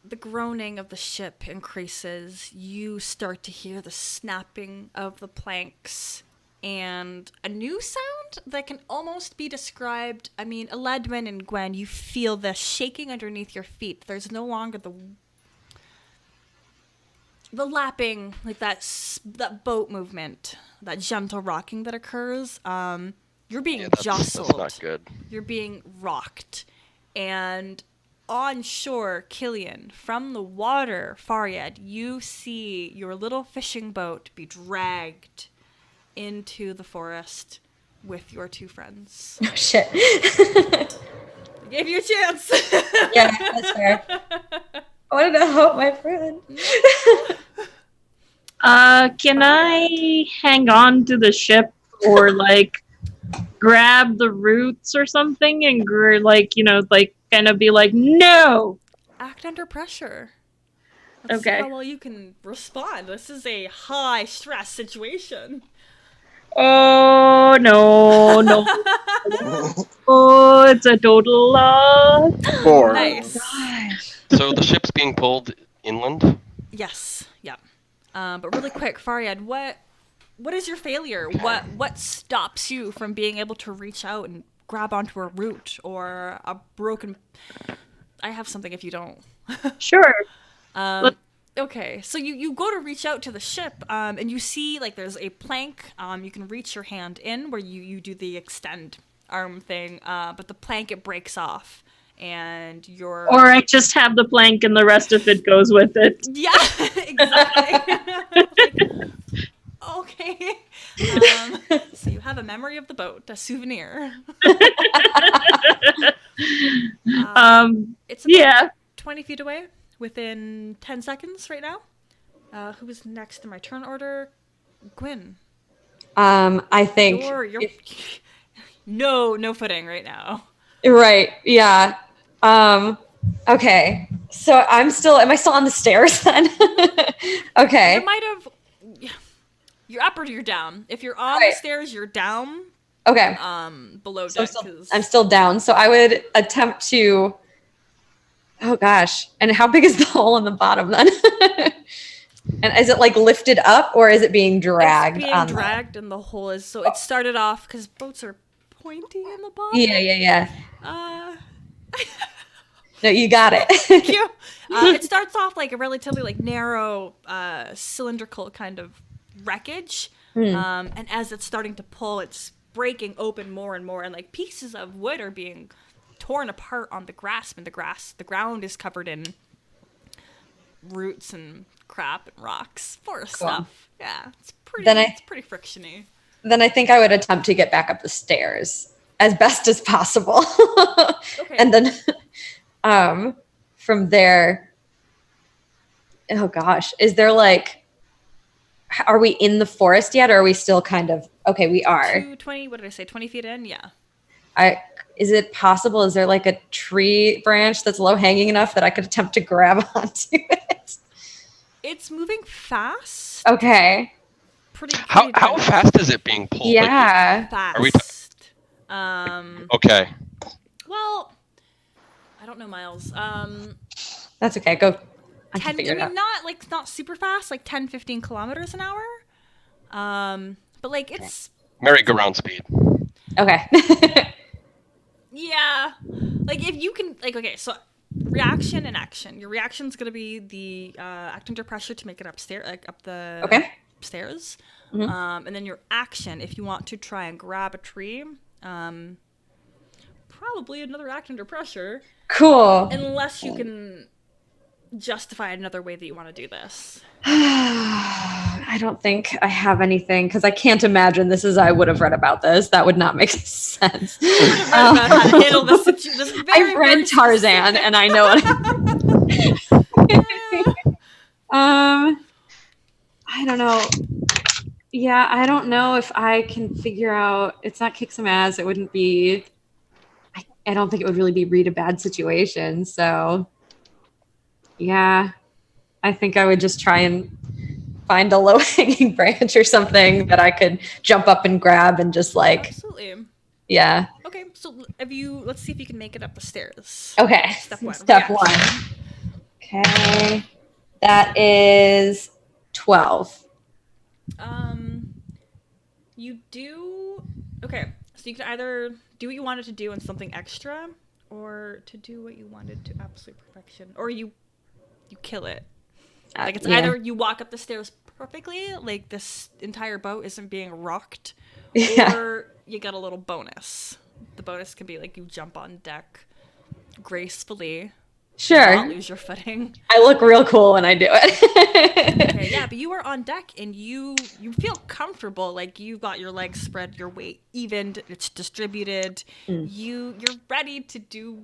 The groaning of the ship increases. You start to hear the snapping of the planks and a new sound that can almost be described. I mean, Aledwin and Gwen, you feel the shaking underneath your feet. There's no longer the lapping, like that boat movement, that gentle rocking that occurs. You're being jostled. That's not good. You're being rocked. And on shore, Killian, from the water, Faryad, you see your little fishing boat be dragged into the forest with your 2 friends. Oh, shit. Gave you a chance. Yeah, that's fair. I wanted to help my friend. Can I hang on to the ship or like grab the roots or something and kind of be like, no. Act under pressure. Let's Okay. see how well you can respond. This is a high stress situation. Oh no. Oh, it's a total loss. 4. Nice. So the ship's being pulled inland. Yes. Yeah. But really quick, Faryad, what is your failure? What stops you from being able to reach out and grab onto a root or a broken? I have something if you don't. Sure. Okay, so you go to reach out to the ship, and you see like there's a plank. You can reach your hand in where you do the extend arm thing, but the plank it breaks off, and you're Or I just have the plank and the rest of it goes with it. yeah, exactly. Okay. So you have a memory of the boat, a souvenir. It's about Yeah. 20 feet away, within 10 seconds right now. Who is next in my turn order? Gwyn. I think You're no footing right now. right. Yeah. Okay. So am I still on the stairs then? Okay. You might have. You're up or you're down. If you're on Right. the stairs, you're down. Okay. Below So deck. 'Cause I'm still down. So I would attempt to. Oh gosh. And how big is the hole in the bottom then? And is it like lifted up or is it being dragged? It's being on the- dragged, and the hole is so it started off because boats are pointy in the bottom. Yeah. Uh, No, you got it. Thank you. It starts off like a relatively like narrow, cylindrical kind of wreckage, and as it's starting to pull, it's breaking open more and more, and like pieces of wood are being torn apart on the grass, and the ground is covered in roots and crap and rocks, forest Cool. stuff. Yeah, it's pretty. Then It's pretty frictiony. Then I think I would attempt to get back up the stairs as best as possible. Okay. And then from there, oh gosh, is there like, are we in the forest yet or are we still kind of, okay, we are. 20, what did I say? 20 feet in? Yeah. Is it possible? Is there like a tree branch that's low hanging enough that I could attempt to grab onto it? It's moving fast. Okay. Pretty How dynamic. fast is it being pulled? Like, Yeah. Fast. Are we okay. Well, I don't know, Miles. That's okay. Go. I can 10, figure it out. not super fast, like 10, 15 kilometers an hour. But like it's, Merry-go-round speed. Okay. yeah. Like if you can, like, okay, so reaction and action. Your reaction's gonna be the act under pressure to make it upstairs, like up the Okay. stairs. Mhm. And then your action, if you want to try and grab a tree, probably another act under pressure, Cool. unless you can justify another way that you want to do this. I don't think I have anything because I can't imagine this is. I would have read about this. That would not make sense. Read about how to handle this this very, I've very read Tarzan and I know it. I don't know. Yeah, I don't know if I can figure out. It's not kick some ass. It wouldn't be. I don't think it would really be read a bad situation. So, yeah, I think I would just try and find a low hanging branch or something that I could jump up and grab and just like, Absolutely. yeah. Okay, so let's see if you can make it up the stairs. Okay. Step one. Step Reaction. one. Okay. That is 12. You do okay. So you can either do what you wanted to do and something extra, or to do what you wanted to absolute perfection, or you kill it. Like it's Yeah. either you walk up the stairs perfectly, like this entire boat isn't being rocked, Yeah. or you get a little bonus. The bonus can be like you jump on deck gracefully, not Sure. lose your footing. I look real cool when I do it. Okay, yeah, but you are on deck and you feel comfortable, like you got your legs spread, your weight evened, it's distributed. You're ready to do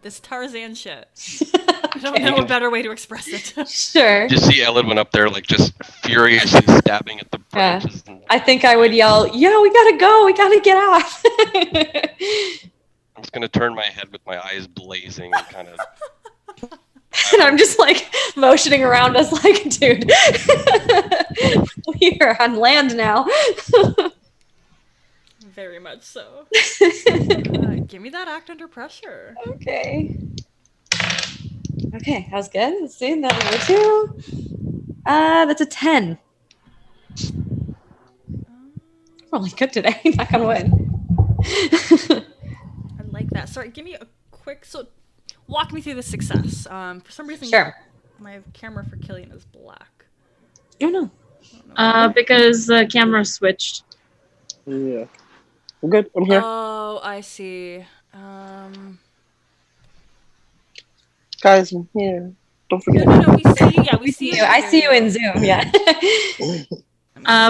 this Tarzan shit. I don't know a better way to express it. Sure. You see Ellen went up there like just furiously stabbing at the Yeah. branches. And I think I would yell, "Yo, we gotta go! We gotta get off!" I'm just gonna turn my head with my eyes blazing and kind of. And I'm just like motioning around us, like, "Dude, we are on land now." Very much so. Give me that act under pressure. Okay. Okay, that was good. Let's see, that number 2. That's a 10. Really good today. Knock on wood. I like that. Sorry, give me a quick. So, walk me through the success. For some reason, Sure. my camera for Killian is black. Oh no. Because the camera switched. Yeah. I'm good. I'm here. Oh, I see. Guys, I'm here. Don't No, forget. no, we see you. Yeah, we see you. I see you in Zoom, yeah.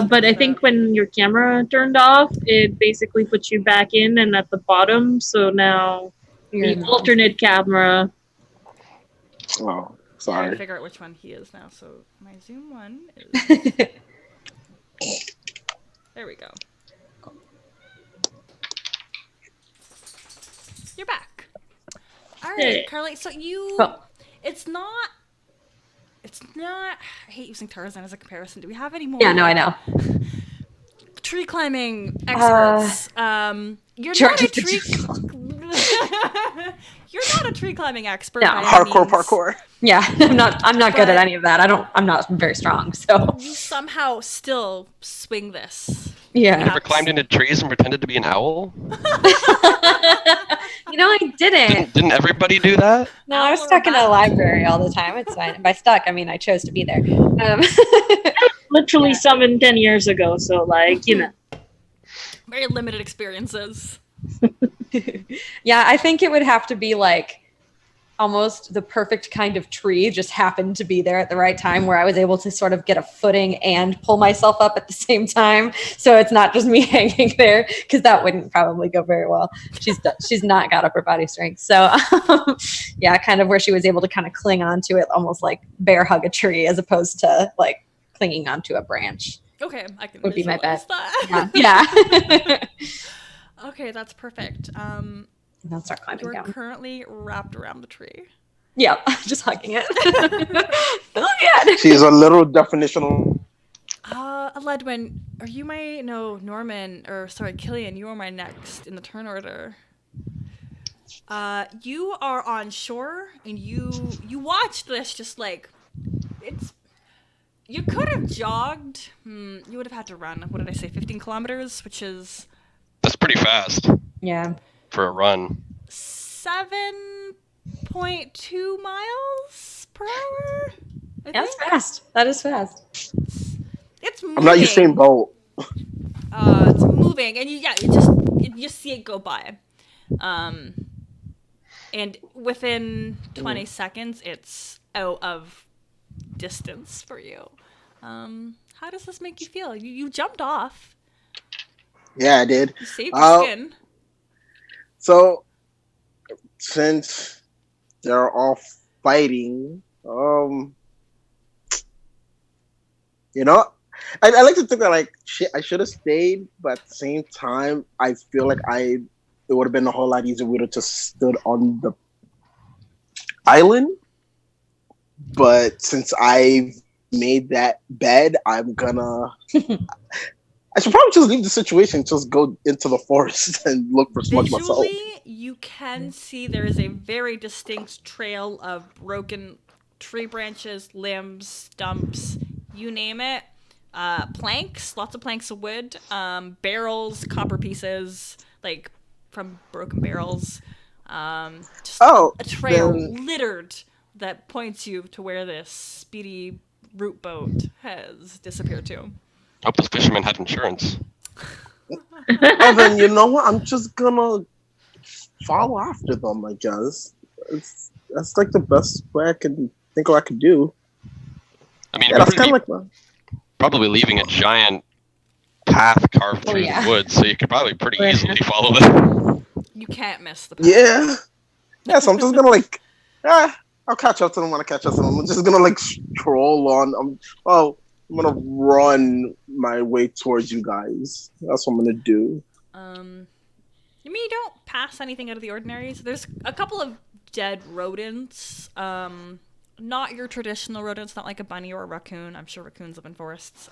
But I think when your camera turned off, it basically puts you back in and at the bottom. So now You're the alternate camera. Oh, Trying to sorry. figure out which one he is now. So my Zoom one is. There we go. You're back. All right, Hey. Carly. So you, Cool. it's not. I hate using Tarzan as a comparison. Do we have any more? Yeah, no, I know. Tree climbing experts. You're Sure, not a just- tree. You're not a tree climbing expert. No. by any Hardcore means. parkour. Yeah, I'm not good at But- any of that. I'm not very strong, so You somehow still swing this. yeah. Ever climbed into trees and pretended to be an owl? You know, I didn't. Didn't everybody do that? No, I was Owl or stuck in a bat? library all the time. It's fine. By stuck, I mean I chose to be there. Literally summoned 10 years ago. So, like, you know. Very limited experiences. Yeah, I think it would have to be like almost the perfect kind of tree just happened to be there at the right time where I was able to sort of get a footing and pull myself up at the same time. So it's not just me hanging there because that wouldn't probably go very well. She's not got upper body strength. So yeah, kind of where she was able to kind of cling onto it, almost like bear hug a tree as opposed to like clinging onto a branch. Okay, I can Would be my visualize bet. that. Yeah. Okay, that's perfect. And I'll start climbing You're down. currently wrapped around the tree. Yeah, just hugging it. Look at She's a little definitional. Ledwin, are you my Norman or sorry, Killian, you are my next in the turn order. You are on shore and you watch this just like it's you could have jogged. You would have had to run. What did I say? 15 kilometers, which is That's pretty fast Yeah. for a run. 7.2 miles per hour. I That's think. fast. That is fast. It's moving. I'm not Usain Bolt. It's moving, and you see it go by, and within 20 seconds, it's out of distance for you. How does this make you feel? You jumped off. Yeah, I did. You saved your skin. So, since they're all fighting, you know, I like to think that like shit, I should have stayed, but at the same time, I feel like it would have been a whole lot easier if we would have just stood on the island. But since I made that bed, I'm gonna. I should probably just leave the situation, just go into the forest and look for Smudge myself. Visually, you can see there is a very distinct trail of broken tree branches, limbs, stumps, you name it. Planks, lots of planks of wood, barrels, copper pieces, like from broken barrels. Just Oh, a trail then- littered that points you to where this speedy root boat has disappeared to. Hope those fishermen had insurance. Oh, then you know what? I'm just gonna follow after them. I guess that's like the best way I can think I could do. I mean, Yeah, you're that's kind probably, of like my. probably leaving a giant path carved Oh, through yeah. the woods, so you could probably pretty Yeah. easily follow them. You can't miss the path. Yeah. Yeah, so I'm just gonna like, I'll catch up to them when I catch up to them. I'm just gonna like stroll on. I'm gonna run my way towards you guys. That's what I'm gonna do. I mean, you don't pass anything out of the ordinary. So there's a couple of dead rodents. Not your traditional rodents, not like a bunny or a raccoon. I'm sure raccoons live in forests.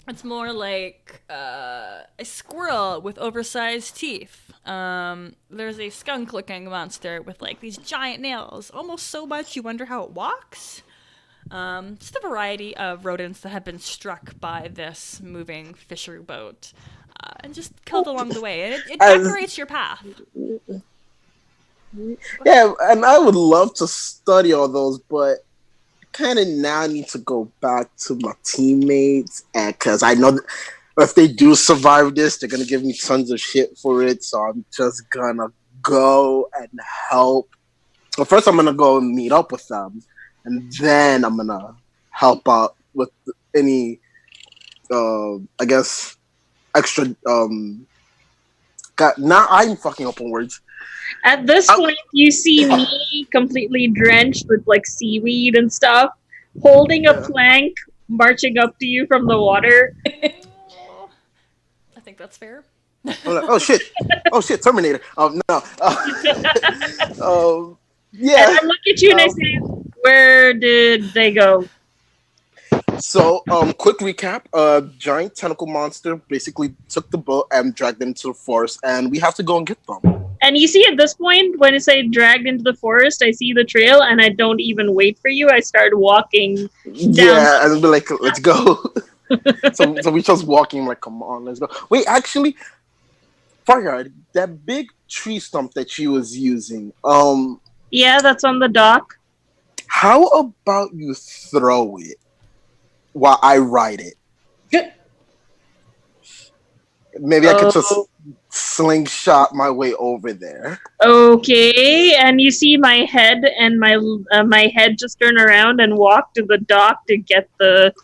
It's more like a squirrel with oversized teeth. There's a skunk-looking monster with like these giant nails, almost so much you wonder how it walks. Just a variety of rodents that have been struck by this moving fishery boat and just killed along the way. And it decorates your path. Yeah, and I would love to study all those, but kind of now need to go back to my teammates, and because I know that if they do survive this, they're gonna give me tons of shit for it. So I'm just gonna go and help. Well, first I'm gonna go and meet up with them, and then I'm gonna help out with any, I guess, extra. God, now I'm fucking up on words. At this point, you see me completely drenched with like seaweed and stuff, holding a plank, marching up to you from the water. I think that's fair. I'm like, oh shit, Terminator. No. Yeah. And I look at you and I say, "Where did they go?" So, quick recap. Giant tentacle monster basically took the boat and dragged them into the forest, and we have to go and get them. And you see, at this point, when I say dragged into the forest, I see the trail, and I don't even wait for you. I start walking. Yeah, and be like, let's go. so we just walking like, come on, let's go. Wait, actually, Farhad, that big tree stump that she was using, Yeah, that's on the dock. how about you throw it while I ride it? Maybe I could just slingshot my way over there. Okay, and you see my head and my head just turn around and walk to the dock to get the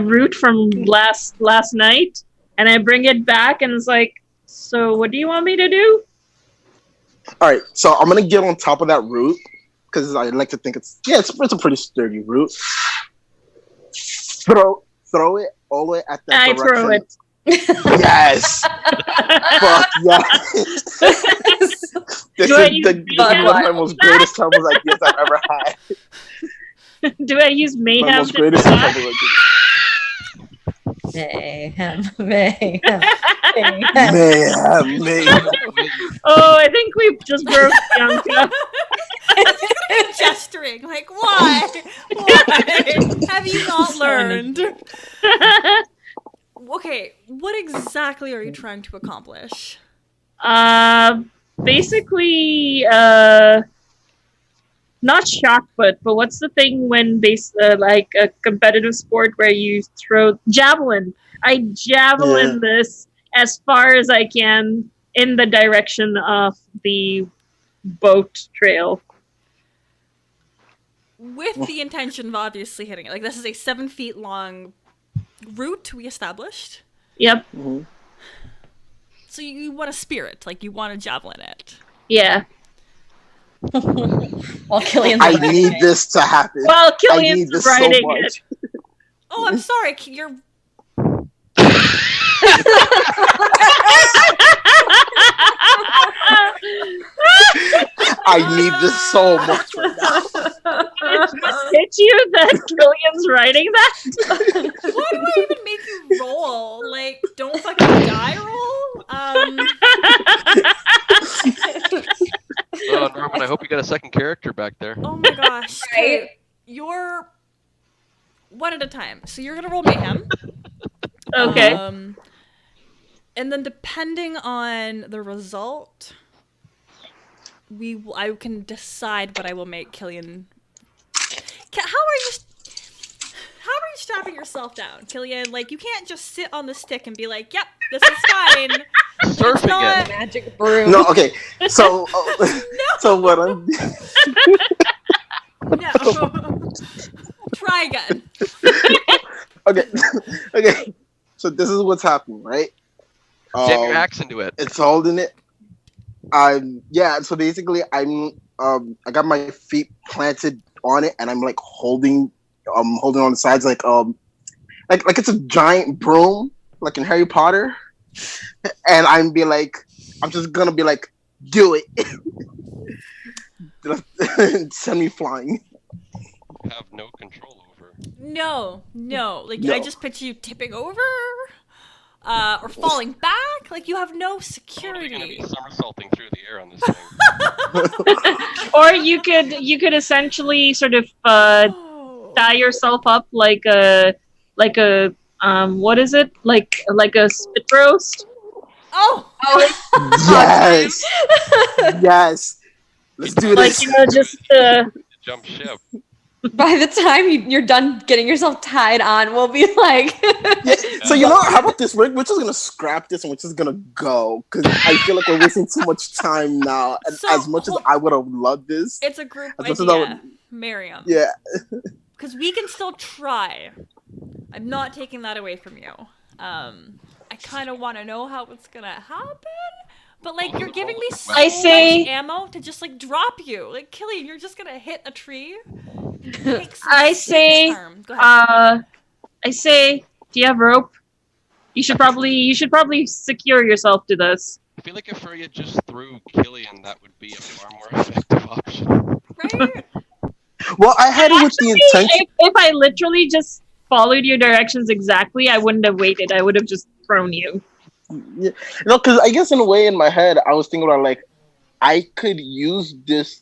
root from last night, and I bring it back, and it's like, so what do you want me to do? All right, so I'm gonna get on top of that root because I like to think it's a pretty sturdy root. Throw it all the way at that I direction. throw it. Yes. Fuck yes. This Do I is use one of my most greatest tumbles ideas I've ever had. Do I use My mayhem? most greatest tumble ideas. Mayhem. Mayhem. Oh, I think we just broke Bianca. Gesturing, like, why? Why? Have you not learned? Okay, what exactly are you trying to accomplish? Basically, not shot put, but what's the thing when like a competitive sport where you throw javelin? I javelin this as far as I can in the direction of the boat trail. With the intention of obviously hitting it. Like, this is a 7 feet long route we established. Yep. Mm-hmm. So you want to spear it, like you want to javelin it. Yeah. While Killian's I need this to happen. Well, I need Killian's this so riding much. it. Oh, I'm sorry. You're. I need this so much right now. It just hit you that Killian's riding that? Why do I even make you roll? Like, don't fucking die roll? Oh, Norman, I hope you got a second character back there. Oh my gosh. Right? You're one at a time. So you're gonna roll mayhem. Okay. And then depending on the result, I can decide what I will make Killian. How are you strapping yourself down, Killian? Like, you can't just sit on the stick and be like, "Yep, this is fine." Surfing not- it. Magic broom. No, okay. So, so what I'm No. Try again. okay. So this is what's happening, right? Jam your axe into it. It's holding it. So basically I got my feet planted on it and I'm like holding on the sides like it's a giant broom like in Harry Potter. And I'm just gonna be like, do it. Send me flying. Have no control over. No. Like, No. I just picture you tipping over, or falling back. Like, you have no Totally gonna be security. somersaulting through the air on this thing. Or you could essentially sort of Oh. tie yourself up like a what is it, like a spit roast. Oh. Yes. Yes. Let's do Like, this. you know, just Jump ship. By the time you're done getting yourself tied on, we'll be like, Yeah. So you know, how about this? We're just gonna scrap this and we're just gonna go because I feel like we're wasting too much time now. And So, as much as I would have loved this, It's a group as much as I would, idea, Miriam. yeah. Because we can still try. I'm not taking that away from you. I kind of want to know how it's gonna happen, but like you're giving me so I say- much ammo to just like drop you. Like Killian, you're just gonna hit a tree. Take some I say, harm. Go ahead. I say, do you have rope? You should probably secure yourself to this. I feel like if Furia just threw Killian, that would be a far more effective option. Right? Well, I had it with the intention. If I literally just followed your directions exactly, I wouldn't have waited. I would have just thrown you. Yeah. No, because I guess in a way, in my head, I was thinking about like I could use this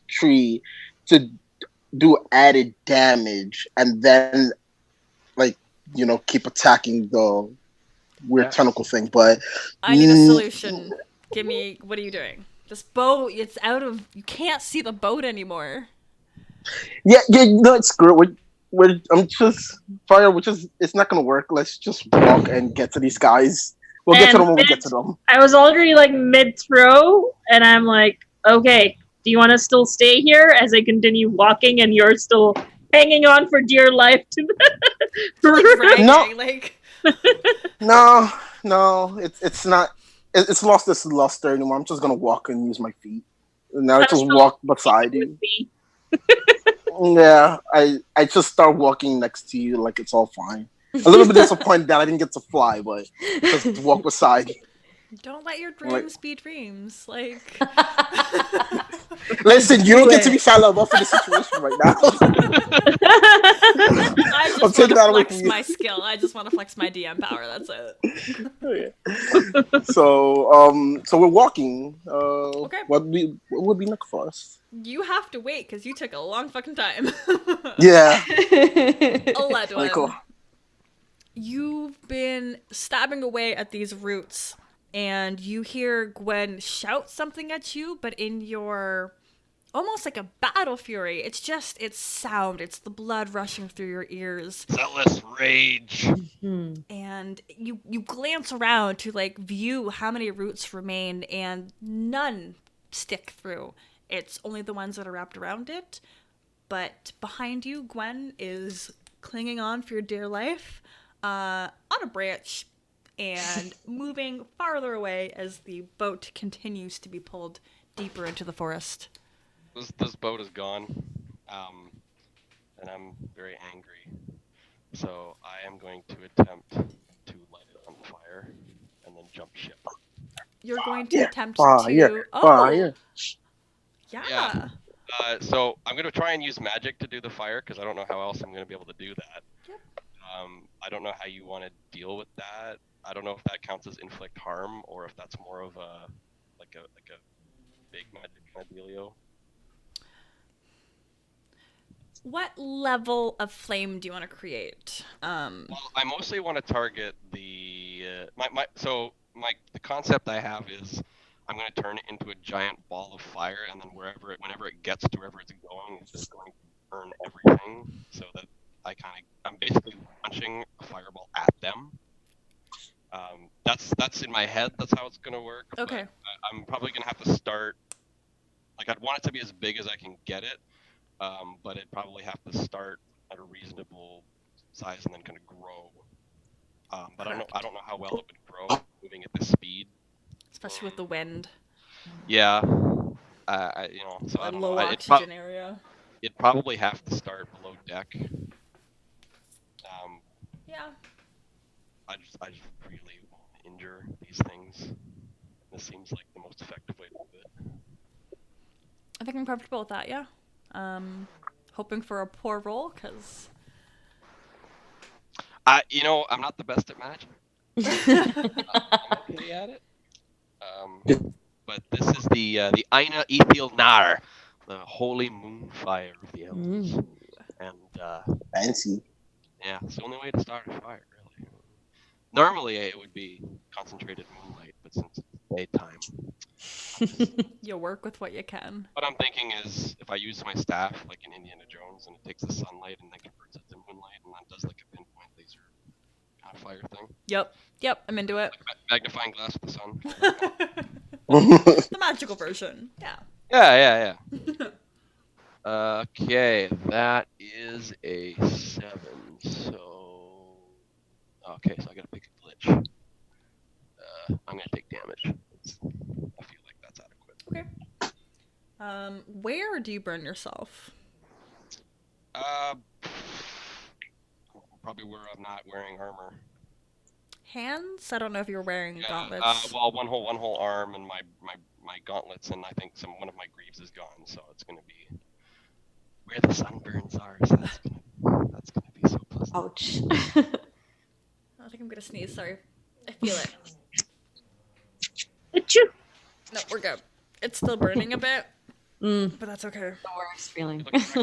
tree to do added damage, and then like keep attacking the weird tentacle thing. But I need a solution. Give me. What are you doing? This boat. It's out of. You can't see the boat anymore. yeah, no, it's screw. I'm just fire. It's not gonna work. Let's just walk and get to these guys. We'll get to them when we get to them. I was already like mid throw, and I'm like, okay, do you want to still stay here as I continue walking, and you're still hanging on for dear life to Like dragging, No. like. No, it's not. It's lost its luster anymore. I'm just gonna walk and use my feet. And now I just walk beside you. Yeah, I just start walking next to you like it's all fine. A little bit disappointed that I didn't get to fly, but just walk beside you. Don't let your dreams be dreams. Like. Listen, you don't get to be shallow enough for the situation right now. I I'm just want taking that to away flex from you. my skill. I just want to flex my DM power. That's it. So we're walking. Okay. What would be next for us? You have to wait because you took a long fucking time. Yeah. Aledwin, Okay, cool. you've been stabbing away at these roots, and you hear Gwen shout something at you, but in your almost like a battle fury. It's sound. It's the blood rushing through your ears. Zealous rage. And you glance around to like view how many roots remain, and none stick through. It's only the ones that are wrapped around it. But behind you, Gwen is clinging on for your dear life on a branch and moving farther away as the boat continues to be pulled deeper into the forest. This boat is gone, and I'm very angry. So I am going to attempt to light it on fire and then jump ship. You're going to attempt Fire. to... Fire. Yeah. So I'm going to try and use magic to do the fire because I don't know how else I'm going to be able to do that. Yep. I don't know how you want to deal with that. I don't know if that counts as inflict harm or if that's more of a big magic kind of dealio. What level of flame do you want to create? Well, I mostly want to target the the concept I have is I'm going to turn it into a giant ball of fire, and then whenever it gets to wherever it's going, it's just going to burn everything. So that I'm basically launching a fireball at them. That's in my head. That's how it's going to work. Okay. But I'm probably going to have to start. Like I'd want it to be as big as I can get it. But it'd probably have to start at a reasonable size and then kind of grow. But I don't know how well it would grow moving at this speed. Especially with the wind. Yeah. So I A don't low know. oxygen area. It'd probably have to start below deck. Yeah. I just really want to injure these things. This seems like the most effective way to do it. I think I'm comfortable with that, yeah. hoping for a poor roll, because I'm not the best at magic. I'm okay at it. But this is the Aina Ethil Nar, the holy moonfire of the elves. And Fancy. yeah, it's the only way to start a fire, really. Normally it would be concentrated moonlight, but since it's daytime. you work with what you can. What I'm thinking is if I use my staff like in Indiana Jones and it takes the sunlight and then converts it to moonlight and then does like a pinpoint laser kind of fire thing. Yep, I'm into it. Magnifying glass with the sun. The magical version. Yeah. Yeah. Okay, that is a 7. So I gotta pick a glitch. I'm gonna take damage. I feel like that's adequate. Okay. Where do you burn yourself? Probably where I'm not wearing armor. Hands? I don't know if you're wearing Yeah, gauntlets. well, one whole arm and my gauntlets, and I think one of my greaves is gone, so it's gonna be where the sunburns are. So that's gonna be so pleasant. Ouch. I think I'm gonna sneeze. Sorry. I feel it. Achoo. No, we're good. It's still burning a bit, Mm, but that's okay. the worst feeling. If you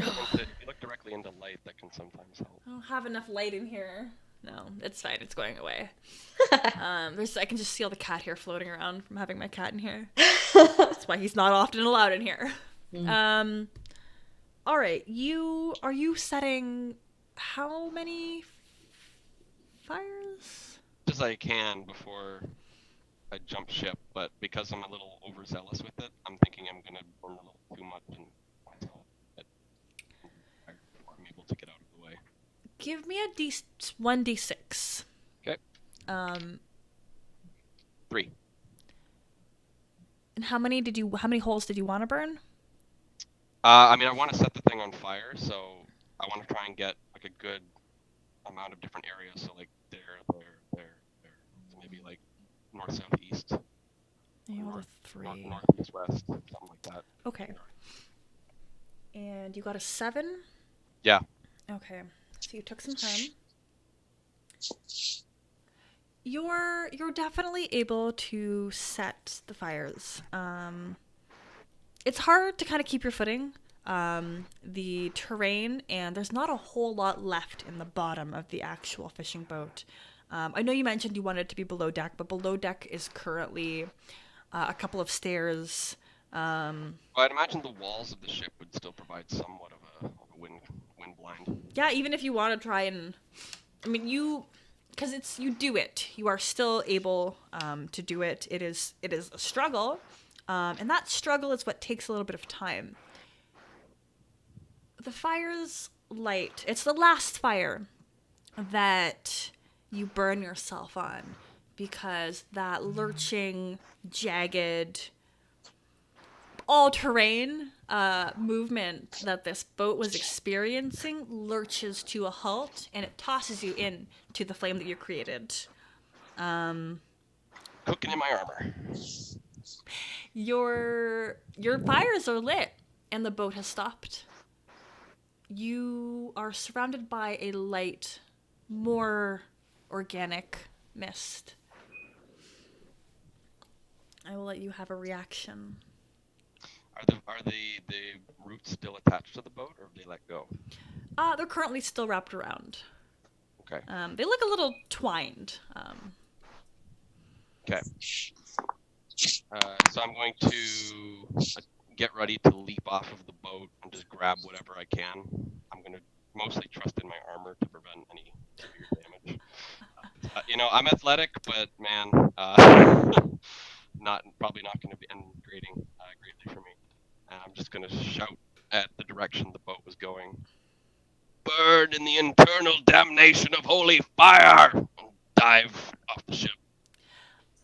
look directly into light, that can sometimes help. I don't have enough light in here. No, it's fine. It's going away. I can just see all the cat hair floating around from having my cat in here. That's why he's not often allowed in here. All right. Are you setting how many fires? As I can before I jump ship, but because I'm a little overzealous with it, I'm thinking I'm gonna burn a little too much and myself before I'm able to get out of the way. Give me a 1d6. Okay. 3. And how many holes did you want to burn? I want to set the thing on fire, so I want to try and get like a good amount of different areas. So like there. So maybe like north, south, east. You rolled a North, 3. north, east, west, something like that. Okay. And you got a 7? Yeah. Okay. So you took some time. You're definitely able to set the fires. It's hard to kind of keep your footing. The terrain, and there's not a whole lot left in the bottom of the actual fishing boat. I know you mentioned you wanted it to be below deck, but below deck is currently a couple of stairs. Well, I'd imagine the walls of the ship would still provide somewhat of a wind blind. Yeah, even if you want to try and, because you do it. You are still able to do it. It is a struggle, and that struggle is what takes a little bit of time. The fire's light. It's the last fire that you burn yourself on, because that lurching, jagged, all-terrain movement that this boat was experiencing lurches to a halt, and it tosses you in to the flame that you created. Cooking in my armor. Your fires are lit, and the boat has stopped. You are surrounded by a light, more organic mist. I will let you have a reaction. Are the roots still attached to the boat, or have they let go? They're currently still wrapped around. Okay. They look a little twined. Okay. So I'm going to get ready to leap off of the boat and just grab whatever I can. I'm going to mostly trust in my armor to prevent any severe damage. I'm athletic, but man, probably not going to be end greatly for me. And I'm just going to shout at the direction the boat was going. Burn in the internal damnation of holy fire! And dive off the ship.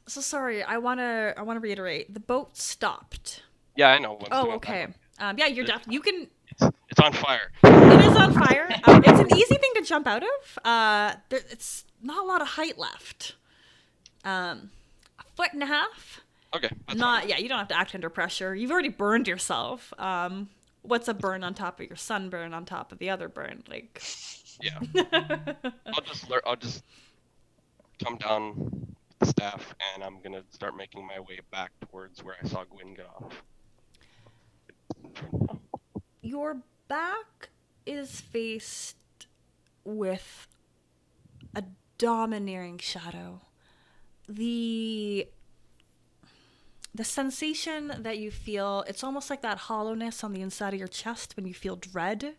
So sorry, I wanna reiterate. The boat stopped. Yeah, I know. Oh, okay. Yeah, you can. It's on fire. It is on fire. It's an easy thing to jump out of. It's not a lot of height left. A foot and a half. Okay. That's Not fine. yeah. You don't have to act under pressure. You've already burned yourself. what's a burn on top of your sunburn on top of the other burn? Like, Yeah. I'll just come down with the staff, and I'm gonna start making my way back towards where I saw Gwyn get off. your back is faced with a domineering shadow. The sensation that you feel, it's almost like that hollowness on the inside of your chest when you feel dread.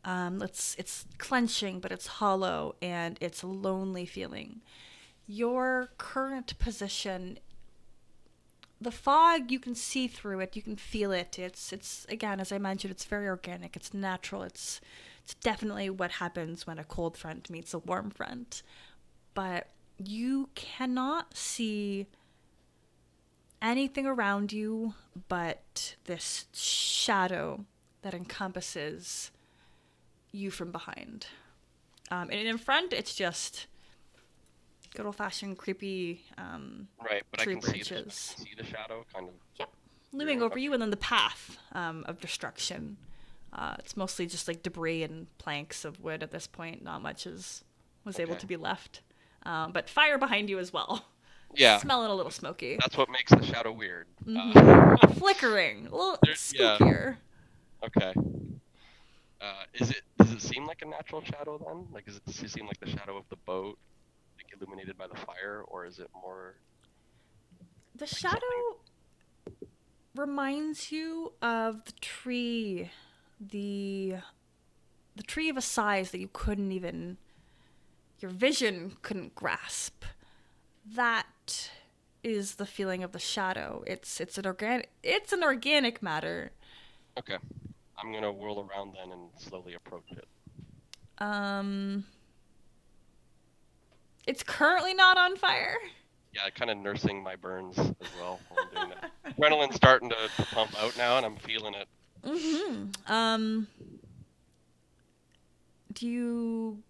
It's clenching, but it's hollow, and it's a lonely feeling. Your current position, the fog, you can see through it, you can feel it. It's again, as I mentioned, it's very organic, it's natural, it's definitely what happens when a cold front meets a warm front. But you cannot see anything around you but this shadow that encompasses you from behind. And in front, it's just good old-fashioned creepy Right, but tree I can see branches. see the shadow kind of. Yep, looming over you, and then the path of destruction. It's mostly just like debris and planks of wood at this point. Not much was able Okay. to be left. But fire behind you as well. Yeah, Smelling a little smoky. that's what makes the shadow weird. Flickering. A little Yeah. spookier. Okay. Does it seem like a natural shadow then? Like, does it seem like the shadow of the boat, like illuminated by the fire, or is it more? The shadow reminds you of the tree. The tree of a size that you couldn't even, your vision couldn't grasp. That is the feeling of the shadow. It's an organic matter. Okay. I'm gonna whirl around then and slowly approach it. It's currently not on fire. Yeah, kind of nursing my burns as well while I'm doing that. Adrenaline's starting to pump out now, and I'm feeling it. Do you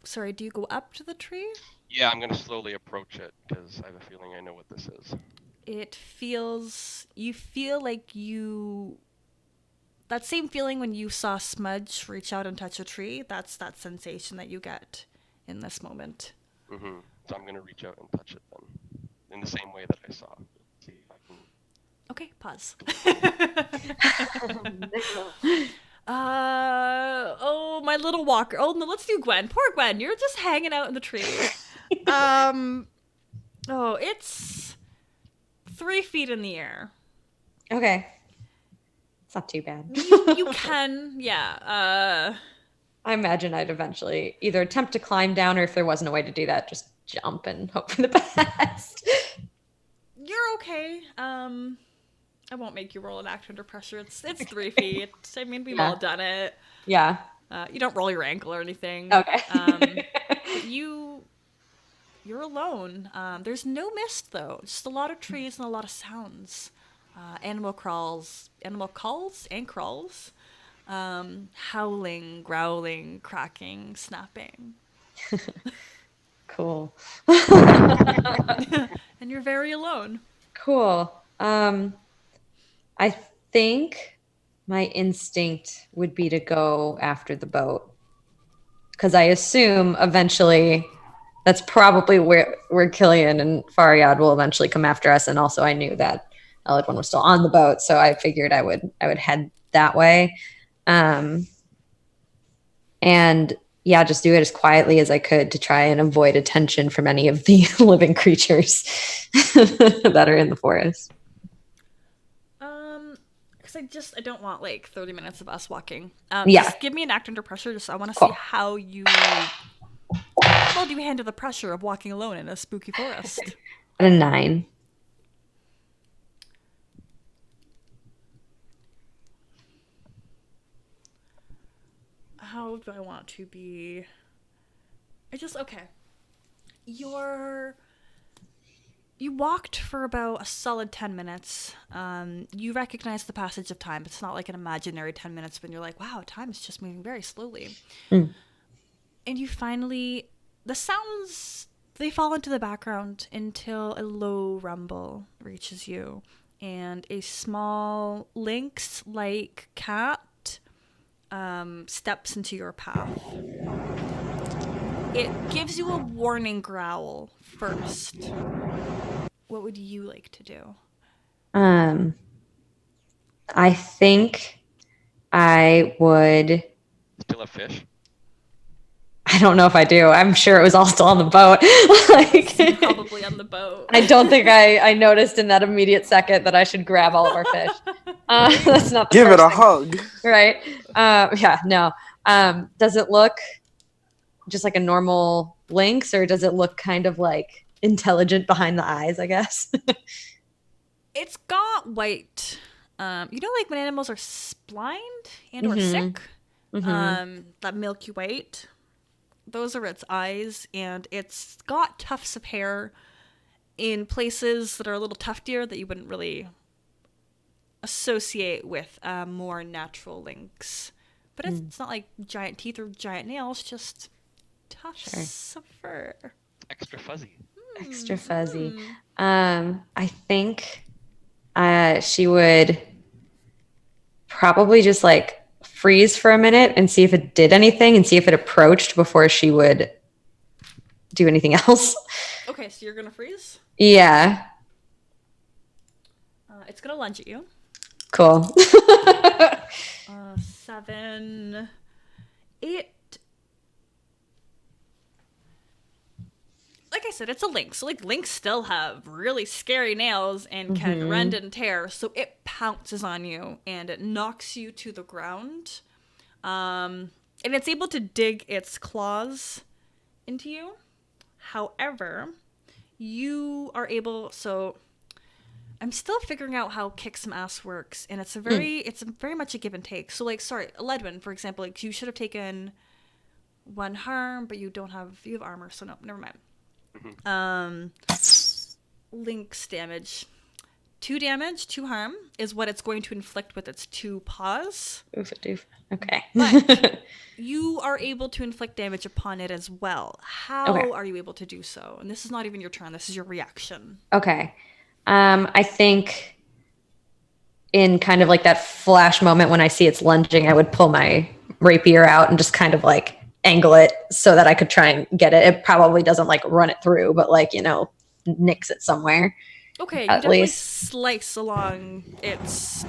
go up to the tree? Yeah, I'm gonna slowly approach it because I have a feeling I know what this is. You feel like that same feeling when you saw Smudge reach out and touch a tree. That's that sensation that you get in this moment. Mm-hmm. So I'm gonna reach out and touch it then, in the same way that I saw. See if I can. Okay, pause. No. Oh, my little walker. Oh, no, let's do Gwen. Poor Gwen, you're just hanging out in the tree. Oh, it's 3 feet in the air. Okay. It's not too bad. You can, yeah. I imagine I'd eventually either attempt to climb down, or if there wasn't a way to do that, just jump and hope for the best. You're okay. I won't make you roll an act under pressure. It's 3 feet. I mean, we've all done it. Yeah. You don't roll your ankle or anything. Okay. But you're alone. There's no mist though. Just a lot of trees and a lot of sounds. Animal calls, and crawls. Howling, growling, cracking, snapping. Cool. And you're very alone. Cool. I think my instinct would be to go after the boat, because I assume eventually that's probably where Killian and Faryad will eventually come after us. And also I knew that Eloquent was still on the boat, so I figured I would head that way. And yeah, just do it as quietly as I could to try and avoid attention from any of the living creatures that are in the forest. Because I don't want like 30 minutes of us walking. Yeah. Just give me an act under pressure. Just I want to Cool. see how do you handle the pressure of walking alone in a spooky forest. At a 9. How do I want to be? Okay. You walked for about a solid 10 minutes. You recognize the passage of time. It's not like an imaginary 10 minutes when you're like, wow, time is just moving very slowly. Mm. And you finally, the sounds, they fall into the background until a low rumble reaches you. And a small lynx-like cat steps into your path. It gives you a warning growl first. What would you like to do? I think I would. Still a fish. I don't know if I do. I'm sure it was all still on the boat. Like, Probably on the boat. I don't think I noticed in that immediate second that I should grab all of our fish. That's not the Give it first a thing. hug. Right? Yeah, no. Does it look just like a normal lynx, or does it look kind of like intelligent behind the eyes, I guess? It's got white. You know, like when animals are blind and or sick, that milky white. Those are its eyes, and it's got tufts of hair in places that are a little tuftier that you wouldn't really associate with more natural lynx. But it's not like giant teeth or giant nails, just tufts of fur. Extra fuzzy. Extra fuzzy. I think she would probably just like freeze for a minute and see if it did anything and see if it approached before she would do anything else. Okay, so you're gonna freeze. Yeah. It's gonna lunge at you. Cool. 7. It. Like I said, it's a lynx. So, like, lynx still have really scary nails and can rend and tear. So it pounces on you and it knocks you to the ground. And it's able to dig its claws into you. However, you are able. So I'm still figuring out how kick some ass works, and it's very much a give and take. So, like, sorry, Ledwin, for example, like you should have taken 1 harm, but you have armor, so no, never mind. Lynx damage. 2 damage, 2 harm is what it's going to inflict with its 2 paws. Oof, doof. Okay. But you are able to inflict damage upon it as well. How Okay. are you able to do so? And this is not even your turn. This is your reaction. Okay. I think in kind of like that flash moment when I see it's lunging, I would pull my rapier out and just kind of like angle it so that I could try and get it. It probably doesn't like run it through, but like, nicks it somewhere. Okay, you At definitely least. slice along its.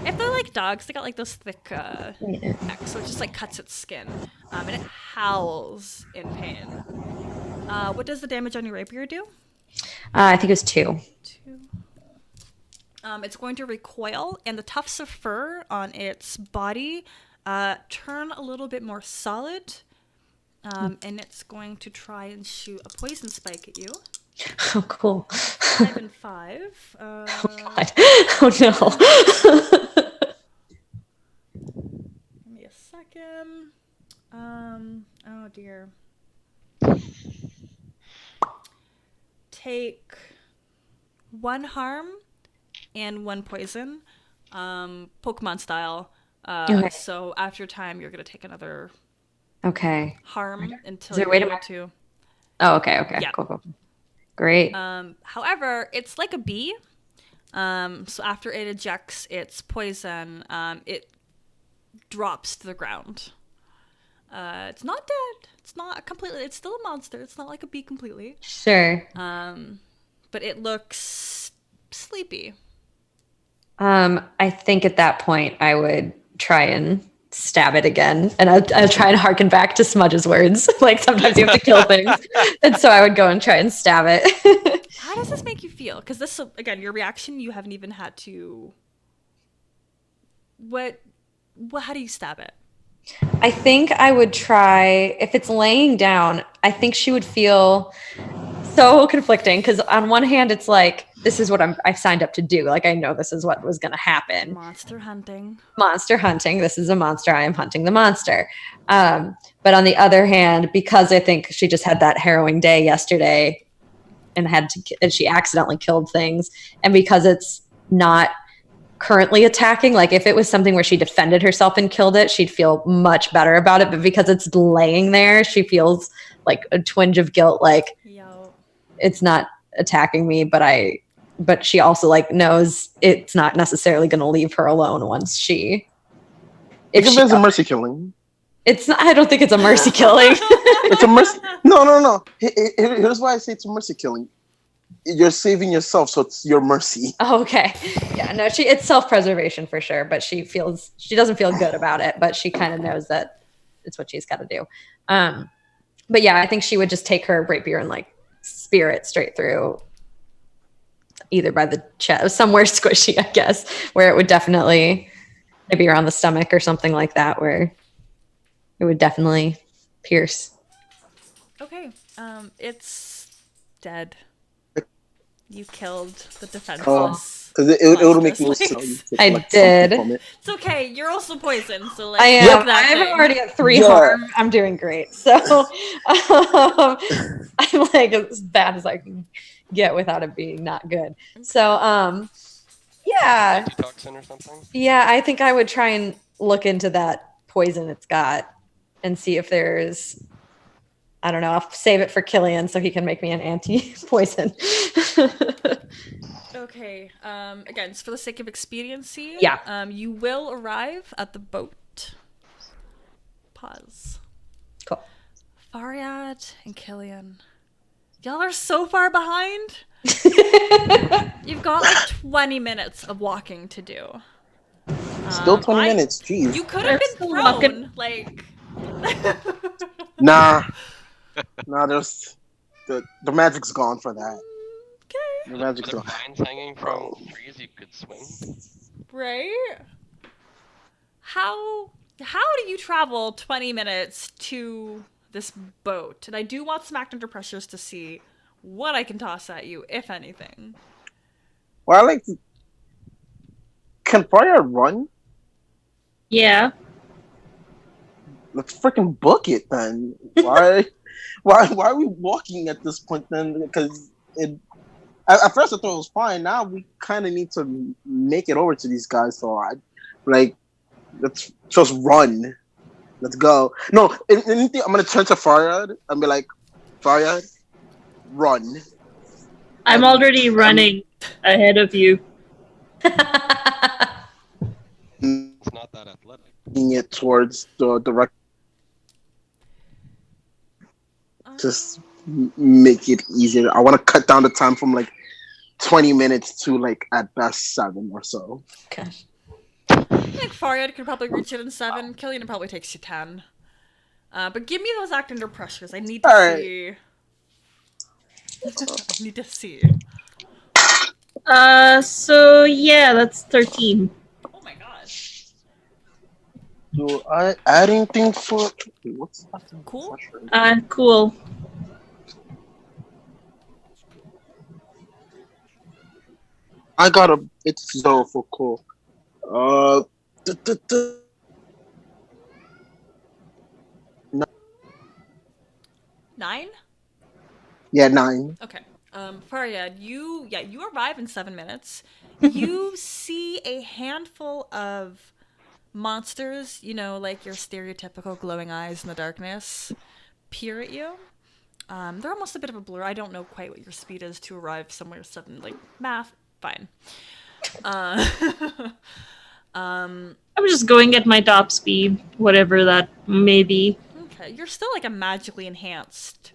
If they're like dogs, they got like those thick necks, so it just like cuts its skin, and it howls in pain. What does the damage on your rapier do? I think it was 2. 2. It's going to recoil, and the tufts of fur on its body turn a little bit more solid, and it's going to try and shoot a poison spike at you. Oh, cool. 5 and 5. God. Oh, no. Give me a second. Oh dear. Take 1 harm and 1 poison, Pokemon style. Okay. So after time, you're gonna take another Okay. harm until Is there a you're way to able mark- to. Oh, okay. Okay. Yeah. Cool. Great. However, it's like a bee. So after it ejects its poison, it drops to the ground. It's not dead. It's not completely. It's still a monster. It's not like a bee completely. Sure. But it looks sleepy. I think at that point I would try and stab it again, and I'll try and harken back to Smudge's words. Like sometimes you have to kill things, and so I would go and try and stab it. How does this make you feel? Because this, again, your reaction, you haven't even had to. What? How do you stab it? I think I would try, if it's laying down, I think she would feel so conflicting because on one hand it's like, this is what I've signed up to do. Like I know this is what was going to happen. Monster hunting. Monster hunting. This is a monster. I am hunting the monster. But on the other hand, because I think she just had that harrowing day yesterday and and she accidentally killed things, and because it's not currently attacking, like if it was something where she defended herself and killed it, she'd feel much better about it. But because it's laying there, she feels like a twinge of guilt, like Yo. it's not attacking me, but she also like knows it's not necessarily going to leave her alone once she If she- there's a mercy killing, it's not, I don't think it's a mercy killing. it's a mercy. No. Here's why I say it's a mercy killing. You're saving yourself, so it's your mercy. Oh, okay. Yeah, no, it's self-preservation for sure, but she doesn't feel good about it, but she kind of knows that it's what she's got to do. But yeah, I think she would just take her rapier and like spear it straight through, either by the chest, somewhere squishy, I guess, where it would definitely maybe around the stomach or something like that, where it would definitely pierce. Okay. It's dead. You killed the defenseless. Because it would make me monstrous so. legs. I did. It's okay. You're also poisoned, so like I fuck am. that I'm thing. already at 3 Yeah. harm. I'm doing great. So I'm like as bad as I can get without it being not good. So yeah. Antitoxin or something? Yeah, I think I would try and look into that poison it's got and see if there's, I don't know, I'll save it for Killian so he can make me an anti-poison. Okay. Again, it's for the sake of expediency. Yeah. You will arrive at the boat. Pause. Cool. Faryad and Killian. Y'all are so far behind. You've got like 20 minutes of walking to do. Still 20 minutes. Jeez. You could have been Still thrown. walking. Like. Nah. There's the magic's gone for that. Okay. The magic's Are there gone. vines hanging from trees you could swing? Right? How do you travel 20 minutes to this boat? And I do want some act under pressures to see what I can toss at you, if anything. Well, I like. Can Fire run? Yeah. Let's freaking book it then. Why are we walking at this point then? Because at first I thought it was fine. Now we kind of need to make it over to these guys. So let's just run. Let's go. No, anything. I'm gonna turn to Faryad and be like, Faryad, run. I'm already running ahead of you. It's not that athletic. It towards the direct. Just make it easier. I want to cut down the time from like 20 minutes to like at best 7 or so. Gosh. I think Faryad could probably reach it in 7. Killian probably takes you 10. But give me those act under pressures. I need to Alright. see. I need to see. So yeah, that's 13. Oh my gosh. Do I add anything for? What's that? Cool. Cool. I got it's 0 for cool. Nine? Yeah, 9. Okay. Faryad, you arrive in 7 minutes. You see a handful of monsters, like your stereotypical glowing eyes in the darkness, peer at you. They're almost a bit of a blur. I don't know quite what your speed is to arrive somewhere sudden, like math. Fine. I'm just going at my top speed, whatever that may be. Okay, you're still like a magically enhanced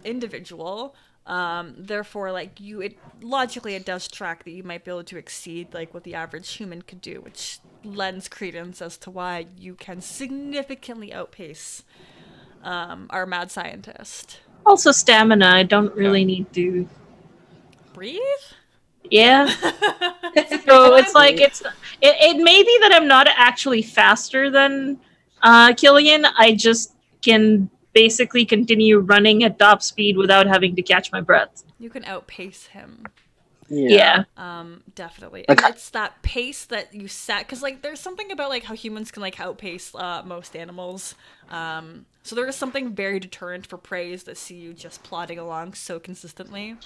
individual. Therefore, like logically it does track that you might be able to exceed like what the average human could do, which lends credence as to why you can significantly outpace our mad scientist. Also stamina, I don't really need to. Breathe? Yeah. So it's like it may be that I'm not actually faster than Killian. I just can basically continue running at top speed without having to catch my breath. You can outpace him. Yeah. Definitely. And it's that pace that you set, because like there's something about like how humans can like outpace most animals. So there is something very deterrent for preys that see you just plodding along so consistently.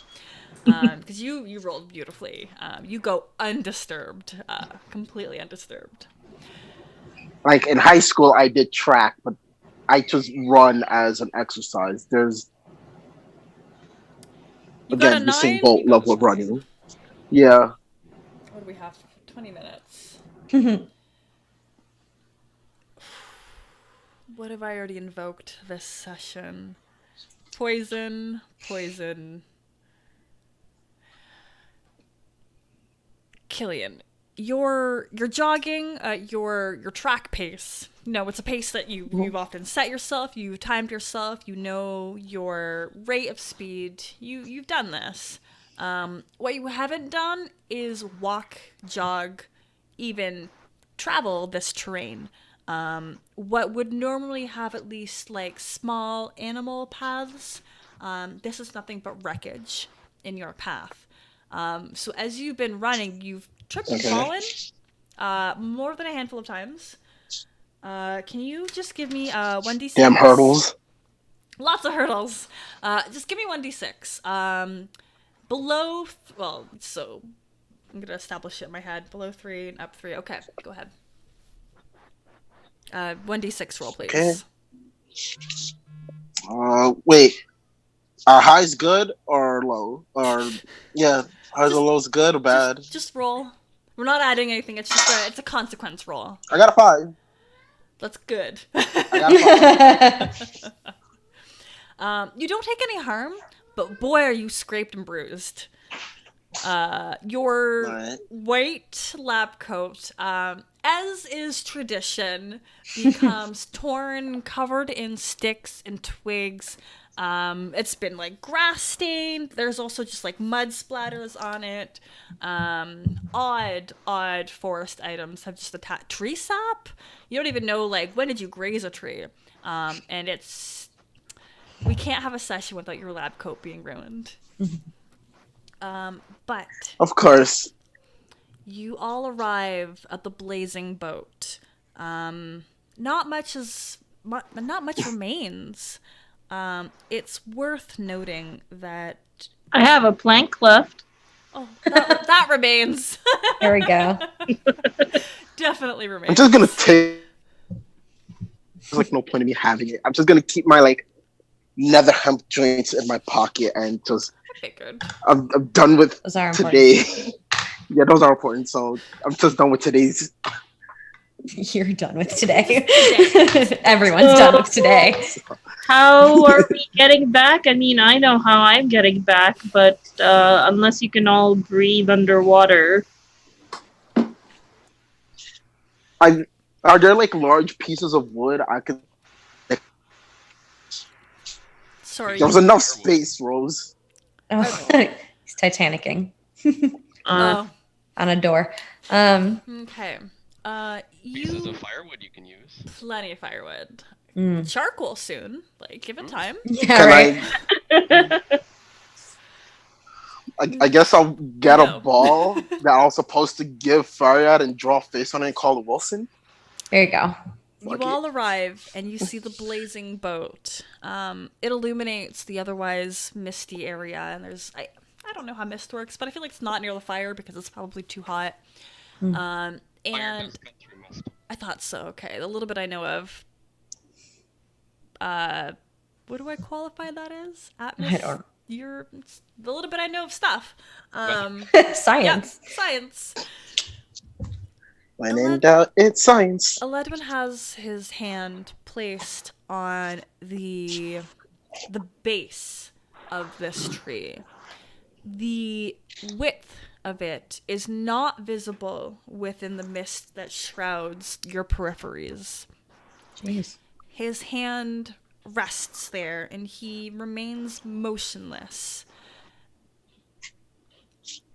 Because you rolled beautifully. You go undisturbed, completely undisturbed. Like in high school, I did track, but I just run as an exercise. There's You got a again the same 9, boat you got level a of running. Yeah. What do we have? 20 minutes. What have I already invoked this session? Poison, poison. Killian, you're jogging your track pace. No, it's a pace that you've often set yourself. You've timed yourself. You know your rate of speed. You've done this. What you haven't done is walk, jog, even travel this terrain. What would normally have at least like small animal paths, this is nothing but wreckage in your path. So as you've been running, you've tripped and fallen more than a handful of times. Can you just give me 1d6? Damn hurdles. Lots of hurdles. Just give me 1d6. Below, so I'm gonna establish it in my head. Below 3 and up 3. Okay, go ahead. 1d6 roll, please. Okay. Wait. Are highs good or low? Or yeah, highs or lows good or bad? Just roll. We're not adding anything. It's just it's a consequence roll. I got a 5. That's good. I got a 5. You don't take any harm, but boy, are you scraped and bruised. Your Right. white lab coat, as is tradition, becomes torn, covered in sticks and twigs. It's been like grass stained. There's also just like mud splatters on it. Odd forest items have just attached. Tree sap? You don't even know like when did you graze a tree? And we can't have a session without your lab coat being ruined. But Of course. you all arrive at the blazing boat. Not much remains. It's worth noting that I have a plank left. that remains. There we go. Definitely I'm remains. just gonna take. There's like no point in me having it. I'm just gonna keep my like nether hemp joints in my pocket and just. Okay, good. I'm done with Those are important. today. Yeah, those are important. So I'm just done with today's. You're done with today. Everyone's done with today. How are we getting back? I mean, I know how I'm getting back, but unless you can all breathe underwater. Are there like large pieces of wood I could? Sorry. There was enough space, Rose. Oh, he's Titanicing Uh, on a door. Okay. Pieces You of firewood you can use. plenty of firewood. Mm. Charcoal soon. Like, give it time. Yeah, Can right. I guess I'll get No. a ball that I was supposed to give Faryad and draw a face on it and call it Wilson. There you go. You Fuck it. all arrive and you see the blazing boat. It illuminates the otherwise misty area, and there's I don't know how mist works, but I feel like it's not near the fire because it's probably too hot. Fire And does cut through mist. I thought so. Okay, the little bit I know of. What do I qualify that as? I don't. The little bit I know of stuff. Science. Yeah, science. When in doubt, it's science. Aledwin has his hand placed on the base of this tree. The width of it is not visible within the mist that shrouds your peripheries. Jeez. His hand rests there and he remains motionless.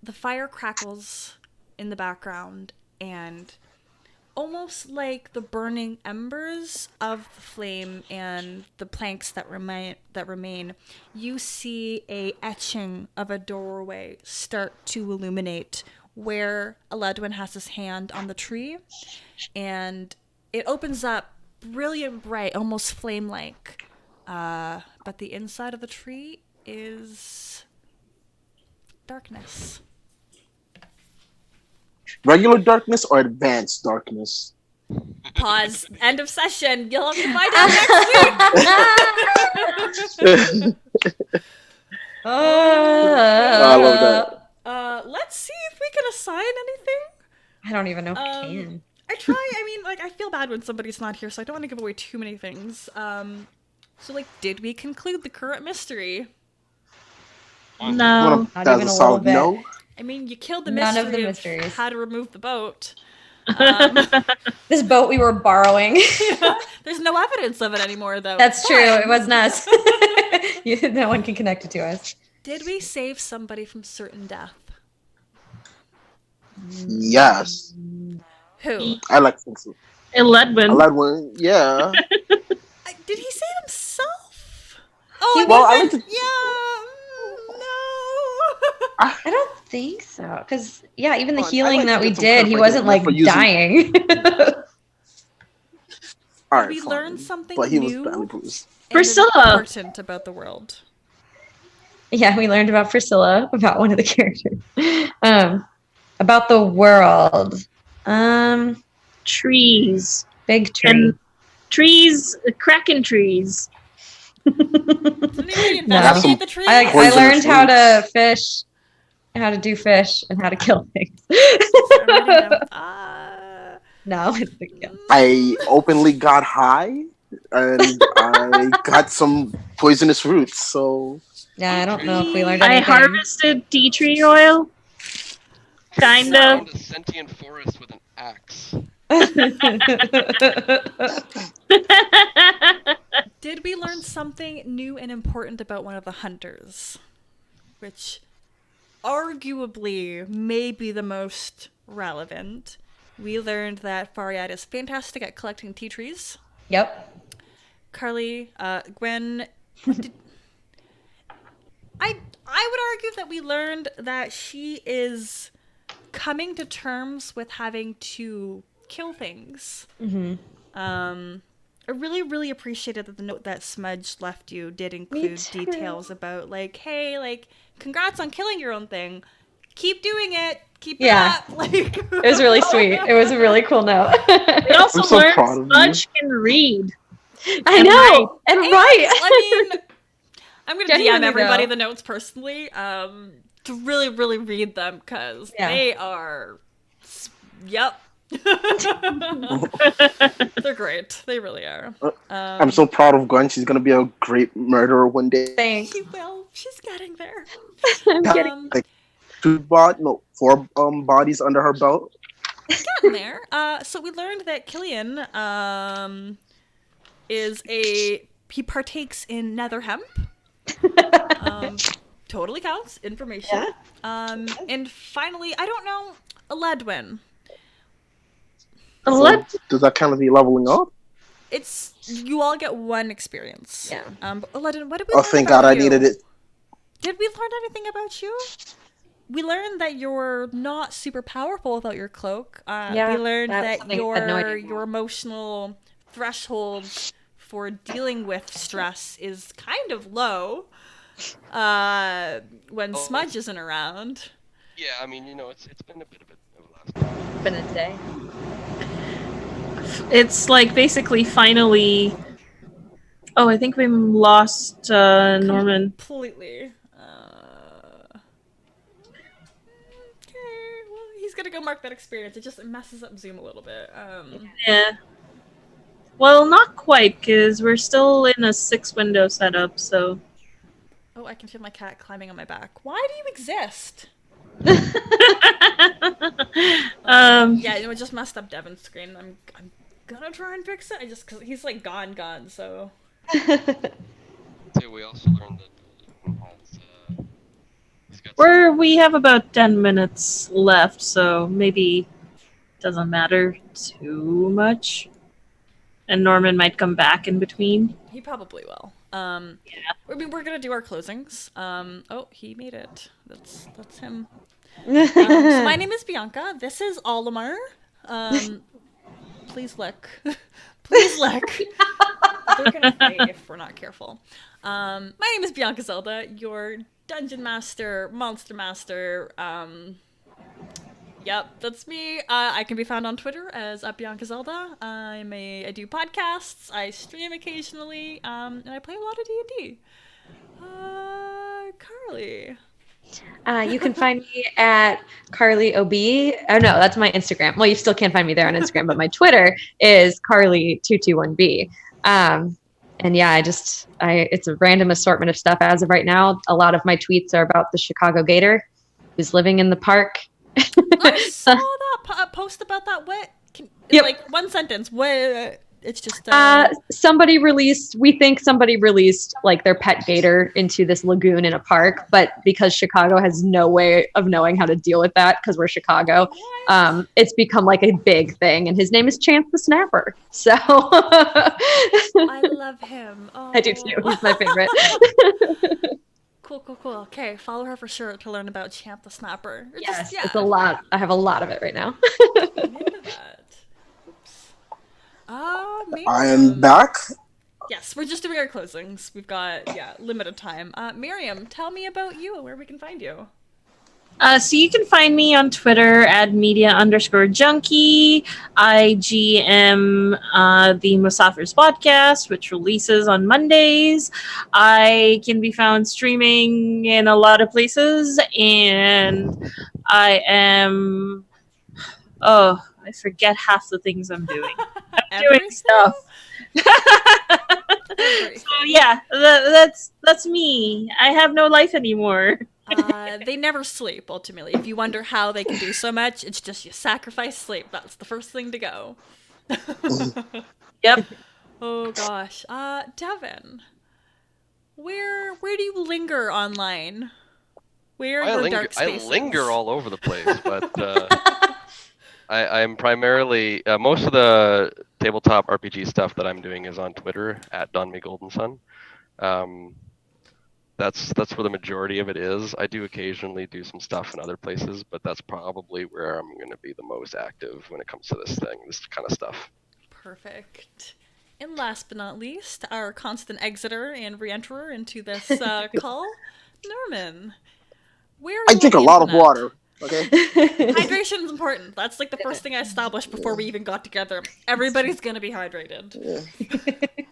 The fire crackles in the background, and almost like the burning embers of the flame and the planks that remain, you see a etching of a doorway start to illuminate where Aledwin has his hand on the tree, and it opens up brilliant bright, almost flame-like, but the inside of the tree is darkness. Regular darkness or advanced darkness? Pause. End of session. You'll have to find out next week. I love that. Let's see if we can assign anything. I don't even know if I Um, can. I try. I mean, like, I feel bad when somebody's not here, so I don't want to give away too many things. So, like, did we conclude the current mystery? I'm No. Not that's even a a solid little bit. no. I mean, you killed the None mystery of the mysteries. how to remove the boat. This boat we were borrowing. There's no evidence of it anymore, though. That's It's true. fine. It wasn't us. No one can connect it to us. Did we save somebody from certain death? Yes, Who? I like to think so. Ledwin. I like one. Yeah. Did he save himself? Oh, He I Well, I mean, like to. no. I don't think so. Because, yeah, even the Well, I healing like to that we get some did, he credit wasn't like for using- dying. All Did right, we fine. learn something But he was new badly bruised. and Priscilla. important about the world? Yeah, we learned about Priscilla, about one of the characters. About the world. Trees. Big tree. And trees, kraken trees. Did anybody No. investigate the tree? I Poisonous learned how to roots. fish, how to do fish, and how to kill things. I'm writing down. No, it's the kill. I openly got high, and I got some poisonous roots. So Yeah, I don't know if we learned I anything. harvested tea tree oil. Kind of. Found a sentient forest with an axe. Did we learn something new and important about one of the hunters? Which arguably may be the most relevant. We learned that Fariad is fantastic at collecting tea trees. Yep. Carly, Gwen, I would argue that we learned that she is coming to terms with having to kill things. Mm-hmm. I really, really appreciated that the note that Smudge left you did include too. details about, like, hey, like, congrats on killing your own thing. Keep doing it. Keep Yeah. it up. Like, It was really sweet. It was a really cool note. We also I'm so learned proud of you. Smudge can read. I And know. And And, right. I mean, I'm gonna DM Genuinely, everybody though. the notes personally, to really, really read them because Yeah. they are, yep. They're great. They really are. I'm so proud of Gwen. She's gonna be a great murderer one day. Thanks. She will. She's getting there. I'm kidding. Um, Four bodies under her belt. getting there. So we learned that Killian he partakes in nether hemp. Totally counts. Information. And finally, I don't know, Ledwin. So does that kind of be leveling up? It's you all get one experience. Yeah. But Ledwin, what did we Oh, learn thank about God, I you? needed it. Did we learn anything about you? We learned that you're not super powerful without your cloak. Yeah, we learned that's that something I had no idea about. your emotional threshold for dealing with stress is kind of low when Smudge isn't around. Yeah, I mean, it's been a bit of a last. Been a day. It's like basically finally. Oh, I think we lost Norman. Completely. Okay, well, he's gonna go mark that experience. It messes up Zoom a little bit. Yeah. Well, not quite, because we're still in a 6-window setup, so. Oh, I can feel my cat climbing on my back. Why do you exist? Yeah, it just messed up Devin's screen. I'm gonna try and fix it. Cause he's like gone, so. So we also learned that he's got We have about 10 minutes left, so maybe doesn't matter too much. And Norman might come back in between. He probably will. I mean, we're gonna do our closings. Oh, he made it. That's him. So my name is Bianca. This is Olimar. Please lick. Please lick. They're gonna fade if we're not careful. My name is Bianca Zelda, your dungeon master, monster master. Yep, that's me. I can be found on Twitter as Bianca Zelda. I do podcasts. I stream occasionally, and I play a lot of D&D. Carly. You can find me at Carly OB. Oh no, that's my Instagram. Well, you still can't find me there on Instagram, but my Twitter is Carly221B. And yeah, it's a random assortment of stuff as of right now. A lot of my tweets are about the Chicago Gator who's living in the park. I saw that post about that. What? Yep. Like one sentence. What? It's just. We think somebody released like their pet gator into this lagoon in a park, but because Chicago has no way of knowing how to deal with that because we're Chicago, it's become like a big thing. And his name is Chance the Snapper. So I love him. Oh. I do too. He's my favorite. Cool. Okay, follow her for sure to learn about Champ the Snapper. Yes, it's a lot. I have a lot of it right now. I'm into that. Oops. I am back. Yes, we're just doing our closings. We've got limited time. Miriam, tell me about you and where we can find you. So you can find me on Twitter at media_junkie. I GM the Musafirs podcast, which releases on Mondays. I can be found streaming in a lot of places, and I am... Oh, I forget half the things I'm doing. I'm doing stuff. So yeah, that's me. I have no life anymore. They never sleep, ultimately. If you wonder how they can do so much, it's just you sacrifice sleep. That's the first thing to go. Yep. Oh gosh. Devin, where do you linger online? Where are your dark spaces? I linger all over the place, but I'm primarily most of the tabletop RPG stuff that I'm doing is on Twitter at DonMeGoldenSun. That's where the majority of it is. I do occasionally do some stuff in other places, but that's probably where I'm going to be the most active when it comes to this kind of stuff. Perfect. And last but not least, our constant exiter and re-enterer into this call, Norman. Where are I you drink on a the lot of internet? water. Okay. Hydration is important. That's like the first thing I established before we even got together. Everybody's gonna be hydrated.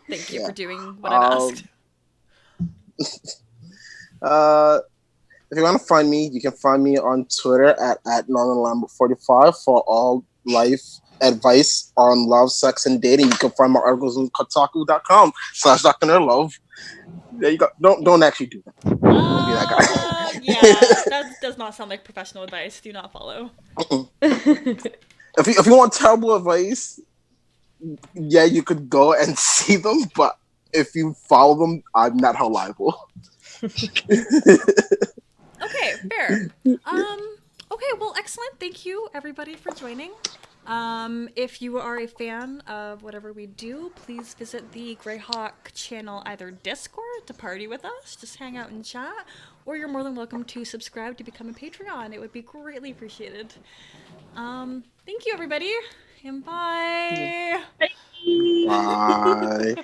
Thank you for doing what I've asked. If you want to find me, you can find me on Twitter at NormanLambert45 for all life advice on love, sex, and dating. You can find my articles on Kotaku.com/Dr. Nerdlove. There you go. Don't actually do that. Don't be that guy. Yeah, that does not sound like professional advice. Do not follow. If you want terrible advice, yeah, you could go and see them, but if you follow them, I'm not held liable. Okay, fair. Okay, well, excellent. Thank you, everybody, for joining. If you are a fan of whatever we do, please visit the Greyhawk channel, either Discord to party with us, just hang out and chat, or you're more than welcome to subscribe to become a Patreon. It would be greatly appreciated. Thank you, everybody, and bye. Bye.